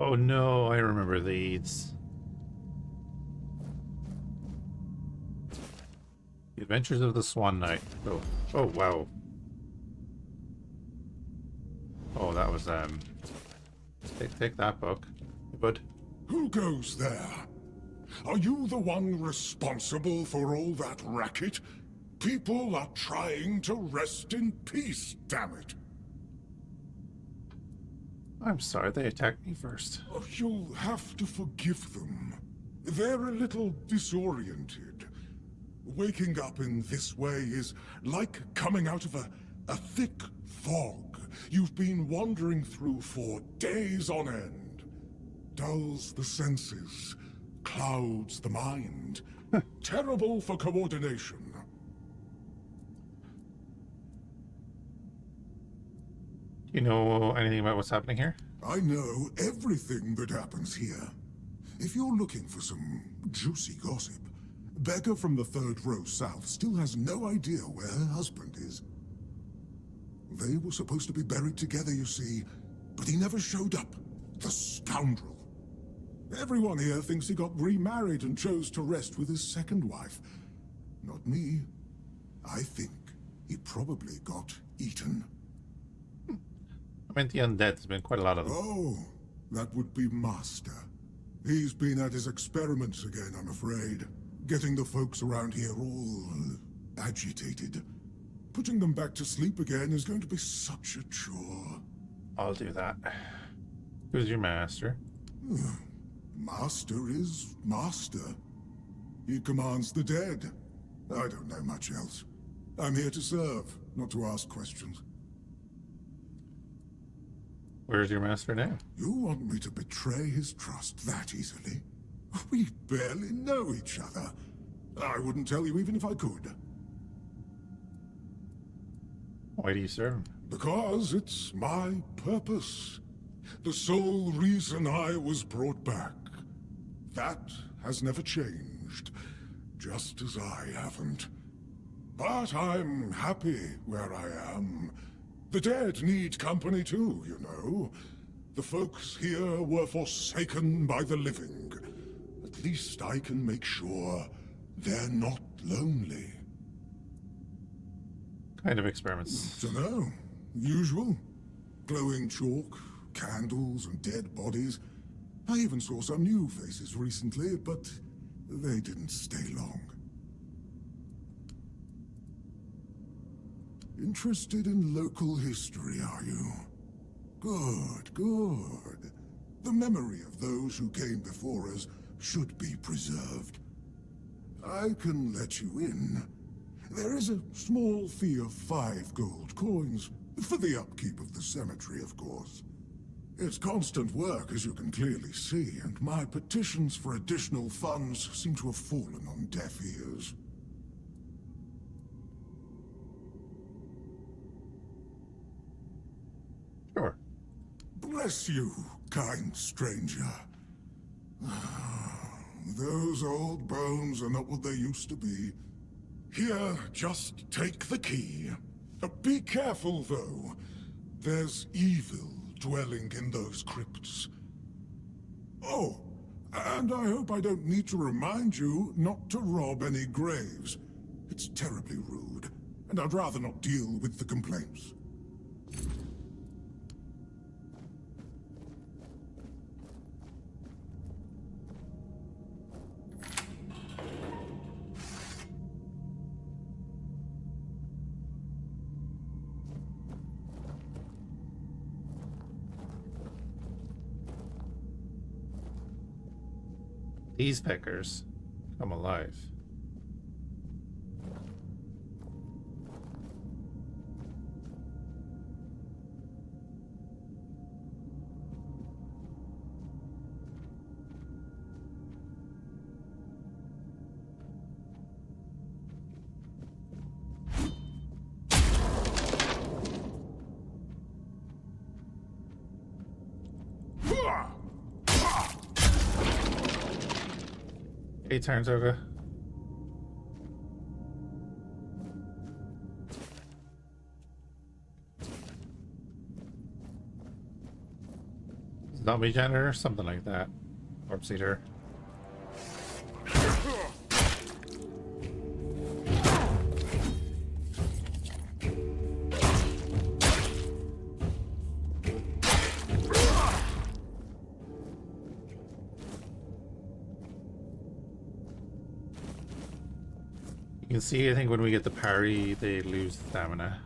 Oh no, I remember these. The Adventures of the Swan Knight. Oh, oh wow. Oh, that was take that book, bud. Who goes there? Are you the one responsible for all that racket? People are trying to rest in peace, damn it. I'm sorry, they attacked me first. Oh, you'll have to forgive them. They're a little disoriented. Waking up in this way is like coming out of a thick fog you've been wandering through for days on end. Dulls the senses, clouds the mind. Terrible for coordination. Do you know anything about what's happening here? I know everything that happens here. If you're looking for some juicy gossip, Becca from the third row south still has no idea where her husband is. They were supposed to be buried together, you see, but he never showed up. The scoundrel. Everyone here thinks he got remarried and chose to rest with his second wife. Not me. I think he probably got eaten. I mean, the undead, there's been quite a lot of them. Oh, that would be Master. He's been at his experiments again, I'm afraid. Getting the folks around here all agitated. Putting them back to sleep again is going to be such a chore. I'll do that. Who's your master? Master is Master. He commands the dead. I don't know much else. I'm here to serve, not to ask questions. Where's your master now? You want me to betray his trust that easily? We barely know each other. I wouldn't tell you even if I could. Why do you serve him? Because it's my purpose. The sole reason I was brought back. That has never changed, just as I haven't. But I'm happy where I am. The dead need company too, you know. The folks here were forsaken by the living. At least I can make sure they're not lonely. Kind of experiments. Dunno. Usual. Glowing chalk, candles, and dead bodies. I even saw some new faces recently, but they didn't stay long. Interested in local history, are you? Good, good. The memory of those who came before us should be preserved. I can let you in. There is a small fee of 5 gold coins, for the upkeep of the cemetery, of course. It's constant work, as you can clearly see, and my petitions for additional funds seem to have fallen on deaf ears. Sure. Bless you, kind stranger. Those old bones are not what they used to be. Here, just take the key. Be careful, though. There's evil dwelling in those crypts. Oh, and I hope I don't need to remind you not to rob any graves. It's terribly rude, and I'd rather not deal with the complaints. These peckers come alive. Hey, turns over. Zombie janitor, something like that. Corpse eater. You can see, I think when we get the parry, they lose stamina.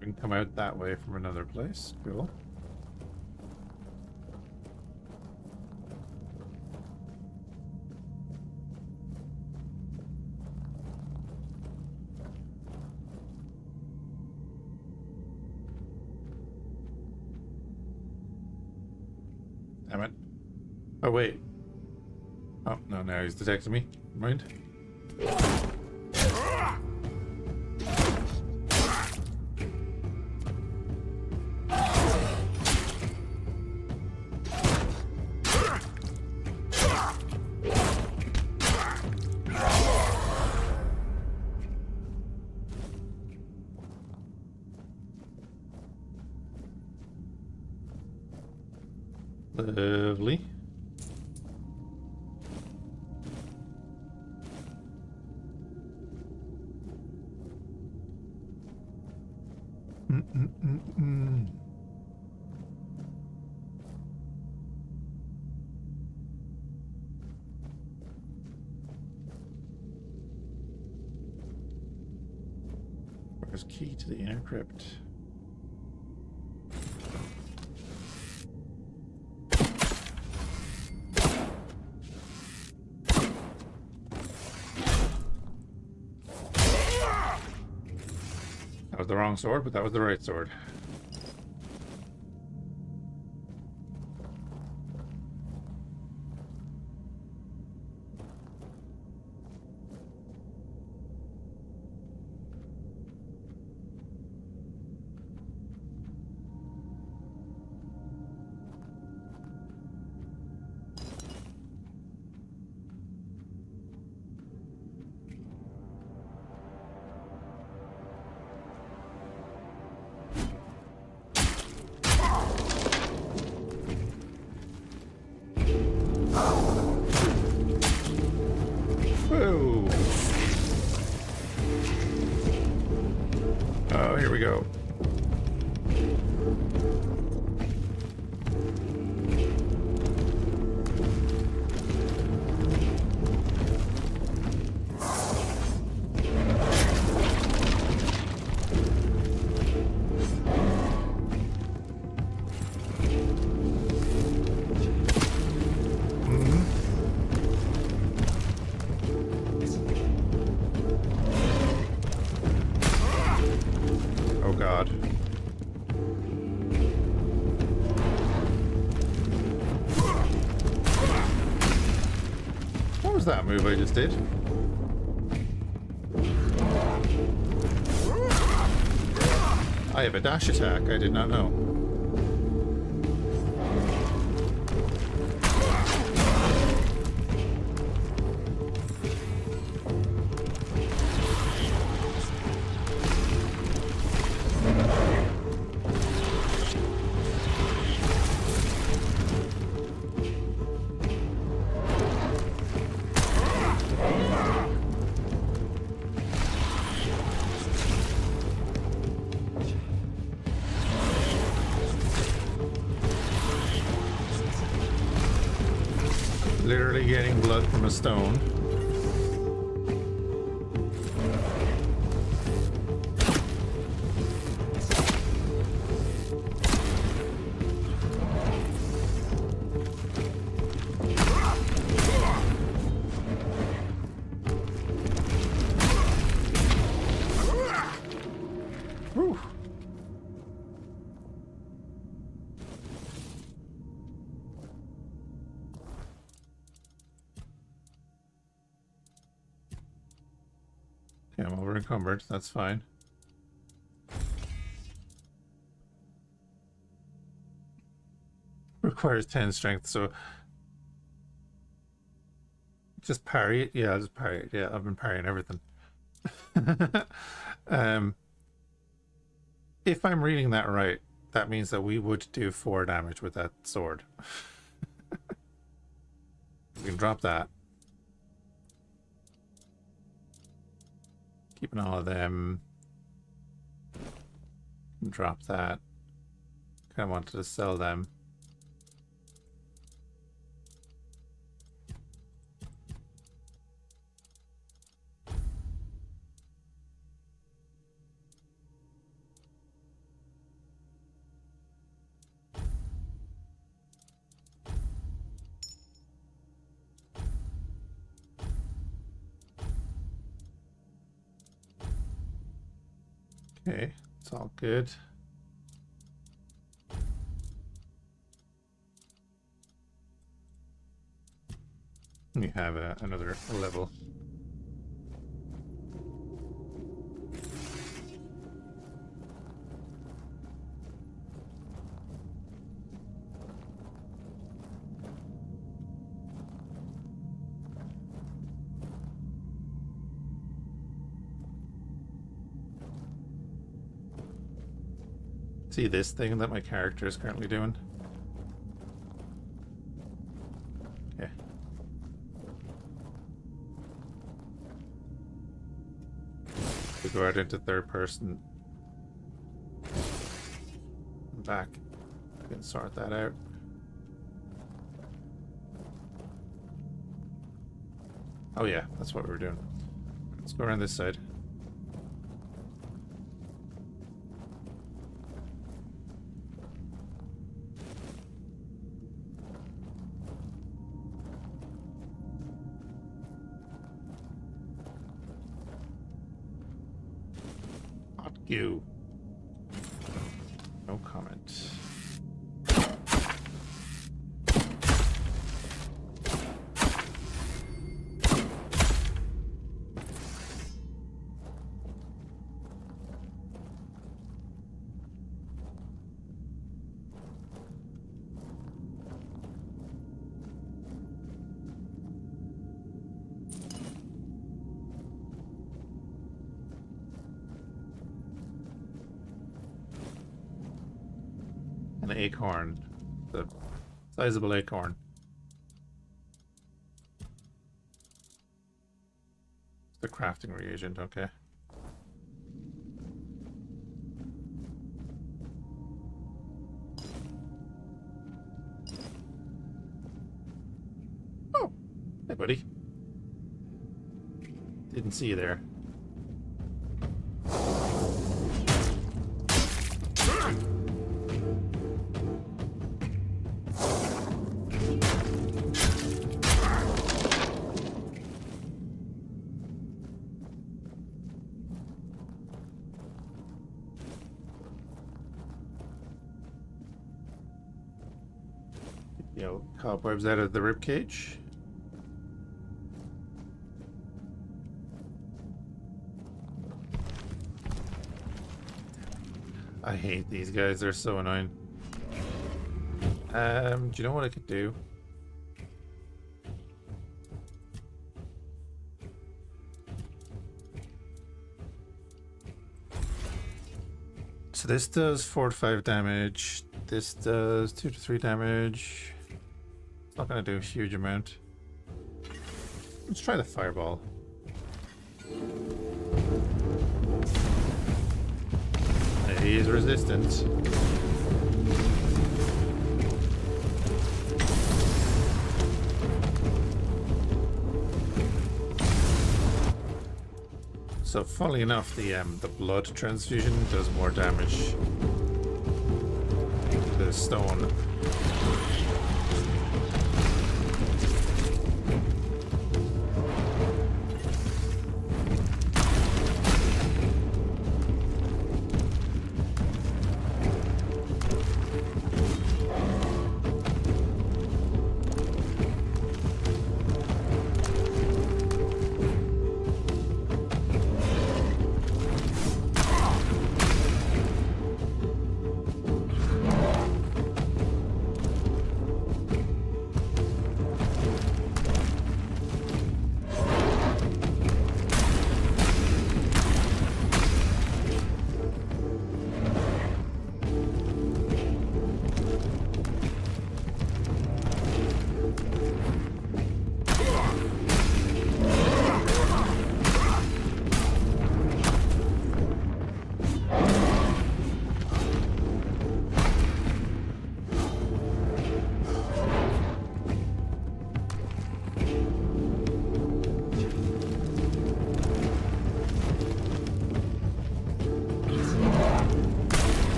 We can come out that way from another place. Cool. Damn it. Oh, wait. Oh, no, now he's detecting me. Mind? Lovely. Where's key to the inner crypt? That was the wrong sword, but that was the right sword. Whoa. Oh, here we go. Oh God. What was that move I just did? I have a dash attack, I did not know. Literally getting blood from a stone. Whew. Okay, I'm over encumbered, that's fine. Requires 10 strength, so just parry it. Yeah, I'll just parry it. Yeah, I've been parrying everything. If I'm reading that right, that means that we would do 4 damage with that sword. We can drop that. Keeping all of them. Drop that. Kind of wanted to sell them. Okay, it's all good. We have another level. See this thing that my character is currently doing? Okay. We go out into third person. Back. I can sort that out. Oh yeah, that's what we were doing. Let's go around this side. You. No comment. An acorn. The sizable acorn. The crafting reagent, okay. Oh, hey buddy. Didn't see you there. Cobwebs out of the ribcage. I hate these guys, they're so annoying. Do you know what I could do? So this does 4 to 5 damage. This does 2 to 3 damage. It's not going to do a huge amount. Let's try the fireball. He is resistant. So, funnily enough, the blood transfusion does more damage to the stone.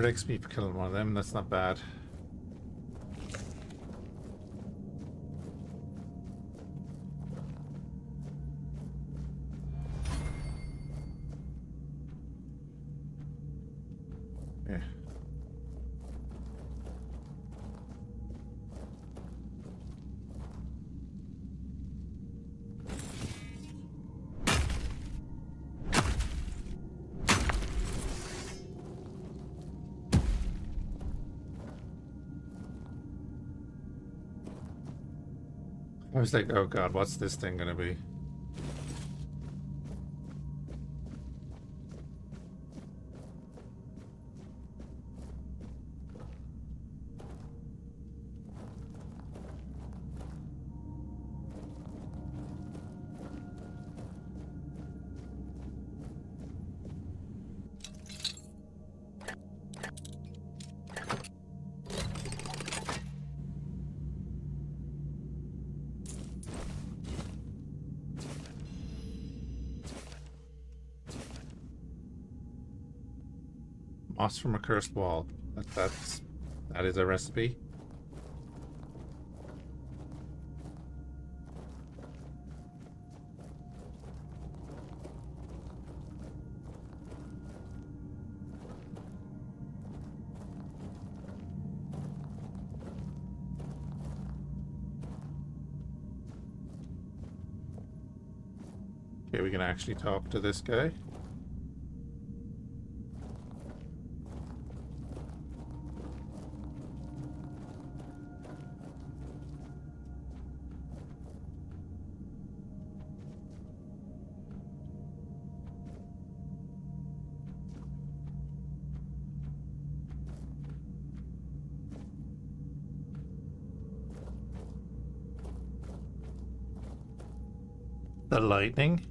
XP per killing one of them, that's not bad. Yeah. I was like, oh god, what's this thing gonna be? Moss from a cursed wall. That is a recipe. Okay, we can actually talk to this guy. The lightning?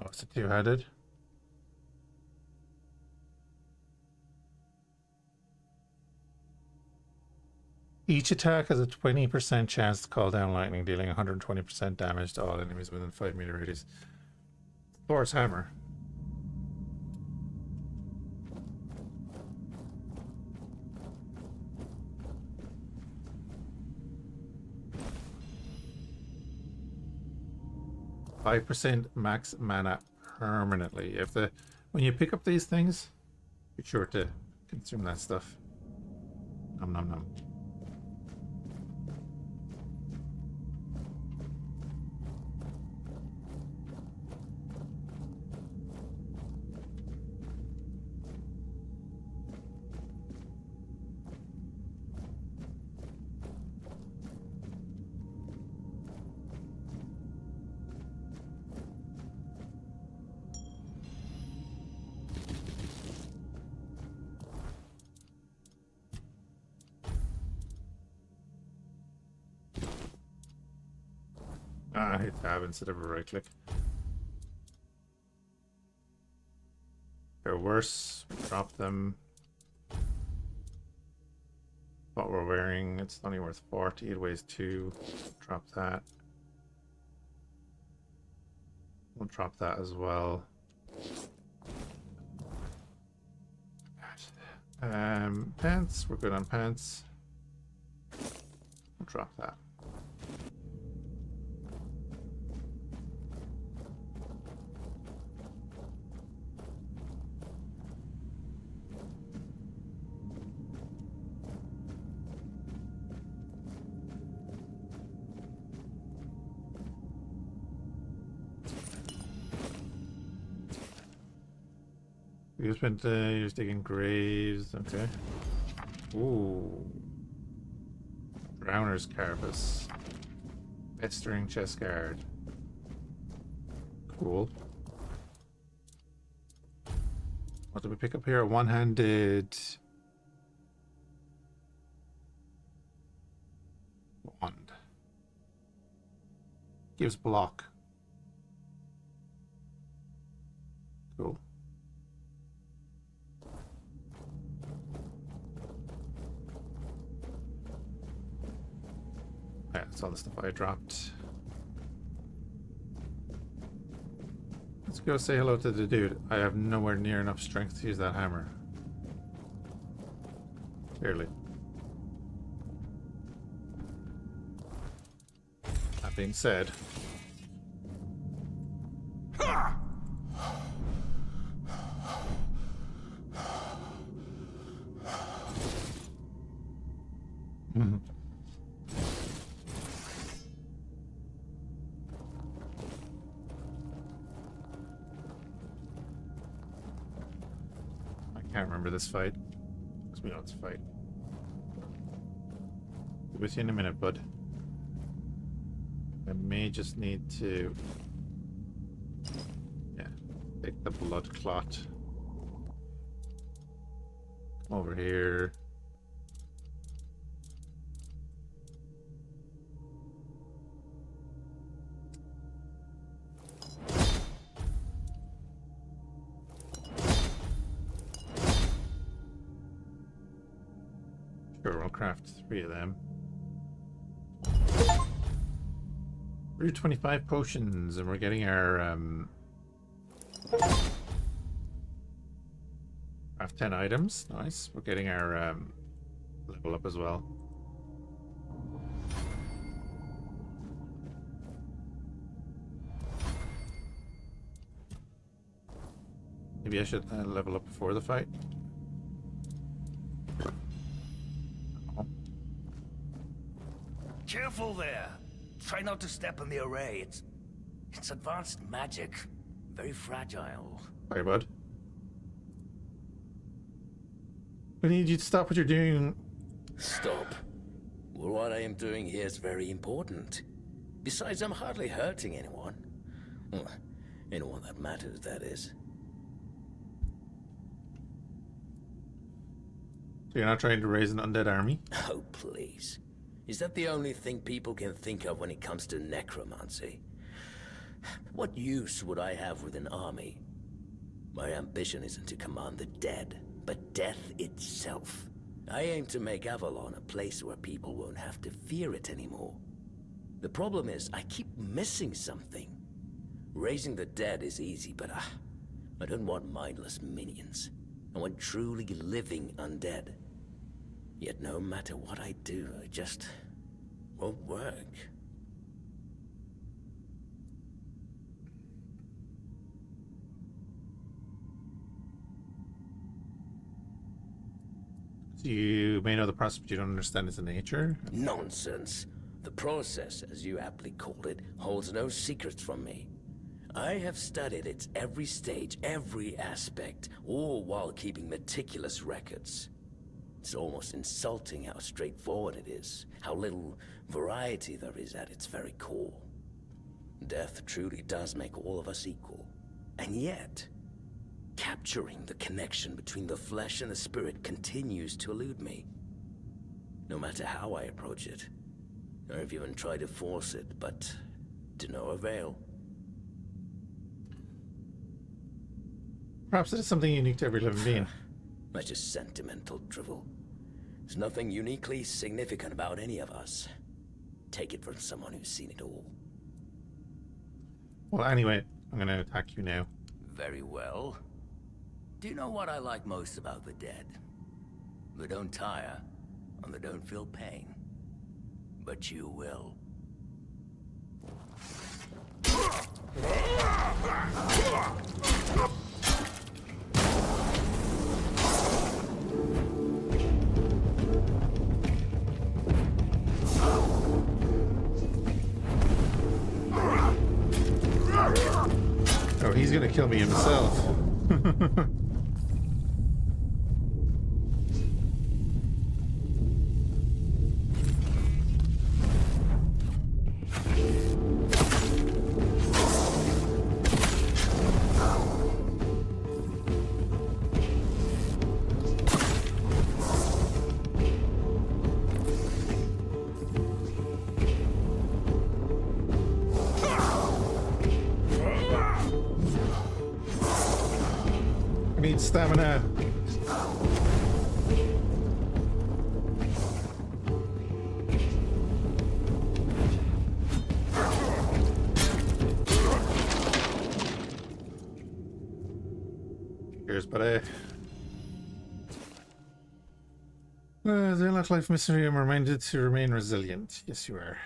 Oh, it's a two-headed. Each attack has a 20% chance to call down lightning, dealing 120% damage to all enemies within 5-meter radius. Thor's hammer. %, max mana permanently. When you pick up these things, be sure to consume that stuff. Nom nom nom. hit tab instead of a right click. They're worse. Drop them. What we're wearing, it's only worth 40. It weighs 2. Drop that. We'll drop that as well. Pants. We're good on pants. We'll drop that. You spent you're digging graves, okay. Ooh. Drowner's carapace. Festering chest guard. Cool. What did we pick up here? One-handed wand. Gives block. Cool. Yeah, that's all the stuff I dropped. Let's go say hello to the dude. I have nowhere near enough strength to use that hammer. Clearly. That being said... I can't remember this fight. Because we know it's a fight. Be with you in a minute, bud. I may just need to... yeah, take the blood clot. Come over here. Sure, we'll craft 3 of them. We're 25 potions, and we're getting our craft 10 items. Nice. We're getting our level up as well. Maybe I should level up before the fight. Careful there. Try not to step in the array. It's advanced magic. Very fragile. Sorry, bud. I need you to stop what you're doing. Stop. Well, what I am doing here is very important. Besides, I'm hardly hurting anyone. Well, anyone that matters, that is. So you're not trying to raise an undead army? Oh, please. Is that the only thing people can think of when it comes to necromancy? What use would I have with an army? My ambition isn't to command the dead, but death itself. I aim to make Avalon a place where people won't have to fear it anymore. The problem is, I keep missing something. Raising the dead is easy, but I don't want mindless minions. I want truly living undead. Yet no matter what I do, it just won't work. You may know the process, but you don't understand its nature? Nonsense. The process, as you aptly called it, holds no secrets from me. I have studied its every stage, every aspect, all while keeping meticulous records. It's almost insulting how straightforward it is, how little variety there is at its very core. Death truly does make all of us equal. And yet, capturing the connection between the flesh and the spirit continues to elude me. No matter how I approach it. I've even tried to force it, but To no avail. Perhaps it is something unique to every living being. That's just sentimental drivel. There's nothing uniquely significant about any of us. Take it from someone who's seen it all. Well, anyway, I'm going to attack you now. Very well. Do you know what I like most about the dead? They don't tire, and they don't feel pain. But you will. Oh, he's gonna kill me himself. Need stamina. Cheers, buddy. The Lost Life Mystery, I'm reminded to remain resilient. Yes, you are.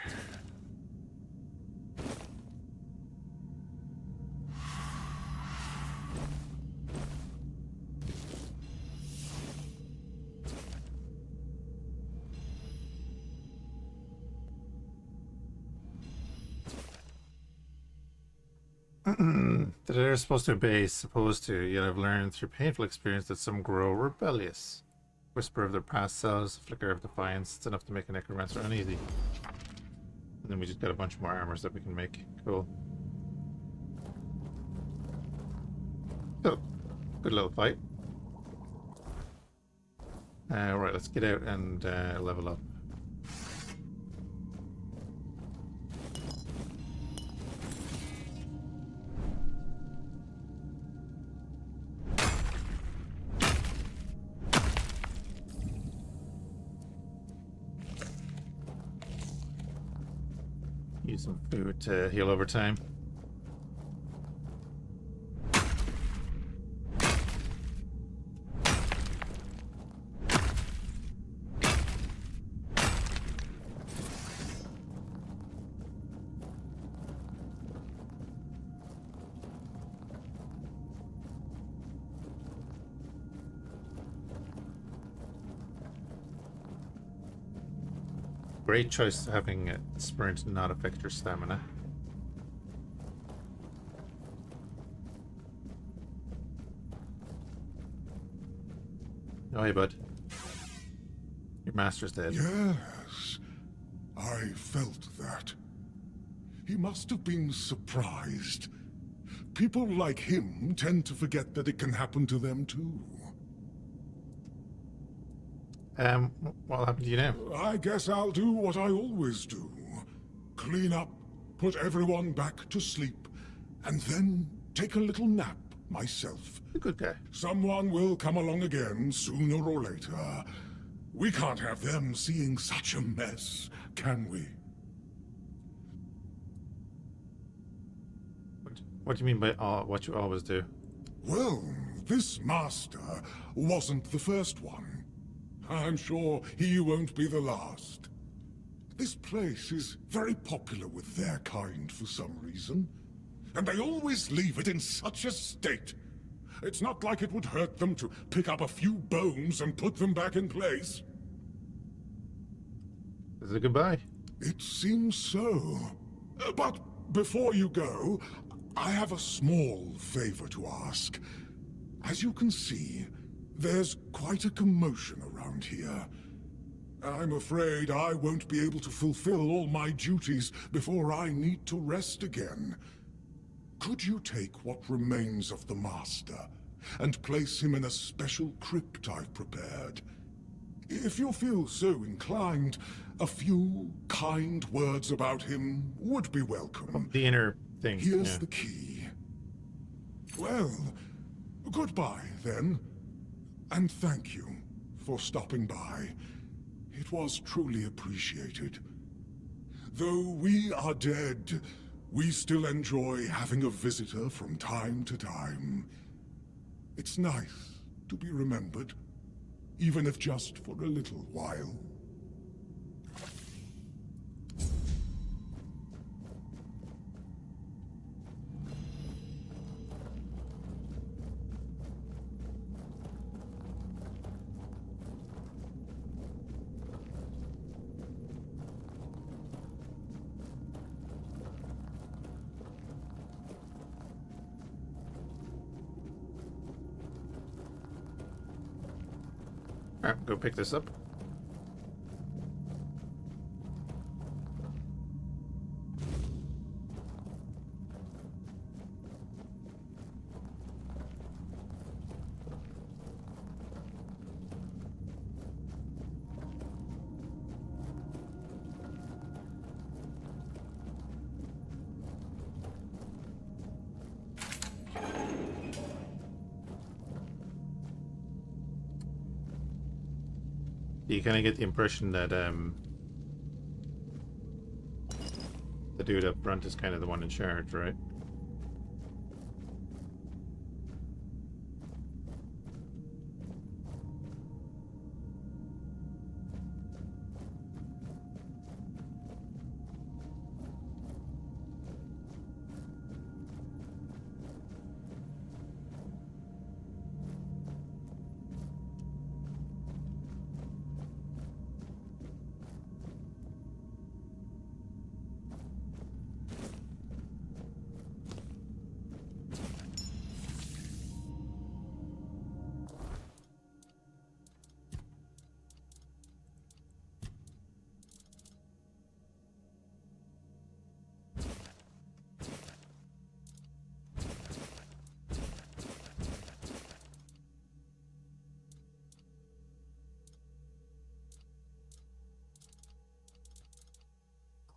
That they're supposed to obey, supposed to, yet I've learned through painful experience that some grow rebellious. Whisper of their past selves, flicker of defiance, it's enough to make a necromancer uneasy. And then we just got a bunch more armors that we can make. Cool. So, good little fight. Right, let's get out and level up. Use some food to heal over time. Great choice having sprint not affect your stamina. Oh, hey, bud. Your master's dead. Yes, I felt that. He must have been surprised. People like him tend to forget that it can happen to them too. What happened to you now? I guess I'll do what I always do. Clean up, put everyone back to sleep, and then take a little nap myself. A good guy. Someone will come along again sooner or later. We can't have them seeing such a mess, can we? What do you mean by what you always do? Well, this master wasn't the first one. I'm sure he won't be the last. This place is very popular with their kind for some reason. And they always leave it in such a state. It's not like it would hurt them to pick up a few bones and put them back in place. Is it goodbye? It seems so. But before you go, I have a small favor to ask. As you can see, there's quite a commotion around here. I'm afraid I won't be able to fulfill all my duties before I need to rest again. Could you take what remains of the Master and place him in a special crypt I've prepared? If you feel so inclined, a few kind words about him would be welcome. The inner thing. Here's yeah. the key. Well, goodbye then. And thank you for stopping by. It was truly appreciated. Though we are dead, we still enjoy having a visitor from time to time. It's nice to be remembered, even if just for a little while. Alright, go pick this up. You kind of get the impression that the dude up front is kind of the one in charge, right?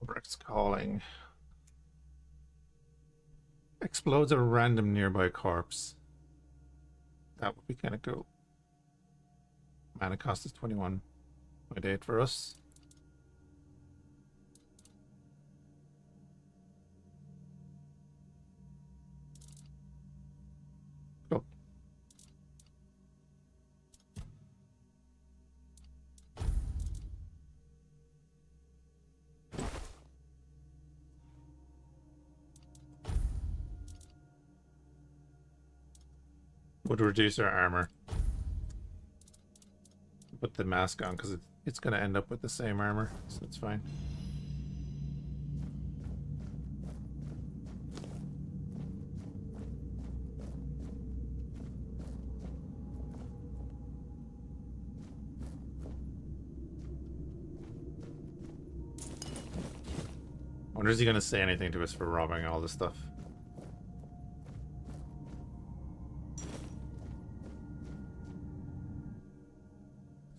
Albrecht's calling. Explodes a random nearby corpse. That would be kind of cool. Mana cost is 21.8 for us. Cool. Would reduce our armor. Put the mask on because it's going to end up with the same armor, so it's fine. I wonder, is he going to say anything to us for robbing all this stuff?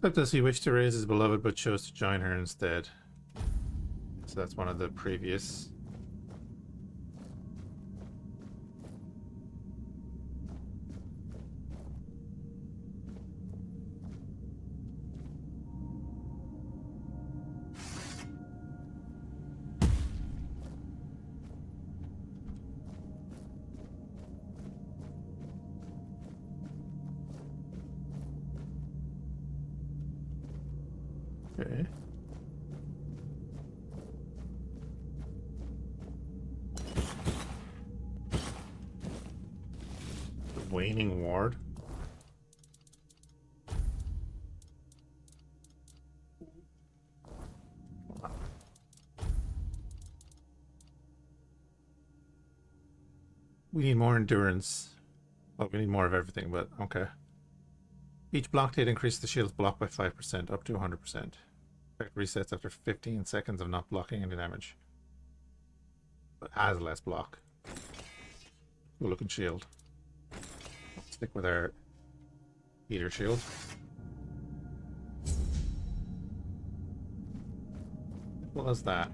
Except as he wished to raise his beloved but chose to join her instead. So that's one of the previous. Okay. The Waning Ward. We need more endurance. Well, we need more of everything, but okay. Each blocked hit increases the shield's block by 5%, up to 100%. Effect resets after 15 seconds of not blocking any damage. But has less block. Cool looking shield. Stick with our heater shield. What was that?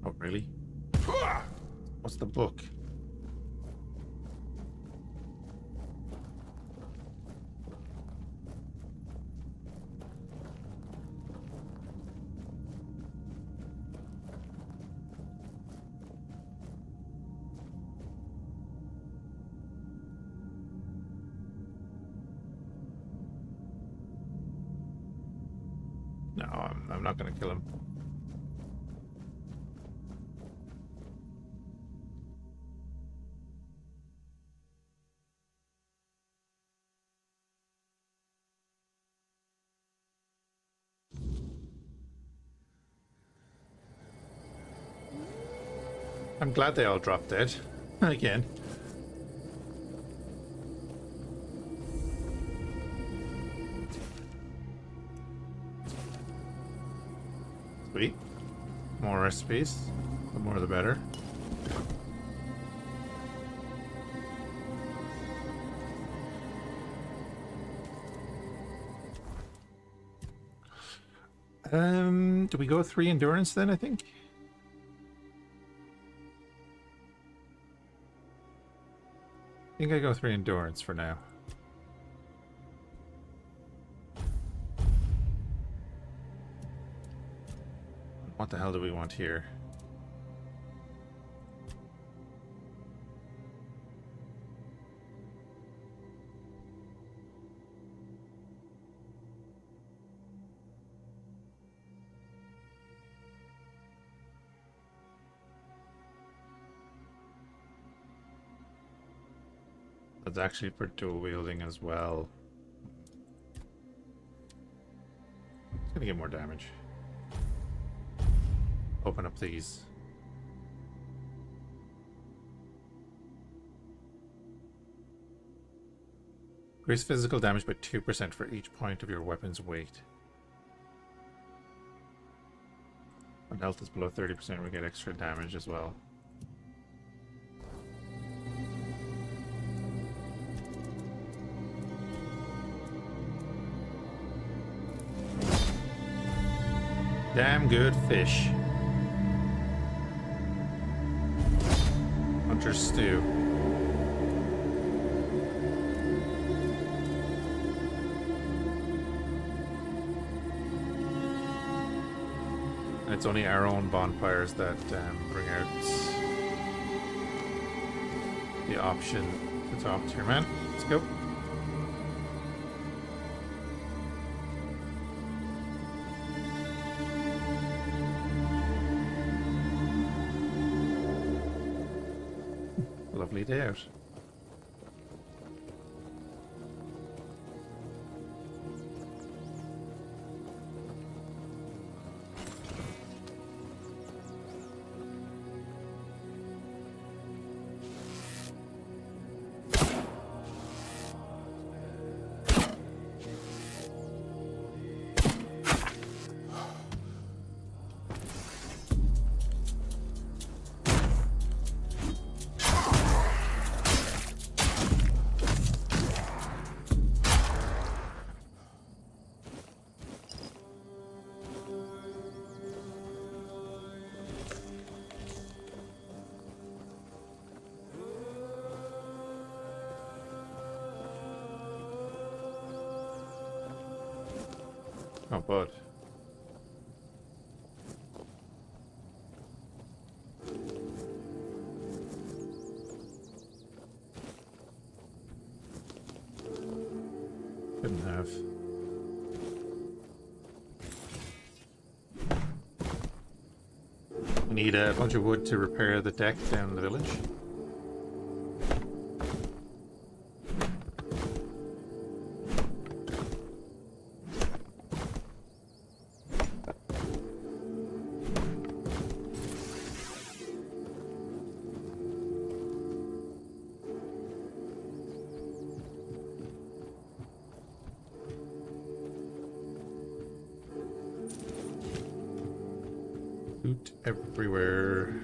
Oh, really? What's the book? No, I'm not gonna kill him. I'm glad they all dropped dead. Again. Sweet. More recipes. The more the better. Do we go 3 endurance then, I think? I think I go 3 endurance for now. What the hell do we want here? That's actually for dual wielding as well. It's gonna get more damage. Open up these. Increase physical damage by 2% for each point of your weapon's weight. When health is below 30%, we get extra damage as well. Damn good fish. Hunter's stew. And it's only our own bonfires that bring out the option to talk to your man. Let's go. Lovely day out. Oh, bud. Couldn't have. We need a bunch of wood to repair the deck down the village. Loot everywhere.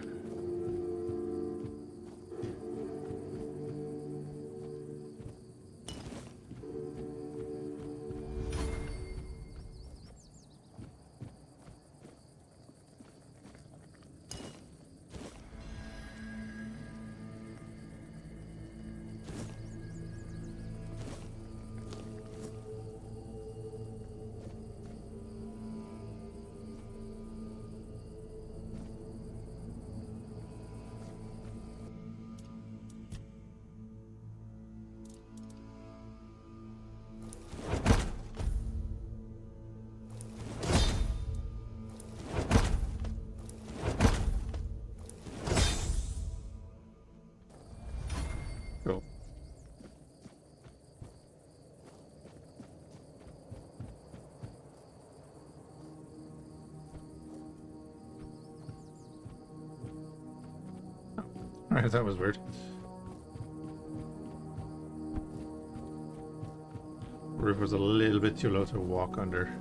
Alright, that was weird. Roof was a little bit too low to walk under.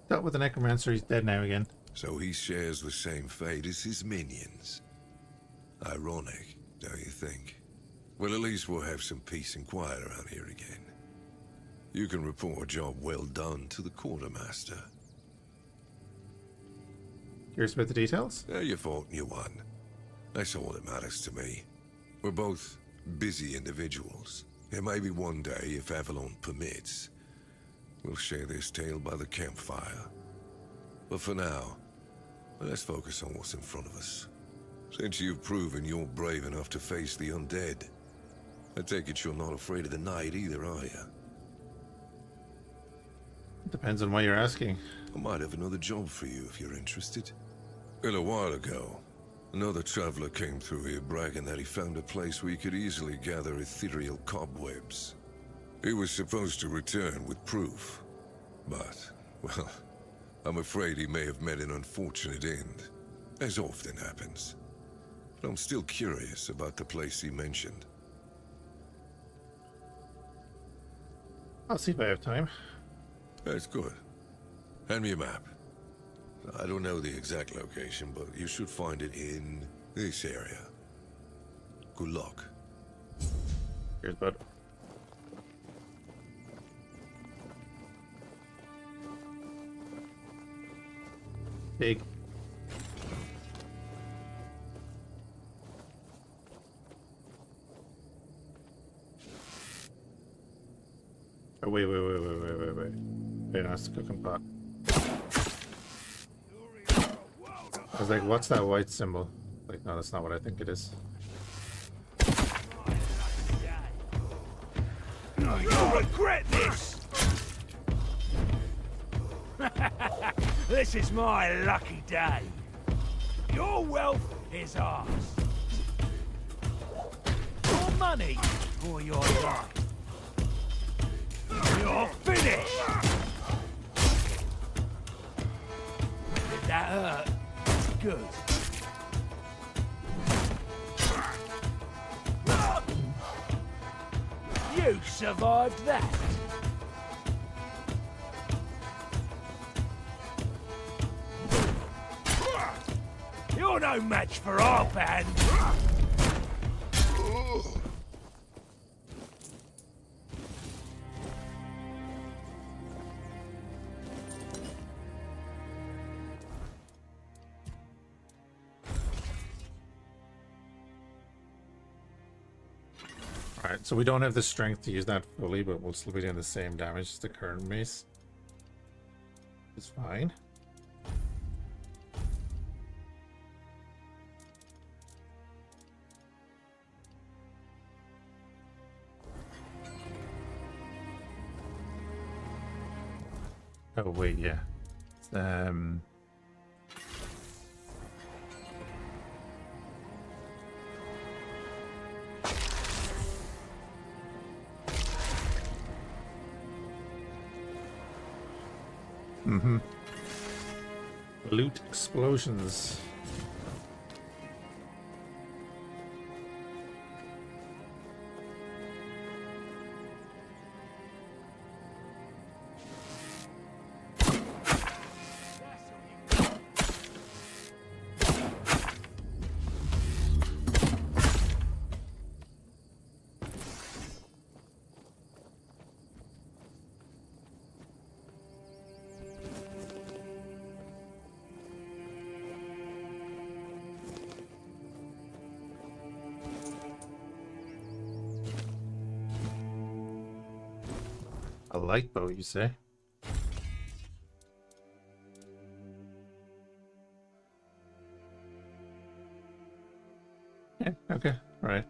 Dealt with the necromancer, he's dead now again. So he shares the same fate as his minions. Ironic, don't you think? Well, at least we'll have some peace and quiet around here again. You can report a job well done to the quartermaster. Curious about the details? You fought and you won. That's all that matters to me. We're both busy individuals. And maybe one day, if Avalon permits, we'll share this tale by the campfire. But for now, let's focus on what's in front of us. Since you've proven you're brave enough to face the undead, I take it you're not afraid of the night either, are you? Depends on what you're asking. I might have another job for you if you're interested. A little while ago, another traveler came through here bragging that he found a place where he could easily gather ethereal cobwebs. He was supposed to return with proof, but, well, I'm afraid he may have met an unfortunate end, as often happens. But I'm still curious about the place he mentioned. I'll see if I have time. That's good. Hand me a map. I don't know the exact location, but you should find it in this area. Good luck. Here's bud. Big. Oh, wait. Wait, that's the cooking pot. I was like, what's that white symbol? Like, no, that's not what I think it is. You'll regret this! This is my lucky day. Your wealth is ours. Your money or your life. You're finished! Did that hurt? Good. You survived that. You're no match for our band. Alright, so we don't have the strength to use that fully, but we'll still be doing the same damage as the current mace. It's fine. Oh wait, yeah. Loot explosions. A light bow, you say? Yeah, okay, right.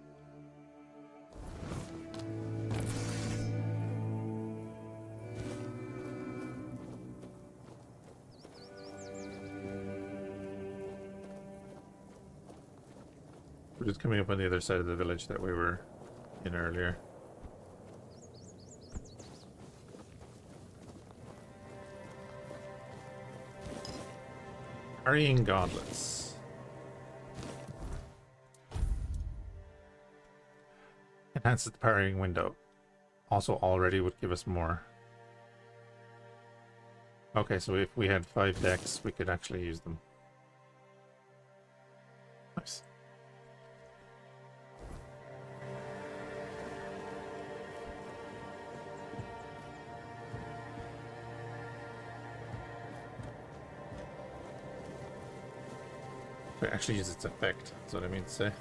We're just coming up on the other side of the village that we were in earlier. Carrying gauntlets. Enhances the parrying window. Also already would give us more. Okay, so if we had 5 decks, we could actually use them. Nice. It actually uses its effect, that's what I mean to say.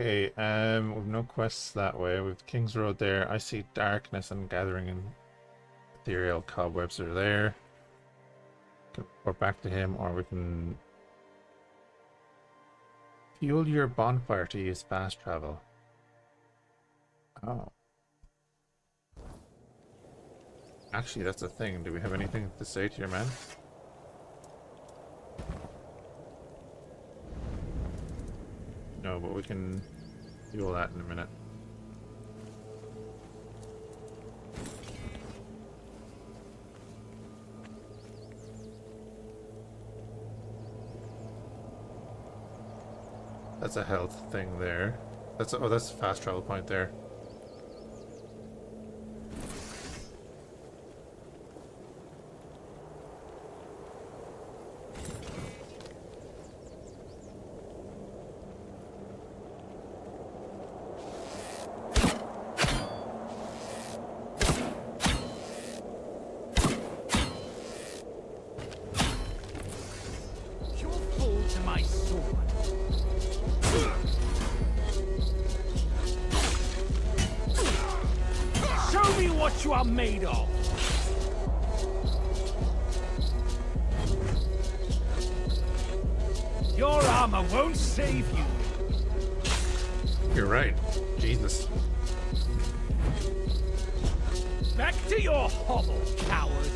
Okay, we've no quests that way. We've King's Road there. I see darkness and gathering and ethereal cobwebs are there. Can report back to him, or we can fuel your bonfire to use fast travel. Oh. Actually, that's a thing. Do we have anything to say to your man? No, but we can do all that in a minute. That's a health thing there. That's a, oh, that's a fast travel point there. You are made of. Your armor won't save you. You're right. Jesus. Back to your hovel, coward.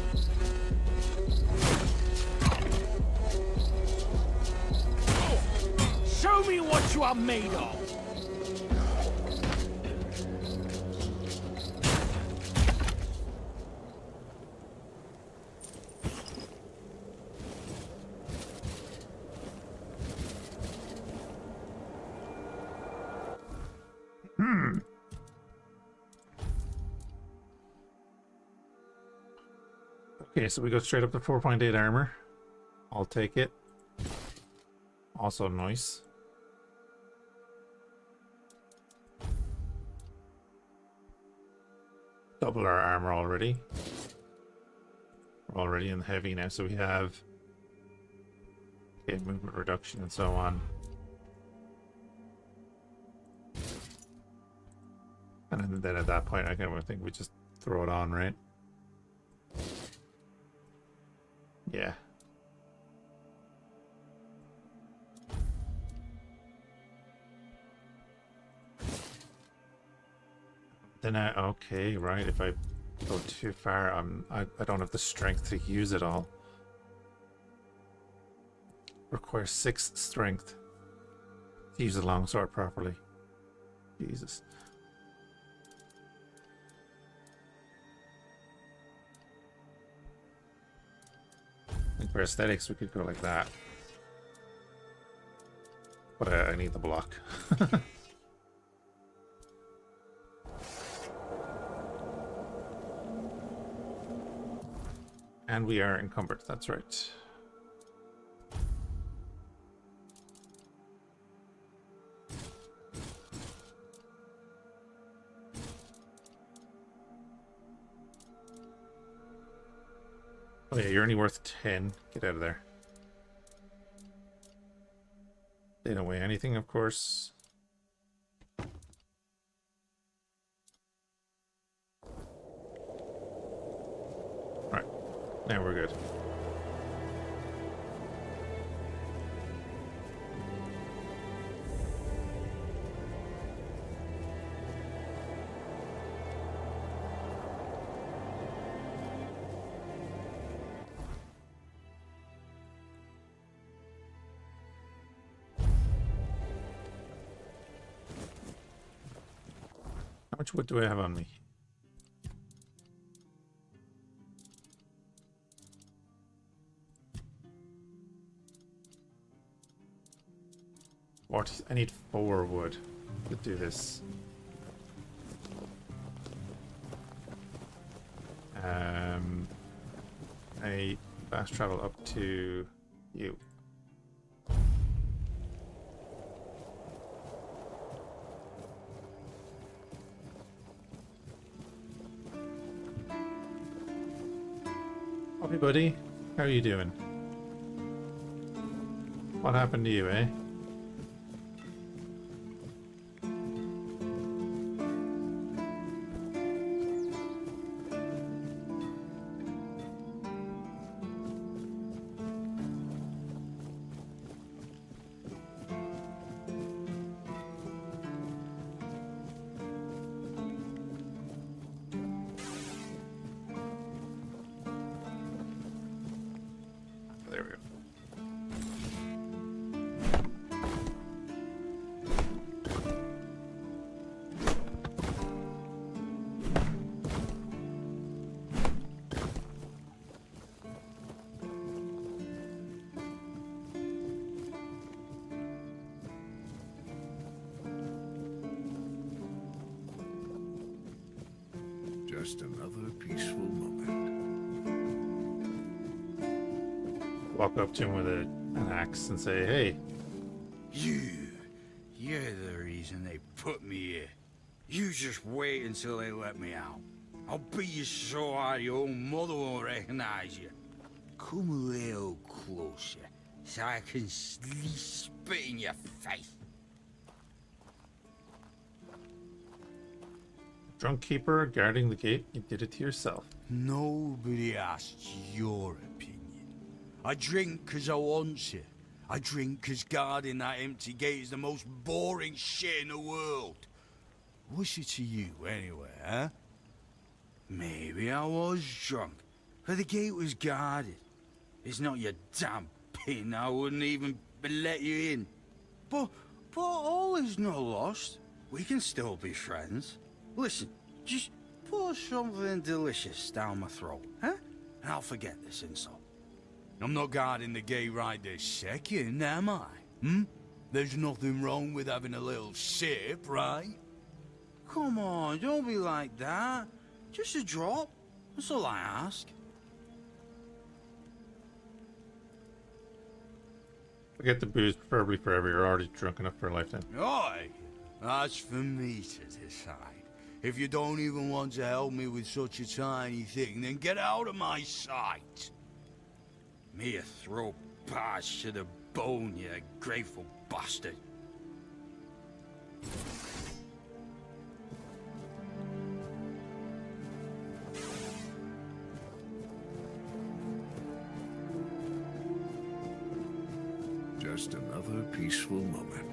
Show me what you are made of. Okay, so we go straight up to 4.8 armor. I'll take it. Also nice. Double our armor already. We're already in the heavy now, so we have movement reduction and so on. And then at that point, I think we just throw it on, right? Yeah. Then okay, right, if I go too far, I don't have the strength to use it all. Requires 6 strength to use a longsword properly. Jesus. I think for aesthetics we could go like that. But I need the block. And we are encumbered, that's right. Oh yeah, you're only worth 10. Get out of there. They don't weigh anything, of course. Right, now we're good. How much wood do I have on me? What? I need 4 wood to do this. I fast travel up to you. Hey buddy, how are you doing? What happened to you, eh? There we go. Just another peaceful moment. Walk up to him with an axe and say, hey. You're the reason they put me here. You just wait until they let me out. I'll beat you so hard your own mother won't recognize you. Come a little closer, so I can spit in your face. Drunk keeper guarding the gate, you did it to yourself. Nobody asked your opinion. I drink because I want to. I drink because guarding that empty gate is the most boring shit in the world. What's it to you, anyway, huh? Maybe I was drunk, but the gate was guarded. It's not your damn pin, I wouldn't even let you in. But all is not lost. We can still be friends. Listen, just pour something delicious down my throat, huh? And I'll forget this insult. I'm not guarding the gate right this second, am I? There's nothing wrong with having a little sip, right? Come on, don't be like that. Just a drop. That's all I ask. Forget the booze, preferably forever. You're already drunk enough for a lifetime. Aye, that's for me to decide. If you don't even want to help me with such a tiny thing, then get out of my sight. Me a throw parched to the bone, you grateful bastard. Just another peaceful moment.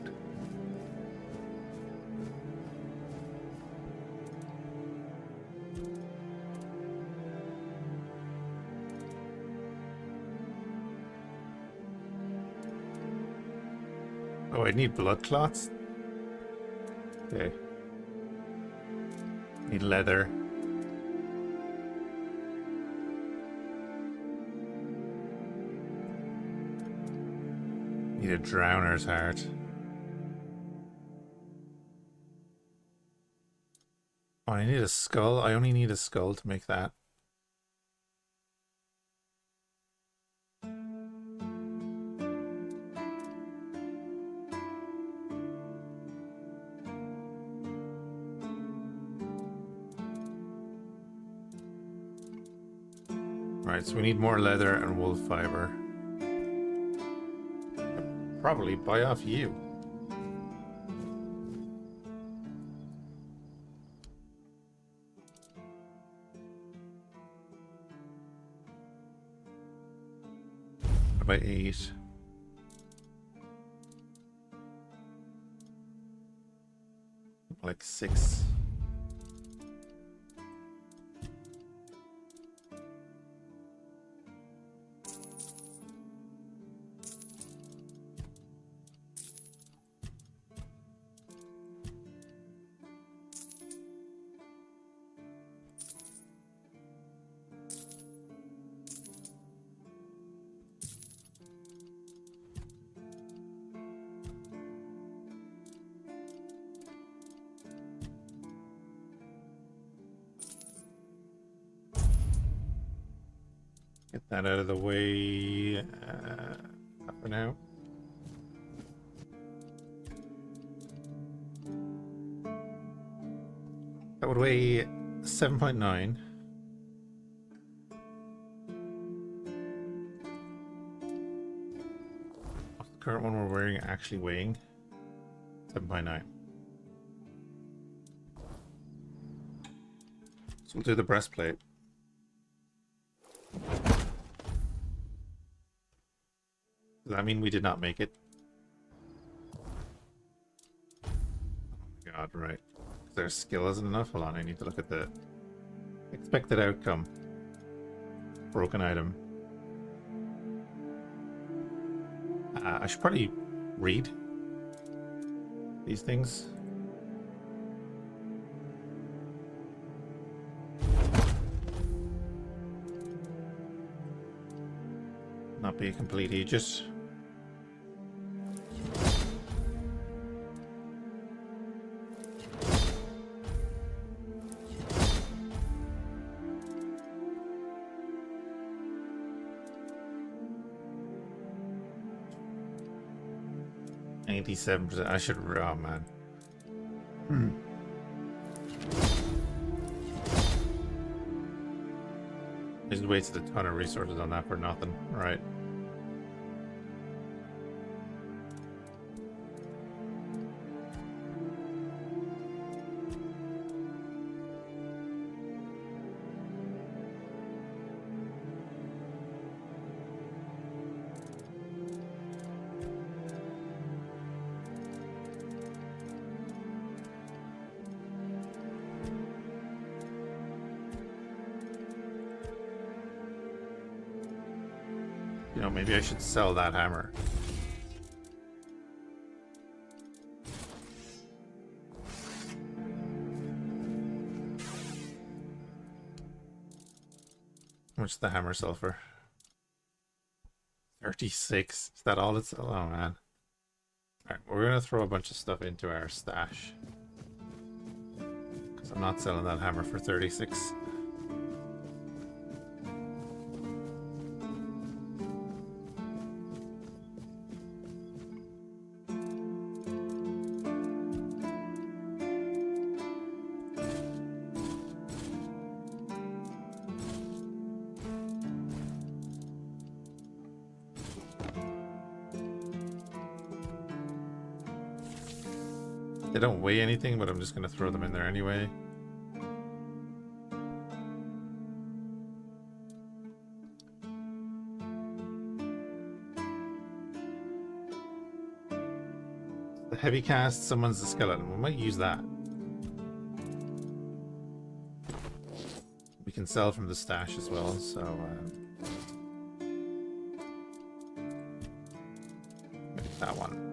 Oh, I need blood clots? Okay. Need leather. Need a drowner's heart. Oh, I need a skull. I only need a skull to make that. Right, so we need more leather and wool fiber. Probably buy off you. About 8. Like 6. Get that out of the way for now. That would weigh 7.9. What's the current one we're wearing actually weighing? 7.9. So we'll do the breastplate. Does that mean we did not make it? Oh my god, right. Their skill isn't enough. Hold on, I need to look at the expected outcome. Broken item. I should probably read these things. Not be a complete aegis. %. I should. Oh man. Just wasted a ton of resources on that for nothing, right? You know, maybe I should sell that hammer. How much the hammer sell for? 36. Is that all it's? Oh man. Alright, we're gonna throw a bunch of stuff into our stash. Because I'm not selling that hammer for 36. They don't weigh anything, but I'm just going to throw them in there anyway. The heavy cast summons the skeleton. We might use that. We can sell from the stash as well, so... maybe that one.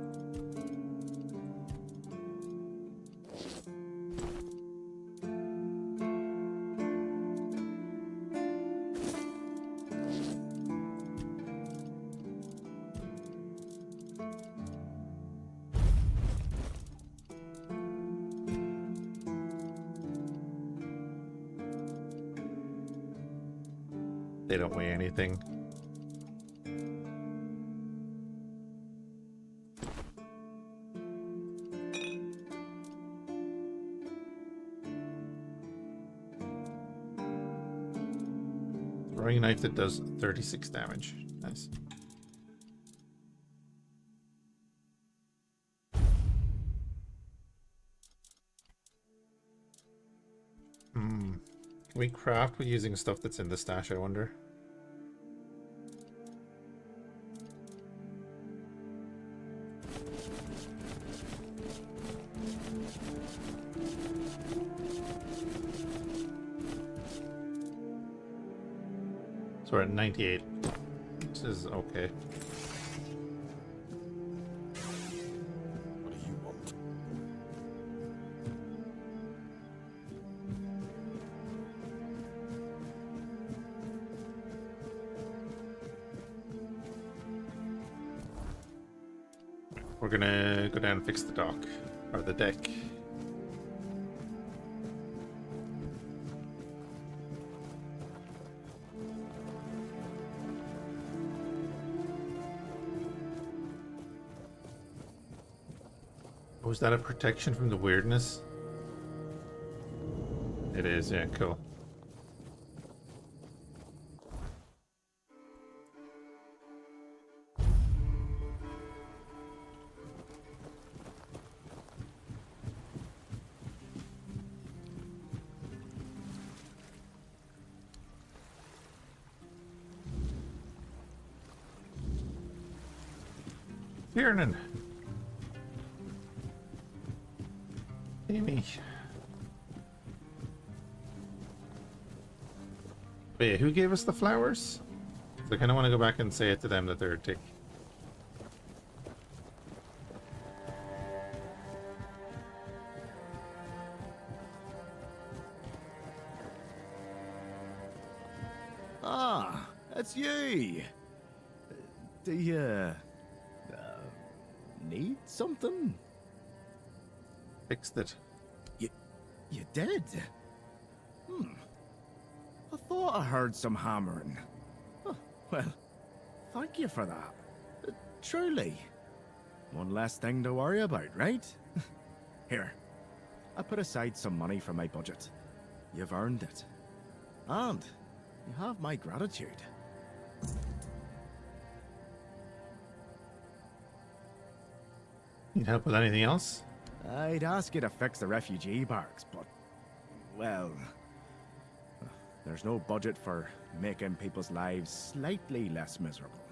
They don't weigh anything. Throwing knife that does 36 damage. Nice. Can we craft with using stuff that's in the stash, I wonder? So we're at 98. This is okay. What do you want? We're gonna go down and fix the dock, or the deck. Was that a protection from the weirdness? It is, yeah, cool. Tiernan. Amy. Wait, who gave us the flowers? I kind of want to go back and say it to them that they're a dick. Ah, that's you. Do you need something? Fixed it. You did? I thought I heard some hammering. Oh, well, thank you for that. Truly. One less thing to worry about, right? Here, I put aside some money for my budget. You've earned it. And you have my gratitude. Need help with anything else? I'd ask you to fix the refugee barracks, but, well, there's no budget for making people's lives slightly less miserable.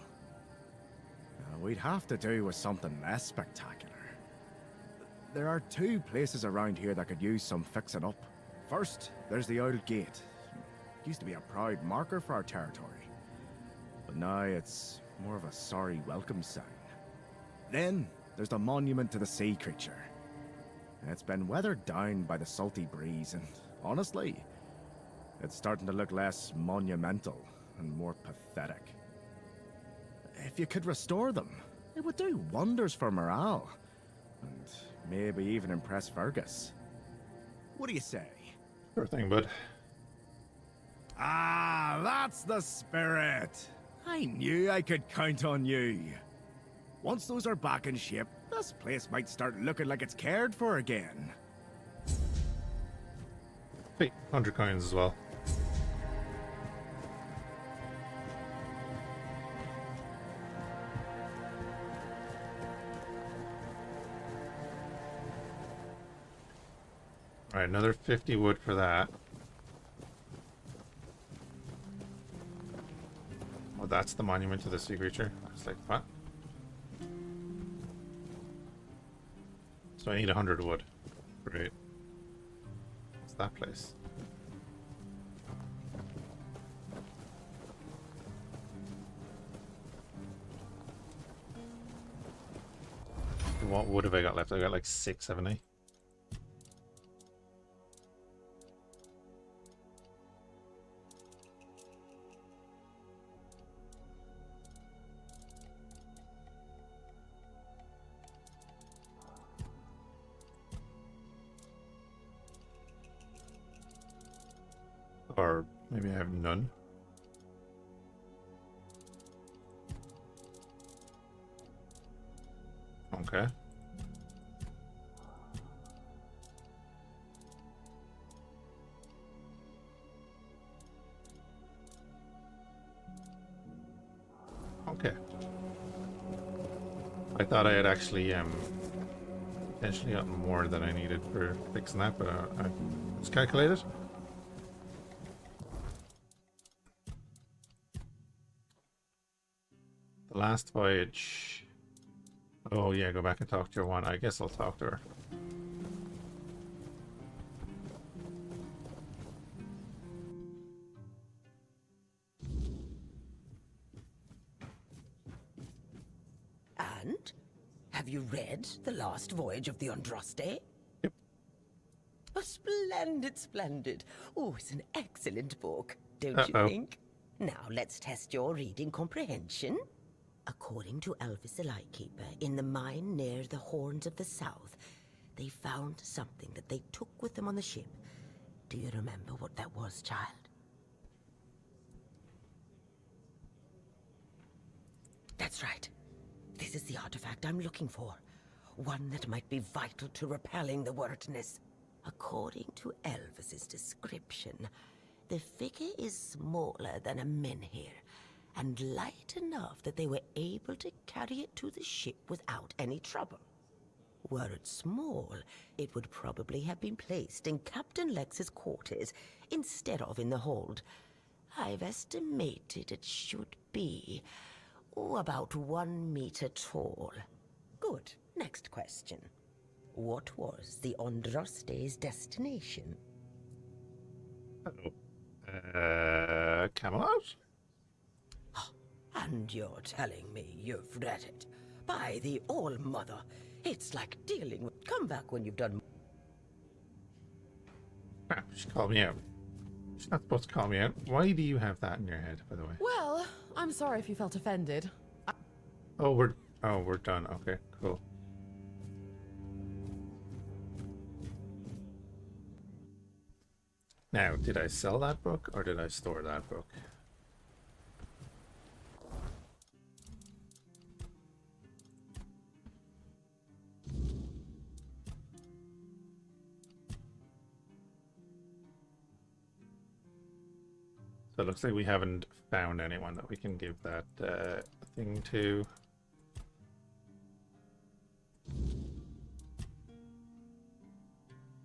We'd have to do with something less spectacular. There are two places around here that could use some fixing up. First, there's the old gate. It used to be a proud marker for our territory, but now it's more of a sorry welcome sign. Then, there's the monument to the sea creature. It's been weathered down by the salty breeze, and honestly, it's starting to look less monumental and more pathetic. If you could restore them, it would do wonders for morale, and maybe even impress Fergus. What do you say? Sure thing, bud. Ah, that's the spirit! I knew I could count on you. Once those are back in shape, this place might start looking like it's cared for again. Hey, 100 coins as well. Alright, another 50 wood for that. Oh, that's the monument to the sea creature. I was like, what? So I need 100 wood. Great. What's that place? What wood have I got left? I got like 670. Or maybe I have none. Okay. Okay. I thought I had actually potentially gotten more than I needed for fixing that, but I miscalculated. The last voyage. Oh yeah, go back and talk to her one. I guess I'll talk to her. And? Have you read The Last Voyage of the Andraste? Yep. Oh, splendid, splendid. Oh, it's an excellent book, don't you think? Now, let's test your reading comprehension. According to Elvis the Lightkeeper, in the mine near the Horns of the South, they found something that they took with them on the ship. Do you remember what that was, child? That's right. This is the artifact I'm looking for. one that might be vital to repelling the wordness. According to Elvis's description, the figure is smaller than a menhir, and light enough that they were able to carry it to the ship without any trouble. Were it small, it would probably have been placed in Captain Lex's quarters instead of in the hold. I've estimated it should be about 1 meter tall. Good. Next question. What was the Andraste's destination? Camelot? And you're telling me you've read it? By the All-Mother, it's like dealing with... Come back when you've done... Crap, she called me out. She's not supposed to call me out. Why do you have that in your head, by the way? Well, I'm sorry if you felt offended. Oh, we're done. Okay, cool. Now, did I sell that book or did I store that book? So it looks like we haven't found anyone that we can give that thing to.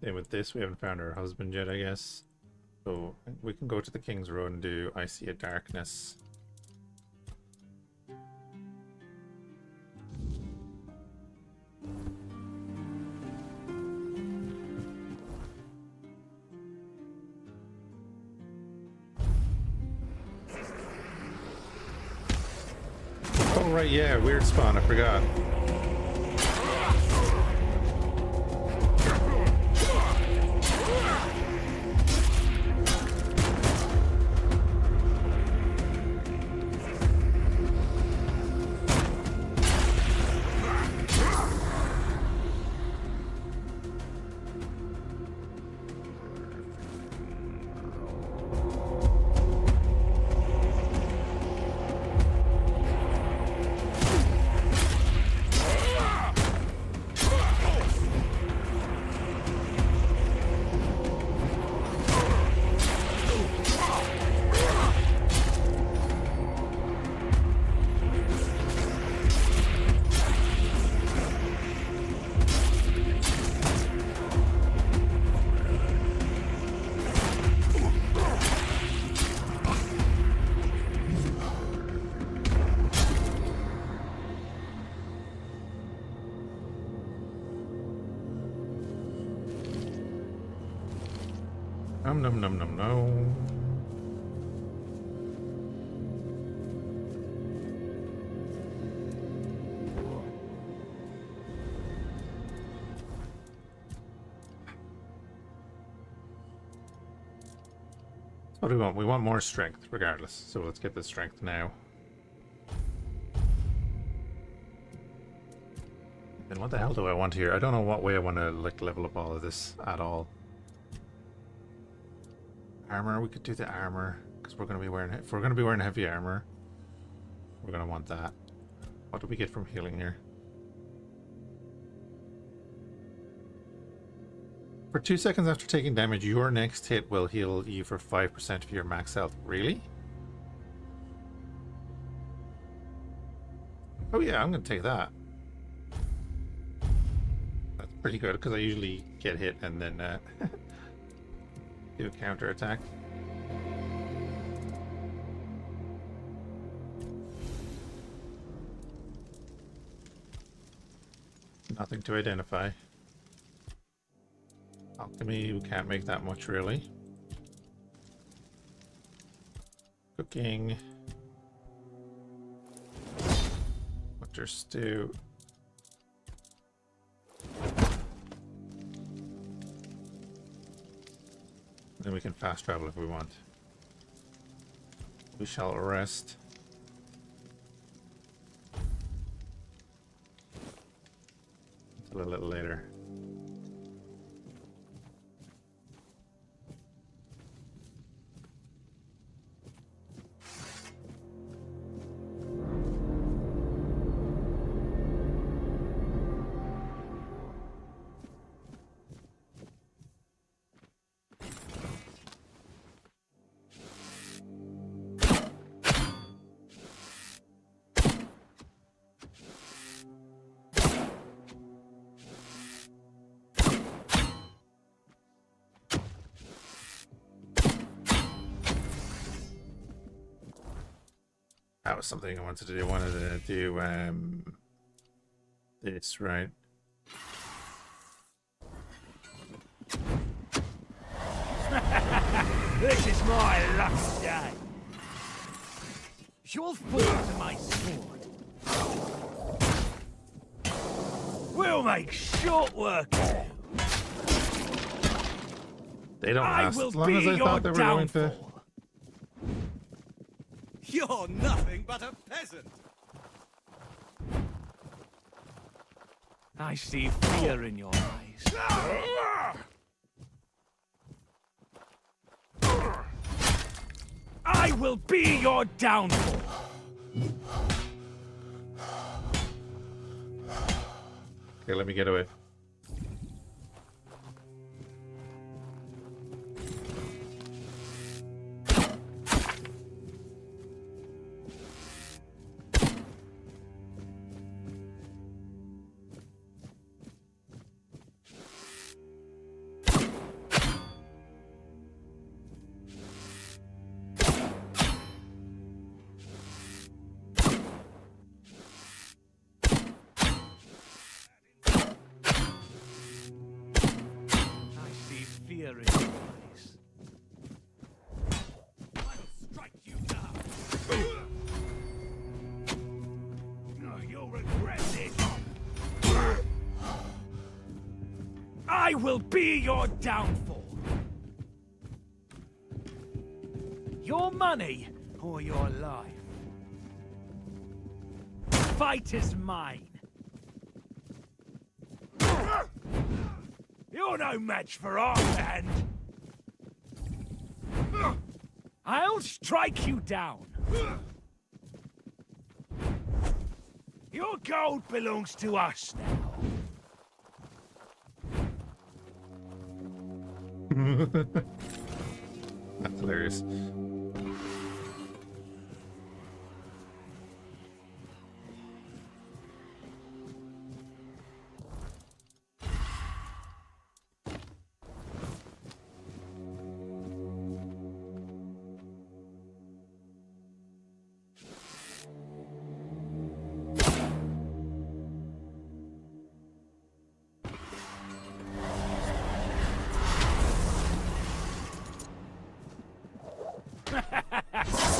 Same with this, we haven't found her husband yet, I guess. So we can go to the King's Road and do I See a Darkness. Oh right, yeah, weird spawn, I forgot. No. What do we want? We want more strength, regardless. So let's get the strength now. Then what the hell do I want here? I don't know what way I want to like level up all of this at all. Armor, we could do the armor because we're going to be wearing. If we're going to be wearing heavy armor, we're going to want that. What do we get from healing here? For 2 seconds after taking damage, your next hit will heal you for 5% of your max health. Really? Oh yeah, I'm going to take that. That's pretty good because I usually get hit and then do a counter attack. Nothing to identify. Alchemy, we can't make that much really. Cooking. Butcher stew. Then we can fast travel if we want. We shall rest. Until a little later. That was something I wanted to do. I wanted to do this, right? This is my lucky day. You'll fall to my sword. We'll make short work of you. They don't last as long as I thought they were going to. You're nothing but a peasant. I see fear in your eyes. I will be your downfall. Okay, let me get away. Fear in your eyes. I'll strike you down. You'll regret it. I will be your downfall. Your money or your life. Fight is mine. You're no match for our hand. I'll strike you down. Your gold belongs to us now. That's hilarious.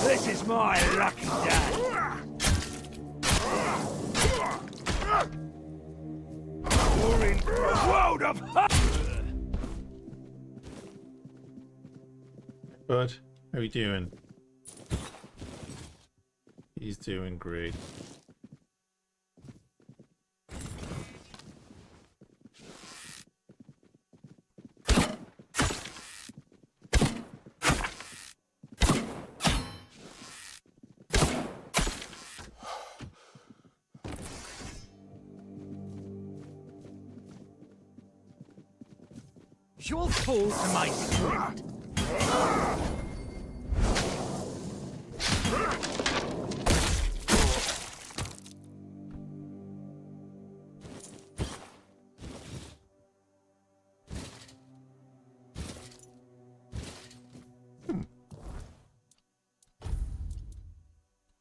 This is my lucky day. You're in for a world of Bud, how are you doing? He's doing great. You'll fall to my sword.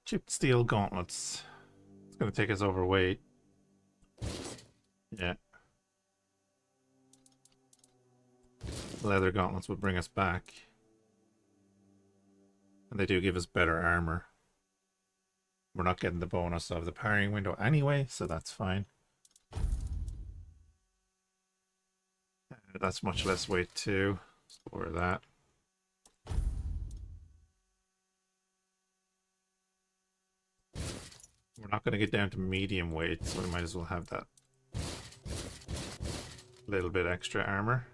Chipped steel gauntlets. It's gonna take us overweight. Yeah. Leather gauntlets would bring us back. And they do give us better armor. We're not getting the bonus of the parrying window anyway, so that's fine. That's much less weight too. Store that. We're not going to get down to medium weight, so we might as well have that little bit extra armor.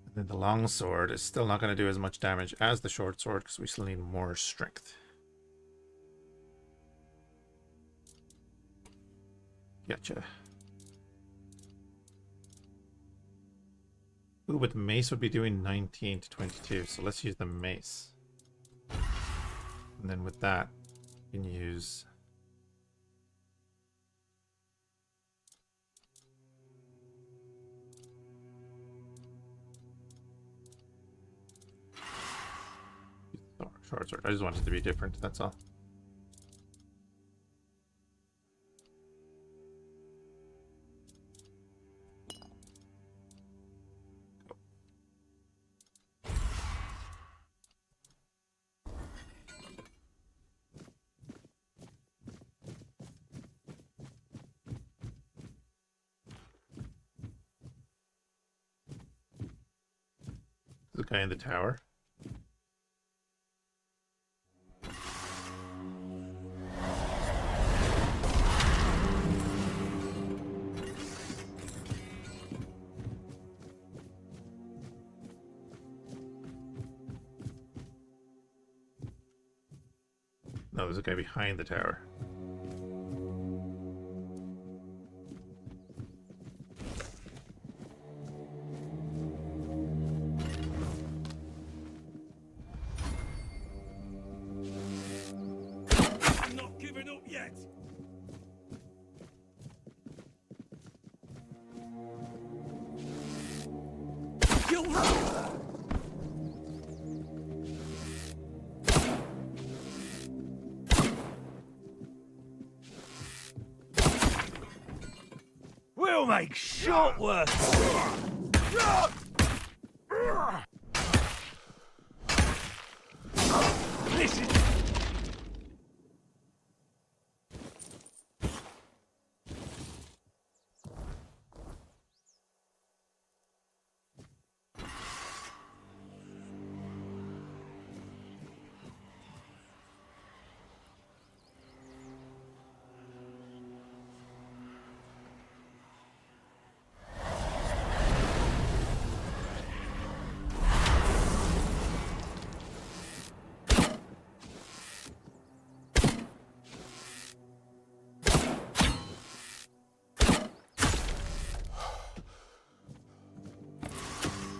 And then the long sword is still not going to do as much damage as the short sword because we still need more strength. Gotcha. Ooh, but the mace would be doing 19 to 22, so let's use the mace. And then with that, can use. Short sword. I just want it to be different, that's all. The guy in the tower. No, there's a guy behind the tower. I'm not giving up yet. We'll make short work. This is.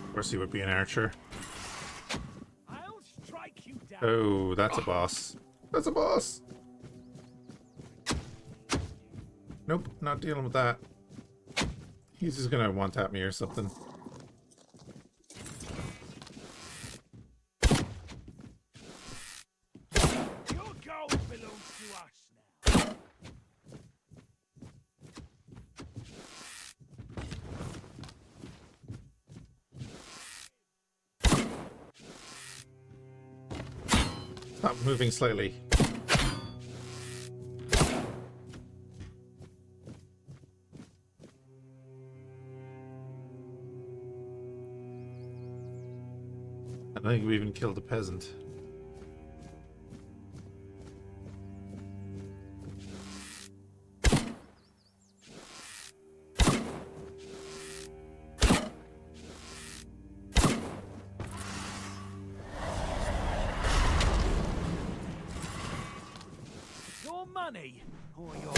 Of course he would be an archer. I'll strike you down. Oh, that's a boss. That's a boss! Nope, not dealing with that. He's just gonna one-tap me or something. Your gold belongs to us now. Stop moving slightly. I don't think we even killed a peasant. Your money or your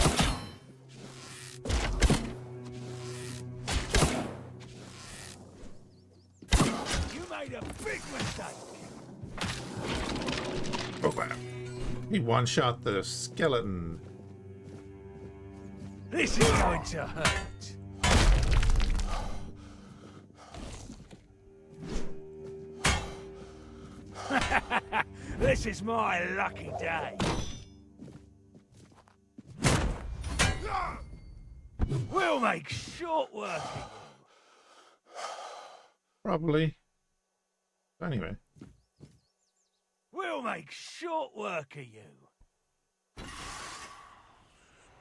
You made a big mistake. Oh wow. He one-shot the skeleton. This is going to hurt. This is my lucky day. We'll make short work of you. Probably. Anyway. We'll make short work of you.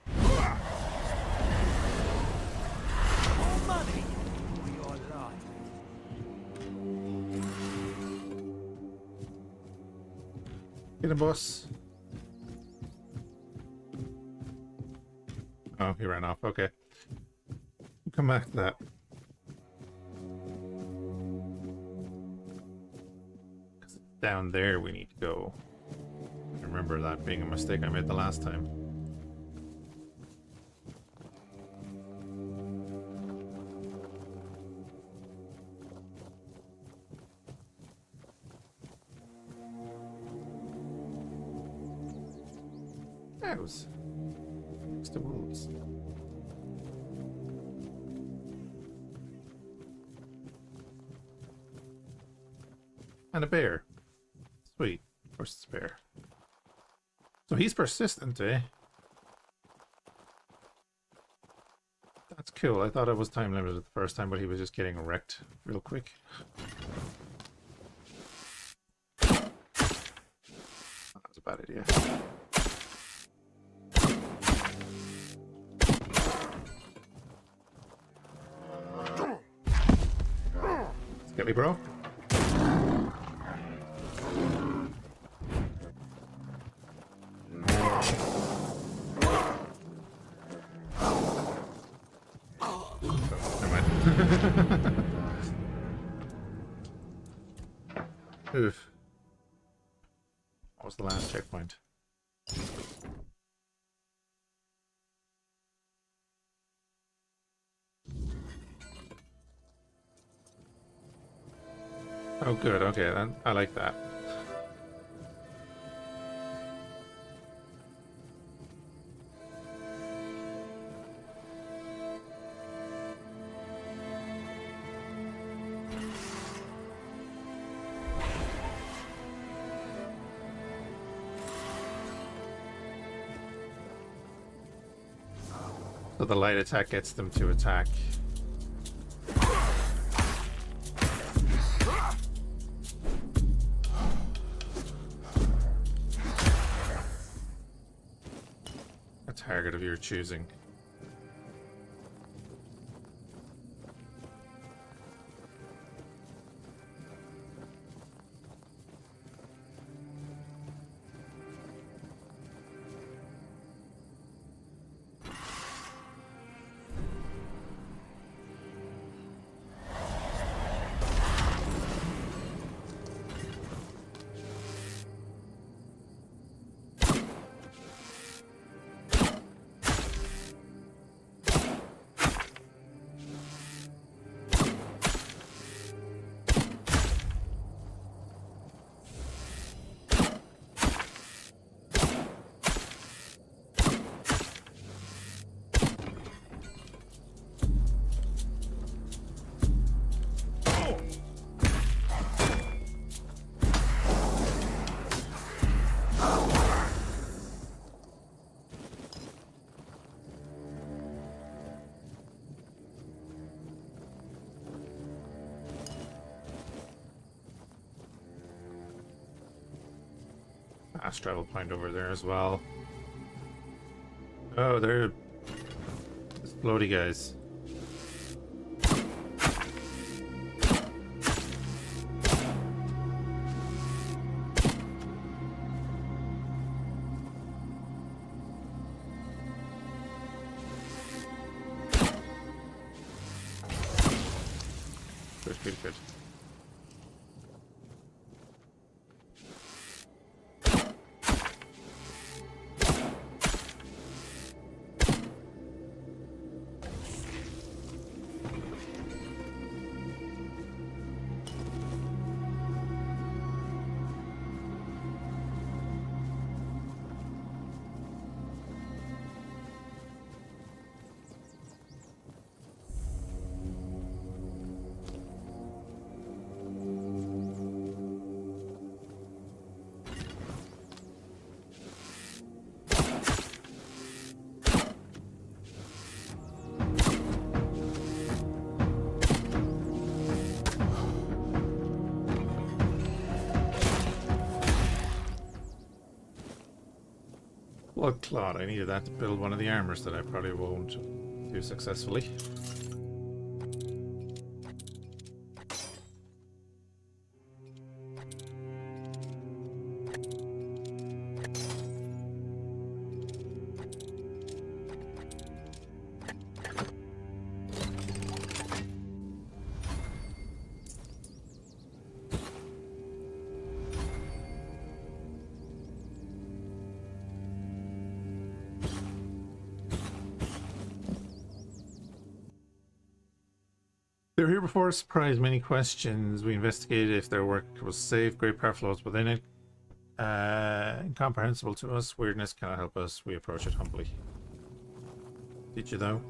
Your money or your life. Get him, boss. Oh, he ran off. Okay. We'll come back to that. Because it's down there we need to go. I remember that being a mistake I made the last time. cows. Next to wolves. And a bear. Sweet. Of course it's a bear. So he's persistent, eh? That's cool. I thought it was time limited the first time, but he was just getting wrecked real quick. That was a bad idea. Get me, bro. Oof. What was the last checkpoint? Oh good, okay, then I like that. So the light attack gets them to attack. A target of your choosing. Fast travel point over there as well. Oh, they're floaty guys. Good, good. Blood Clot, I needed that to build one of the armors that I probably won't do successfully. They were here before, surprised many questions. We investigated if their work was safe, great power flows within it. Incomprehensible to us. Weirdness cannot help us. We approach it humbly. Did you though?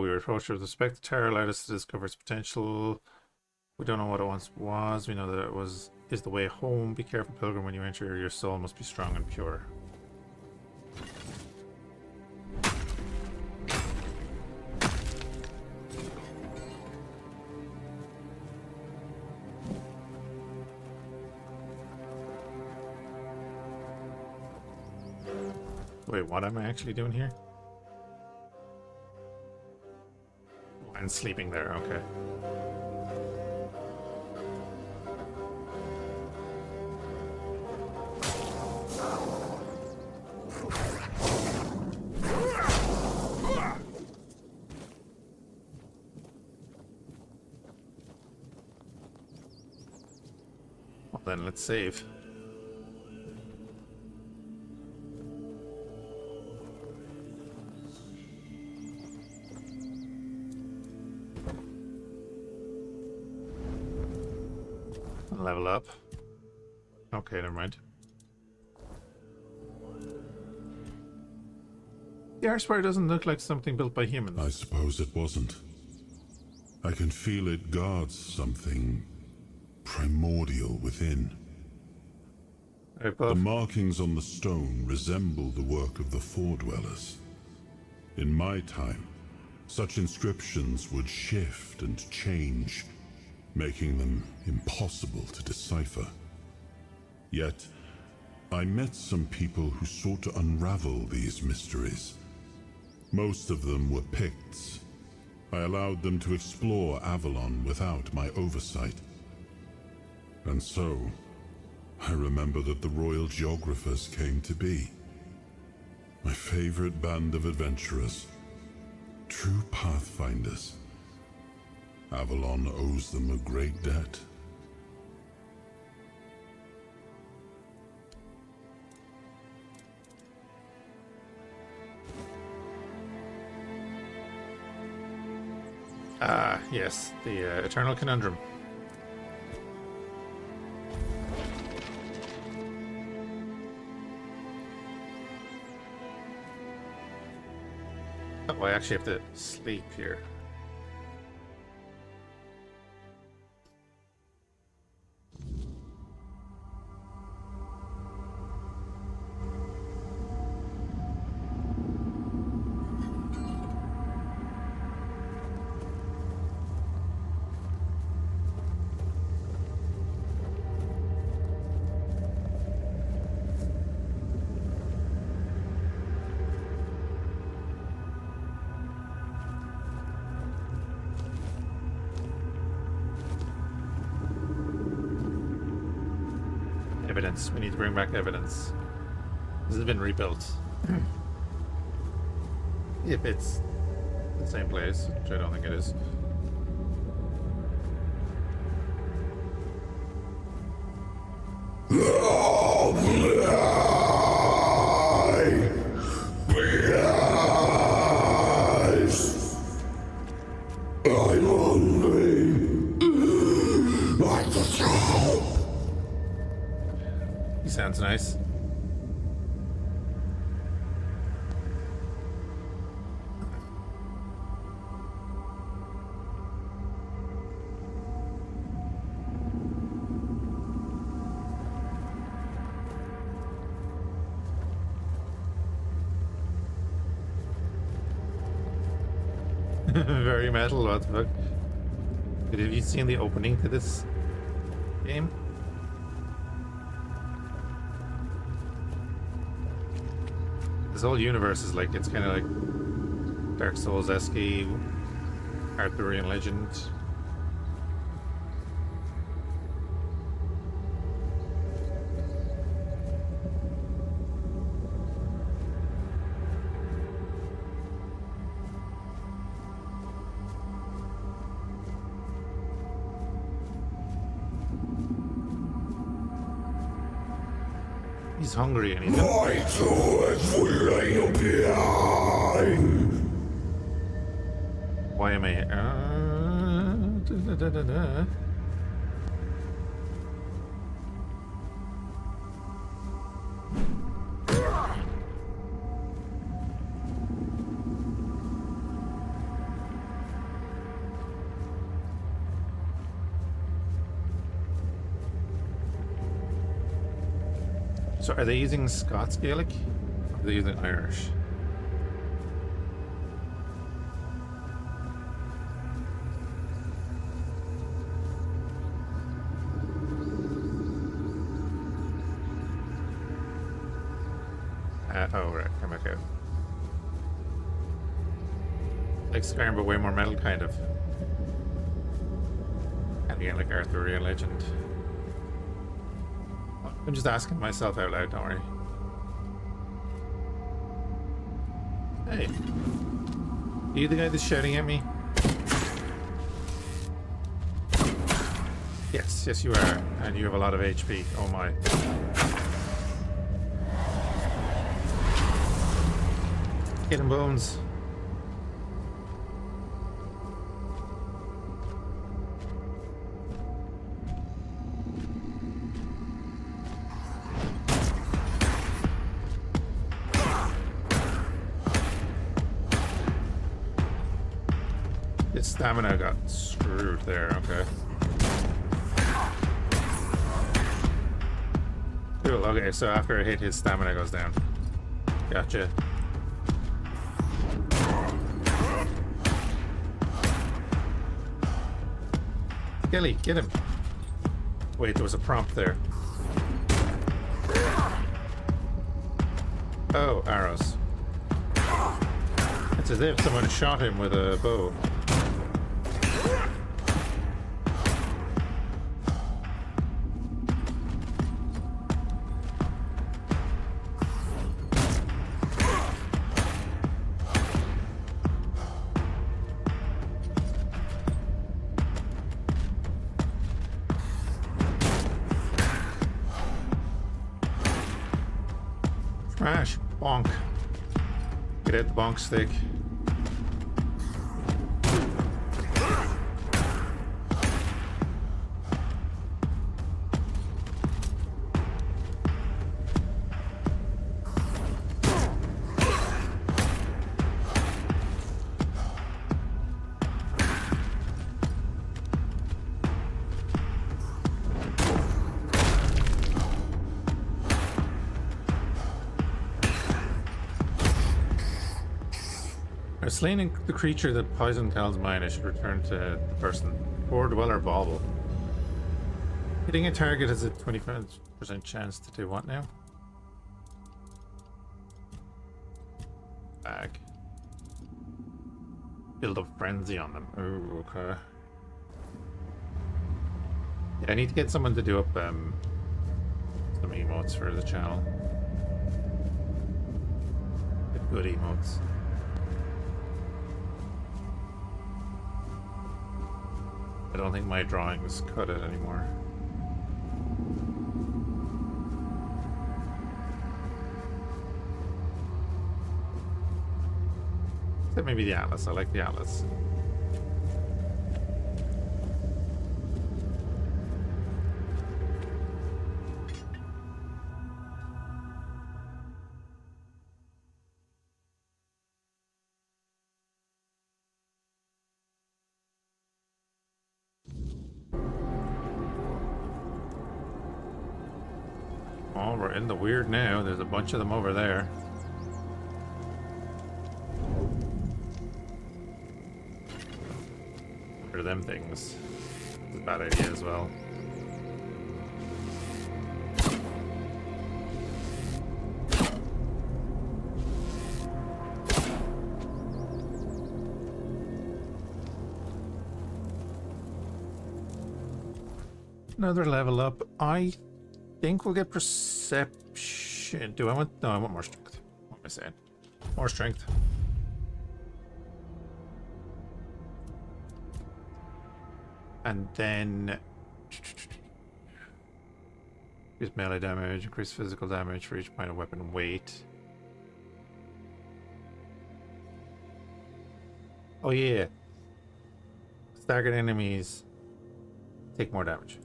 We were approached with respect. The tower allowed us to discover its potential. We don't know what it once was. We know that it is the way home. Be careful, pilgrim, when you enter. Your soul must be strong and pure. Wait, what am I actually doing here? And sleeping there, okay. Well then, let's save. Level up. Okay, never mind. The Arspire doesn't look like something built by humans. I suppose it wasn't. I can feel it guards something primordial within. The markings on the stone resemble the work of the Foredwellers. In my time, such inscriptions would shift and change, making them impossible to decipher. Yet, I met some people who sought to unravel these mysteries. Most of them were Picts. I allowed them to explore Avalon without my oversight. And so, I remember that the royal geographers came to be. My favorite band of adventurers. True pathfinders. Avalon owes them a great debt. Ah, yes, the Eternal Conundrum. Oh, I actually have to sleep here. Evidence. We need to bring back evidence. This has been rebuilt. If it's the same place, which I don't think it is. He sounds nice. Very metal, what the fuck? But have you seen the opening to this game? This whole universe is like, it's kind of like Dark Souls-esque, Arthurian legend. He's hungry and he's... Why am I here? So are they using Scots Gaelic? Or are they using Irish? Oh right, come back out. Like Skyrim, but way more metal, kind of. And again, like Arthurian legend. I'm just asking myself out loud, don't worry. Hey. Are you the guy that's shouting at me? Yes, yes you are. And you have a lot of HP. Oh my. Get him, Bones. His stamina got screwed there, okay. Cool, okay, so after I hit, his stamina goes down. Gotcha. Gilly, get him. Wait, there was a prompt there. Oh, arrows. It's as if someone shot him with a bow. Smash! Bonk. Get out the bonk stick. Slaying the creature that poison tells mine, I should return to the person. Or Dweller Bauble. Hitting a target has a 25% chance to do what now? Back. Build up frenzy on them. Oh, okay. Yeah, I need to get someone to do up some emotes for the channel. Good emotes. I don't think my drawings cut it anymore. Except maybe the Atlas. I like the Atlas. Oh, we're in the weird now. There's a bunch of them over there. What are them things? It's a bad idea as well. Another level up. I think we'll get perception. Do I want... No, I want more strength. What am I saying? More strength. And then... Increase melee damage, increase physical damage for each point of weapon weight. Oh yeah. Staggered enemies take more damage.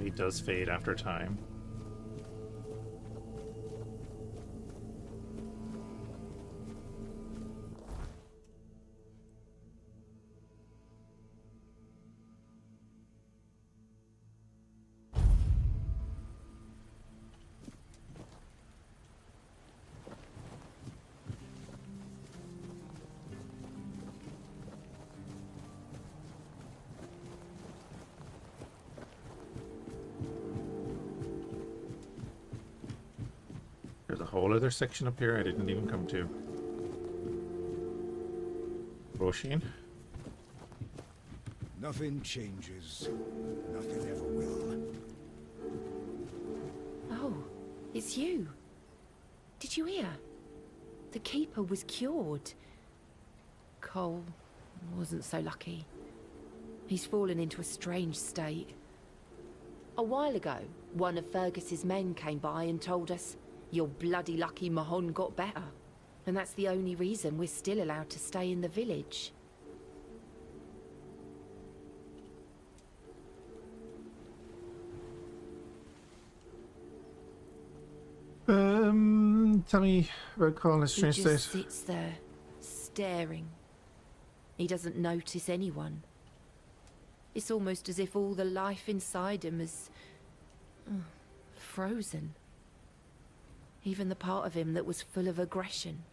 He does fade after time. There's a whole other section up here I didn't even come to. Roshin. Nothing changes. Nothing ever will. Oh, it's you. Did you hear? The Keeper was cured. Cole wasn't so lucky. He's fallen into a strange state. A while ago, one of Fergus's men came by and told us, "You're bloody lucky Mahon got better." And that's the only reason we're still allowed to stay in the village. Tell me about Cole in a strange He state. just sits there, staring. He doesn't notice anyone. It's almost as if all the life inside him is frozen. Even the part of him that was full of aggression.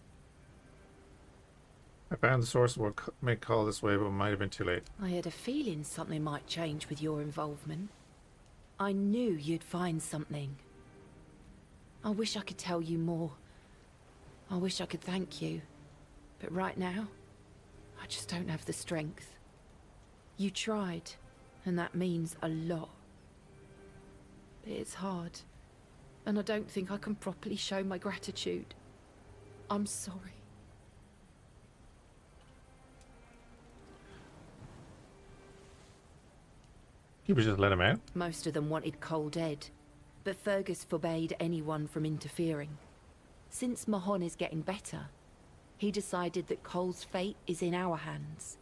I found the source of what made Cole this way, but it might have been too late. I had a feeling something might change with your involvement. I knew you'd find something. I wish I could tell you more. I wish I could thank you. But right now, I just don't have the strength. You tried, and that means a lot. But it's hard, and I don't think I can properly show my gratitude. I'm sorry. You would just let him out? Most of them wanted Cole dead, but Fergus forbade anyone from interfering. Since Mahon is getting better, he decided that Cole's fate is in our hands.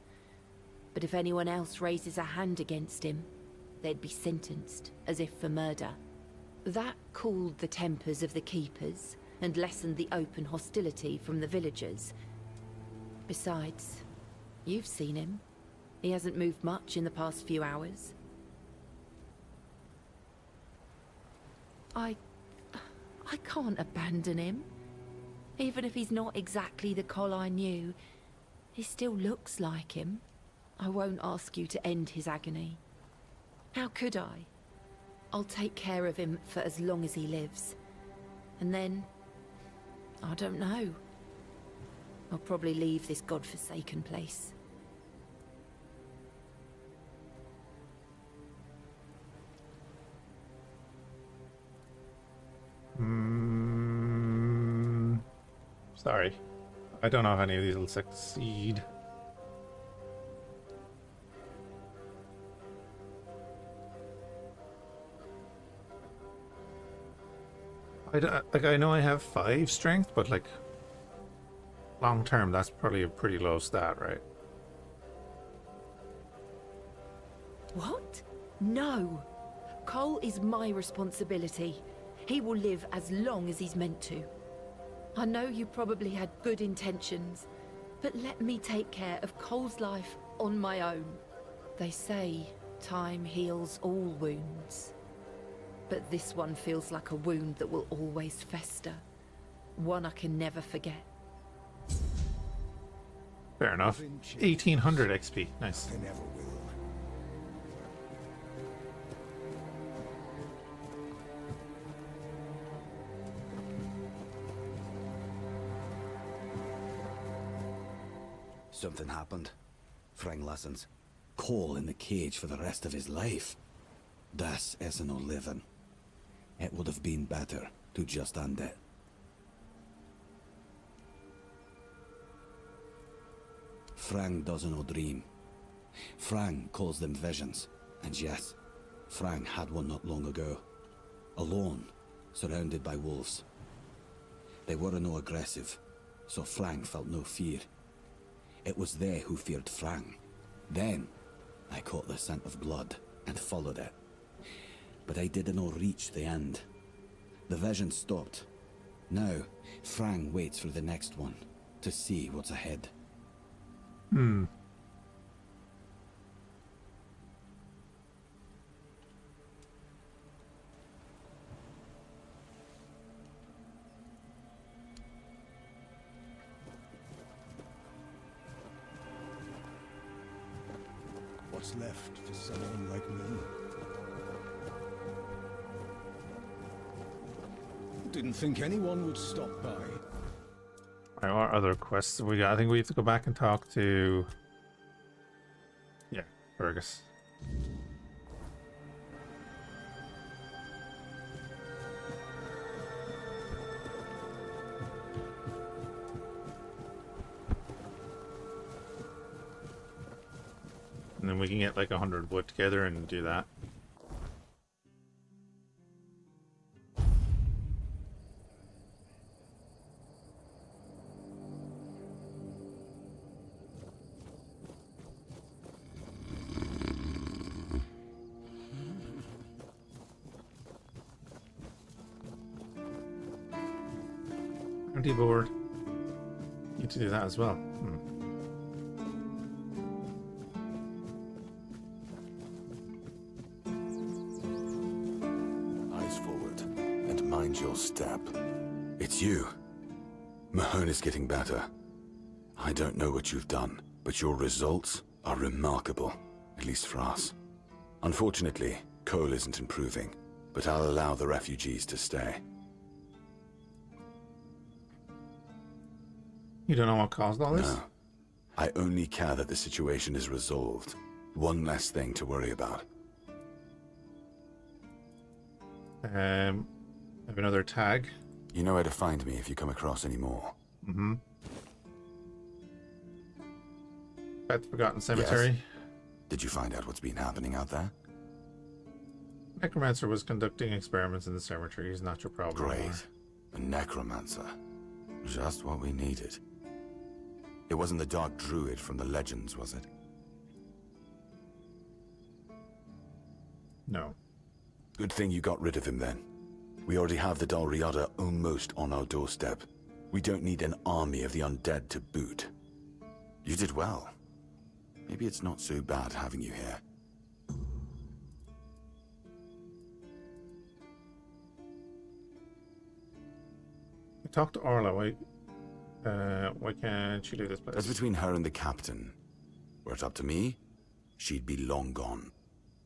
But if anyone else raises a hand against him, they'd be sentenced, as if for murder. That cooled the tempers of the Keepers, and lessened the open hostility from the villagers. Besides, you've seen him. He hasn't moved much in the past few hours. I can't abandon him. Even if he's not exactly the Cole I knew, he still looks like him. I won't ask you to end his agony. How could I? I'll take care of him for as long as he lives. And then, I don't know. I'll probably leave this godforsaken place. Sorry. I don't know if any of these will succeed. I know I have 5 strength, but like long term, that's probably a pretty low stat, right? What? No. Cole is my responsibility. He will live as long as he's meant to. I know you probably had good intentions, but let me take care of Cole's life on my own. They say time heals all wounds. But this one feels like a wound that will always fester. One I can never forget. Fair enough. 1800 XP. Nice. something happened. Frang listens. Cole in the cage for the rest of his life. This isn't no living. It would have been better to just end it. Frang doesn't know dream. Frang calls them visions. And yes, Frang had one not long ago. Alone, surrounded by wolves. They were no aggressive, so Frang felt no fear. It was they who feared Frang. Then, I caught the scent of blood and followed it. But I didn't reach the end. The vision stopped. Now, Frang waits for the next one, to see what's ahead. What's left for someone like me? Didn't think anyone would stop by. Alright, what other quests have we got? I think we have to go back and talk to... yeah, Fergus. And then we can get like 100 wood together and do that. Empty board. Need to do that as well. Eyes forward, and mind your step. It's you. Mahone is getting better. I don't know what you've done, but your results are remarkable, at least for us. Unfortunately, Cole isn't improving, but I'll allow the refugees to stay. You don't know what caused all this? No. I only care that the situation is resolved. One less thing to worry about. I have another tag. You know where to find me if you come across any more. Mm-hmm. At the Forgotten Cemetery. Yes. Did you find out what's been happening out there? Necromancer was conducting experiments in the cemetery. He's not your problem. Great. A necromancer. Just what we needed. It wasn't the Dark Druid from the legends, was it? No. Good thing you got rid of him then. We already have the Dal Riada almost on our doorstep. We don't need an army of the undead to boot. You did well. Maybe it's not so bad having you here. I talked to Orla. Why can't she leave this place? That's between her and the captain. Were it up to me, she'd be long gone.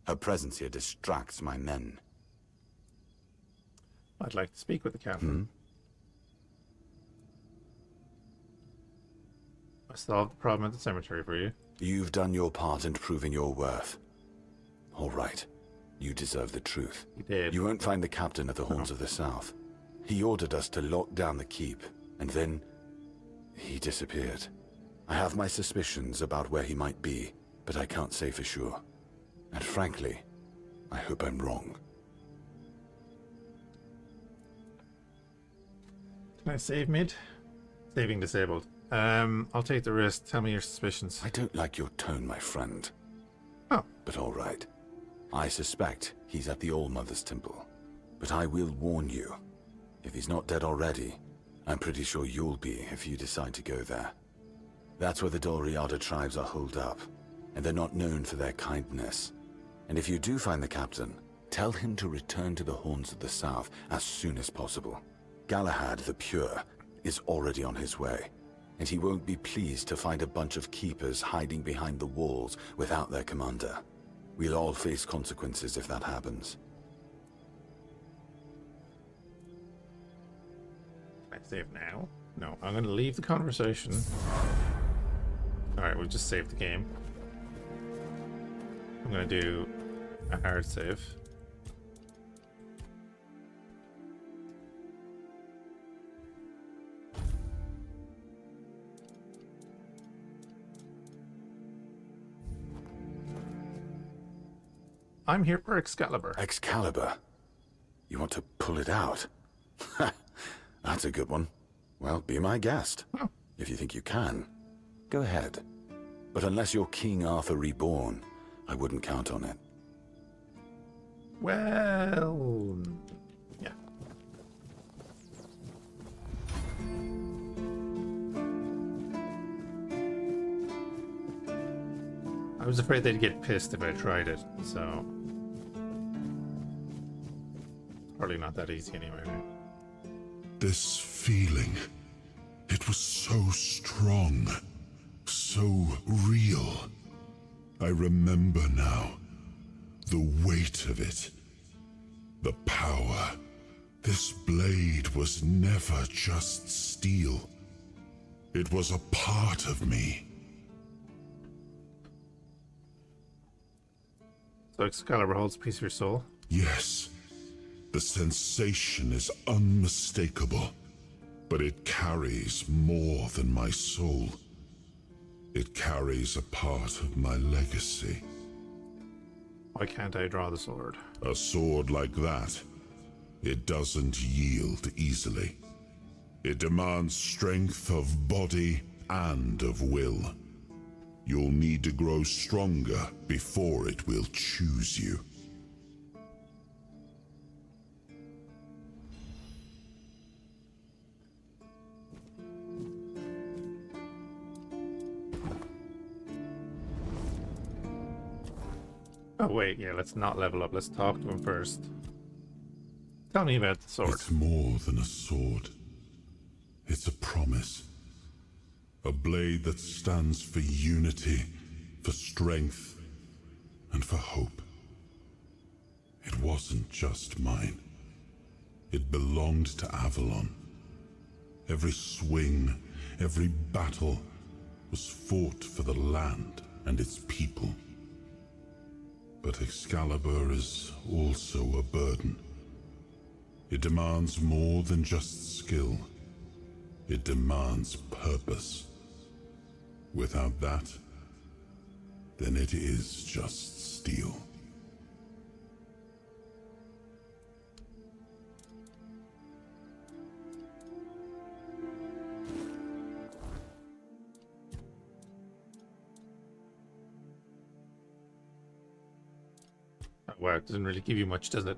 Her presence here distracts my men. I'd like to speak with the captain. I solved the problem at the cemetery for you. You've done your part in proving your worth. All right. You deserve the truth. You did. You won't find the captain at the Horns of the South. He ordered us to lock down the keep, and then he disappeared. I have my suspicions about where he might be, but I can't say for sure. And frankly, I hope I'm wrong. Can I save mid? Saving disabled. I'll take the risk. Tell me your suspicions. I don't like your tone, my friend. Oh. But all right. I suspect he's at the All-Mother's Temple. But I will warn you. If he's not dead already, I'm pretty sure you'll be if you decide to go there. That's where the Dal Riada tribes are holed up, and they're not known for their kindness. And if you do find the captain, tell him to return to the Horns of the South as soon as possible. Galahad the Pure is already on his way, and he won't be pleased to find a bunch of keepers hiding behind the walls without their commander. We'll all face consequences if that happens. Can I save now? No, I'm going to leave the conversation. Alright, we'll just save the game. I'm gonna do a hard save. I'm here for Excalibur. Excalibur? You want to pull it out? That's a good one. Well, be my guest. Oh. If you think you can, go ahead. But unless you're King Arthur reborn, I wouldn't count on it. Well, yeah. I was afraid they'd get pissed if I tried it, so probably not that easy anyway. Right? This feeling, it was so strong, so real. I remember now. The weight of it. The power. This blade was never just steel. It was a part of me. So Excalibur holds a piece of your soul? Yes. The sensation is unmistakable. But it carries more than my soul. It carries a part of my legacy. Why can't I draw the sword? A sword like that, it doesn't yield easily. It demands strength of body and of will. You'll need to grow stronger before it will choose you. Oh wait, yeah, let's not level up. Let's talk to him first. Tell me about the sword. It's more than a sword. It's a promise. A blade that stands for unity, for strength, and for hope. It wasn't just mine. It belonged to Avalon. Every swing, every battle was fought for the land and its people. But Excalibur is also a burden. It demands more than just skill. It demands purpose. Without that, then it is just steel. Oh, wow, it doesn't really give you much, does it?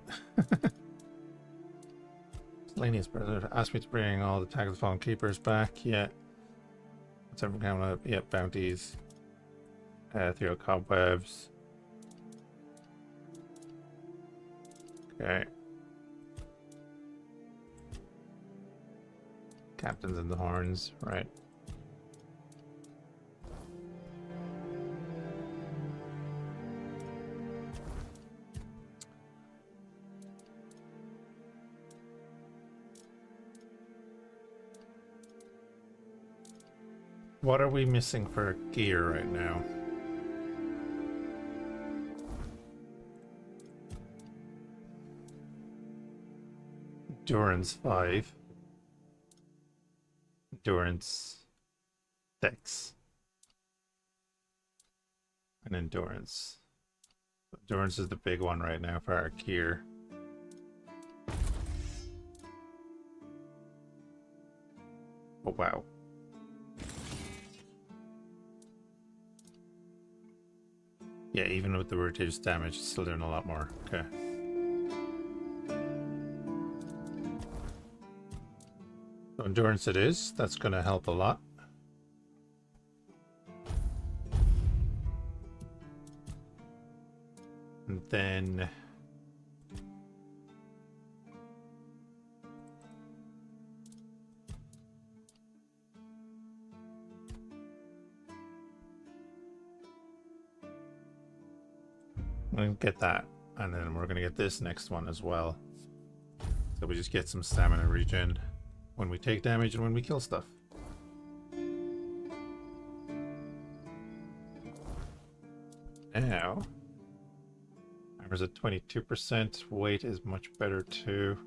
Miscellaneous brother asked me to bring all the tags of fallen keepers back. Yeah. What's everyone coming up? Yeah, bounties. Ethereal cobwebs. Okay. Captains and the horns, right. What are we missing for gear right now? Endurance 5. Endurance 6. And endurance. Endurance is the big one right now for our gear. Oh wow. Yeah, even with the reduced damage, it's still doing a lot more. Okay. So endurance it is. That's going to help a lot. And then... I'm going to get that, and then we're going to get this next one as well. So we just get some stamina regen when we take damage and when we kill stuff. Now, armor's at 22%. Weight is much better too.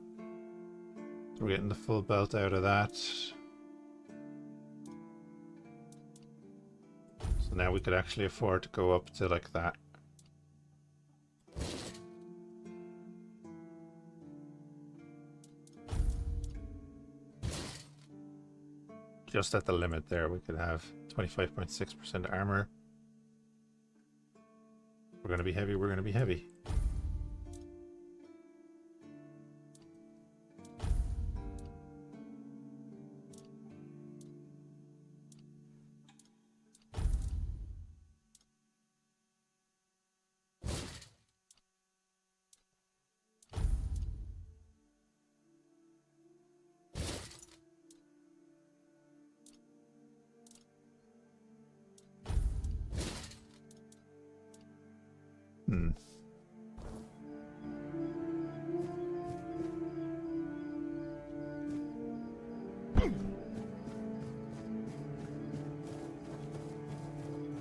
So we're getting the full belt out of that. So now we could actually afford to go up to like that. Just at the limit there, we could have 25.6% armor. We're going to be heavy, we're going to be heavy.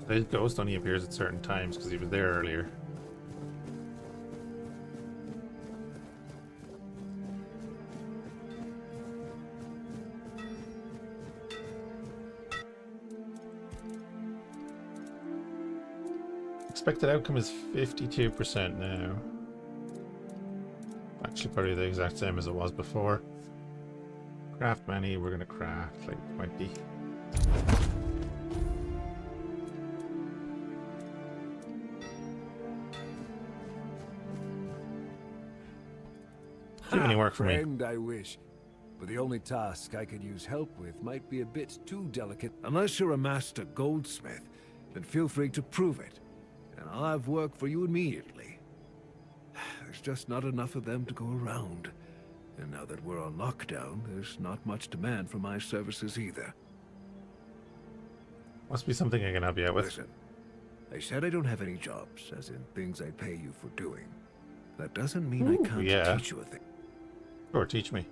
The ghost only appears at certain times because he was there earlier. Expected outcome is 52% now. Actually, probably the exact same as it was before. Craft many, we're gonna craft like 20. Do any work for me? Friend, I wish. But the only task I could use help with might be a bit too delicate. Unless you're a master goldsmith, then feel free to prove it. And I'll have work for you immediately. There's just not enough of them to go around. And now that we're on lockdown, there's not much demand for my services either. Must be something I can help you out with. Listen, I said I don't have any jobs, as in things I pay you for doing. That doesn't mean I can't teach you a thing. Sure, teach me.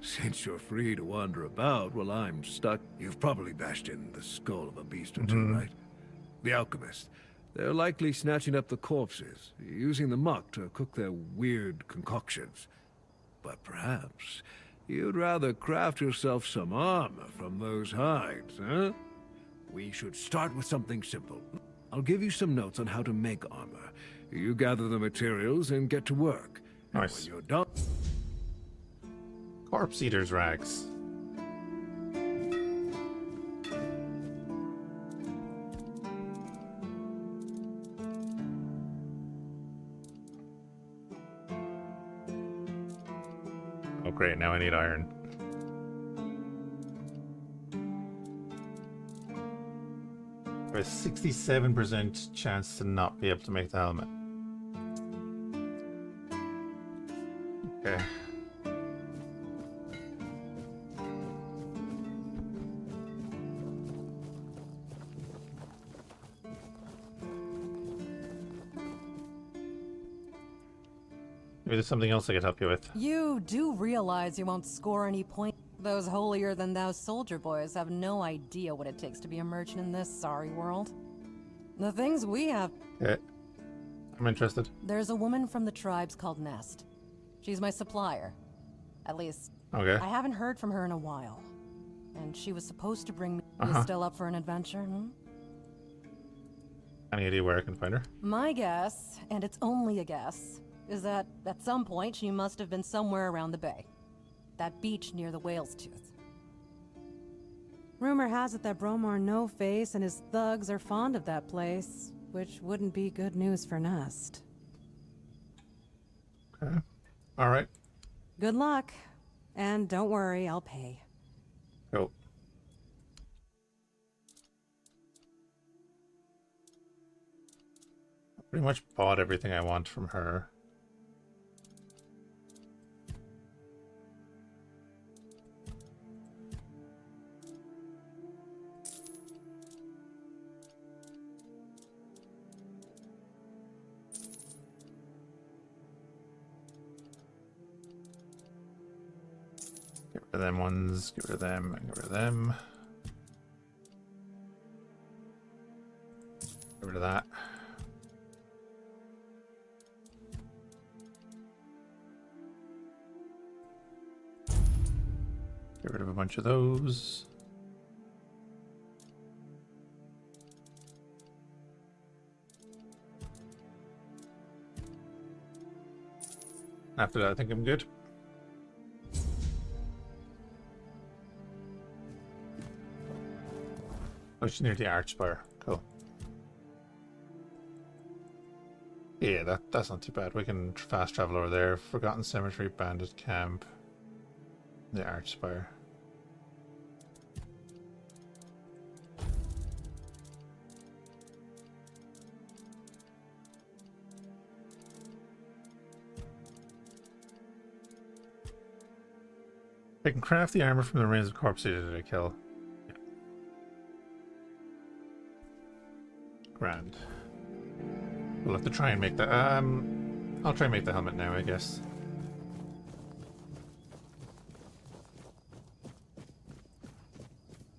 Since you're free to wander about while I'm stuck, you've probably bashed in the skull of a beast or two, right? The alchemist. They're likely snatching up the corpses, using the muck to cook their weird concoctions. But perhaps you'd rather craft yourself some armor from those hides, huh? We should start with something simple. I'll give you some notes on how to make armor. You gather the materials and get to work. Nice. And when you're done... Corpse eater's rags. Oh great, now I need iron. There's a 67% chance to not be able to make the helmet. Okay. Maybe there's something else I could help you with. You do realize you won't score any points. Those holier-than-thou soldier boys have no idea what it takes to be a merchant in this sorry world. The things we have... Okay. I'm interested. There's a woman from the tribes called Nest. She's my supplier. At least, okay. I haven't heard from her in a while. And she was supposed to bring me... You still up for an adventure, Any idea where I can find her? My guess, and it's only a guess, is that at some point she must have been somewhere around the bay. That beach near the Whale's Tooth. Rumor has it that Bromar No-Face and his thugs are fond of that place, which wouldn't be good news for Nest. Okay. Alright. Good luck. And don't worry, I'll pay. Cool. I pretty much bought everything I want from her. Get rid of them ones, get rid of them, and get rid of them. Get rid of that. Get rid of a bunch of those. After that, I think I'm good. Oh, she's near the Archspire. Cool. Yeah, that's not too bad. We can fast travel over there. Forgotten Cemetery, Bandit Camp, the Archspire. I can craft the armor from the remains of corpses that I kill. Yeah. Grand. We'll have to try and make that. I'll try and make the helmet now, I guess.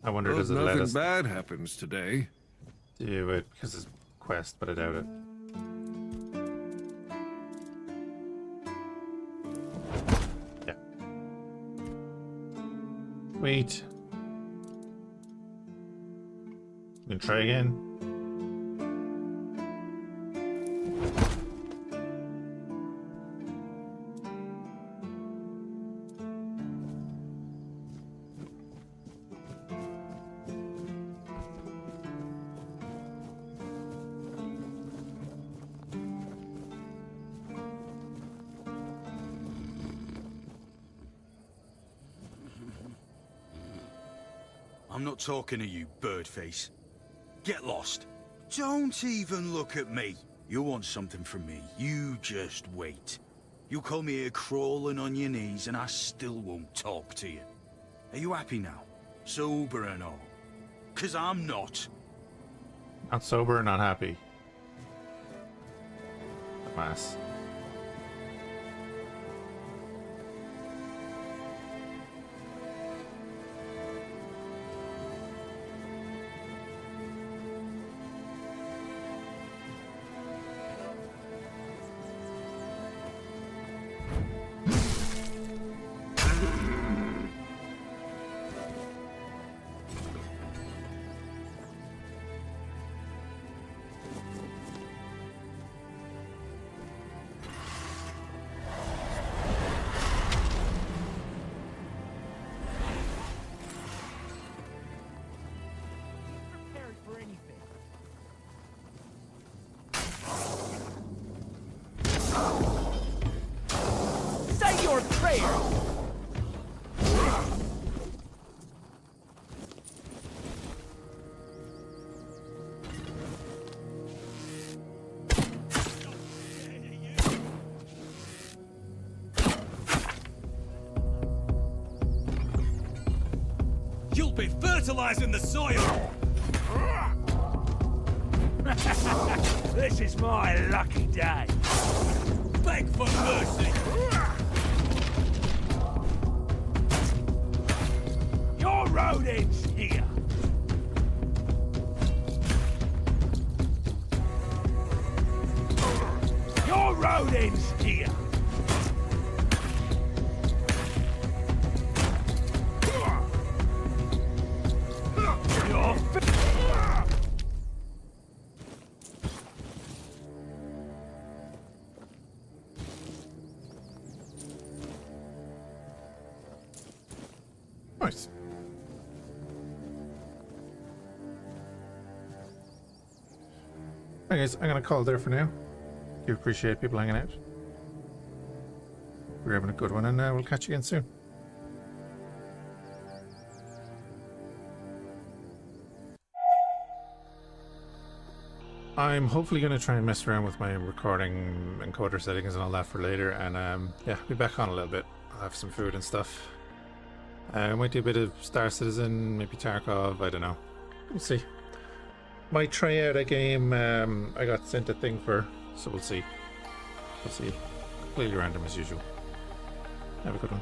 I wonder, does it let us... Nothing bad happens today. Do it because it's a quest, but I doubt it. Yeah. Wait. We can try again. I'm not talking to you, birdface. Get lost. Don't even look at me. You want something from me, you just wait. You come here crawling on your knees and I still won't talk to you. Are you happy now? Sober and all? 'Cause I'm not. Not sober, not happy. Mass. You'll be fertilizing the soil! This is my lucky day. Beg for mercy! Your road ends here! Your road ends here! Nice. Okay, guys, I'm gonna call it there for now. Do appreciate people hanging out. We're having a good one, and we'll catch you again soon. I'm hopefully going to try and mess around with my recording encoder settings and all that for later, and yeah, be back on a little bit. I'll have some food and stuff. I might do a bit of Star Citizen, maybe Tarkov, I don't know. We'll see. Might try out a game I got sent a thing for, so we'll see. We'll see. Completely random as usual. Have a good one.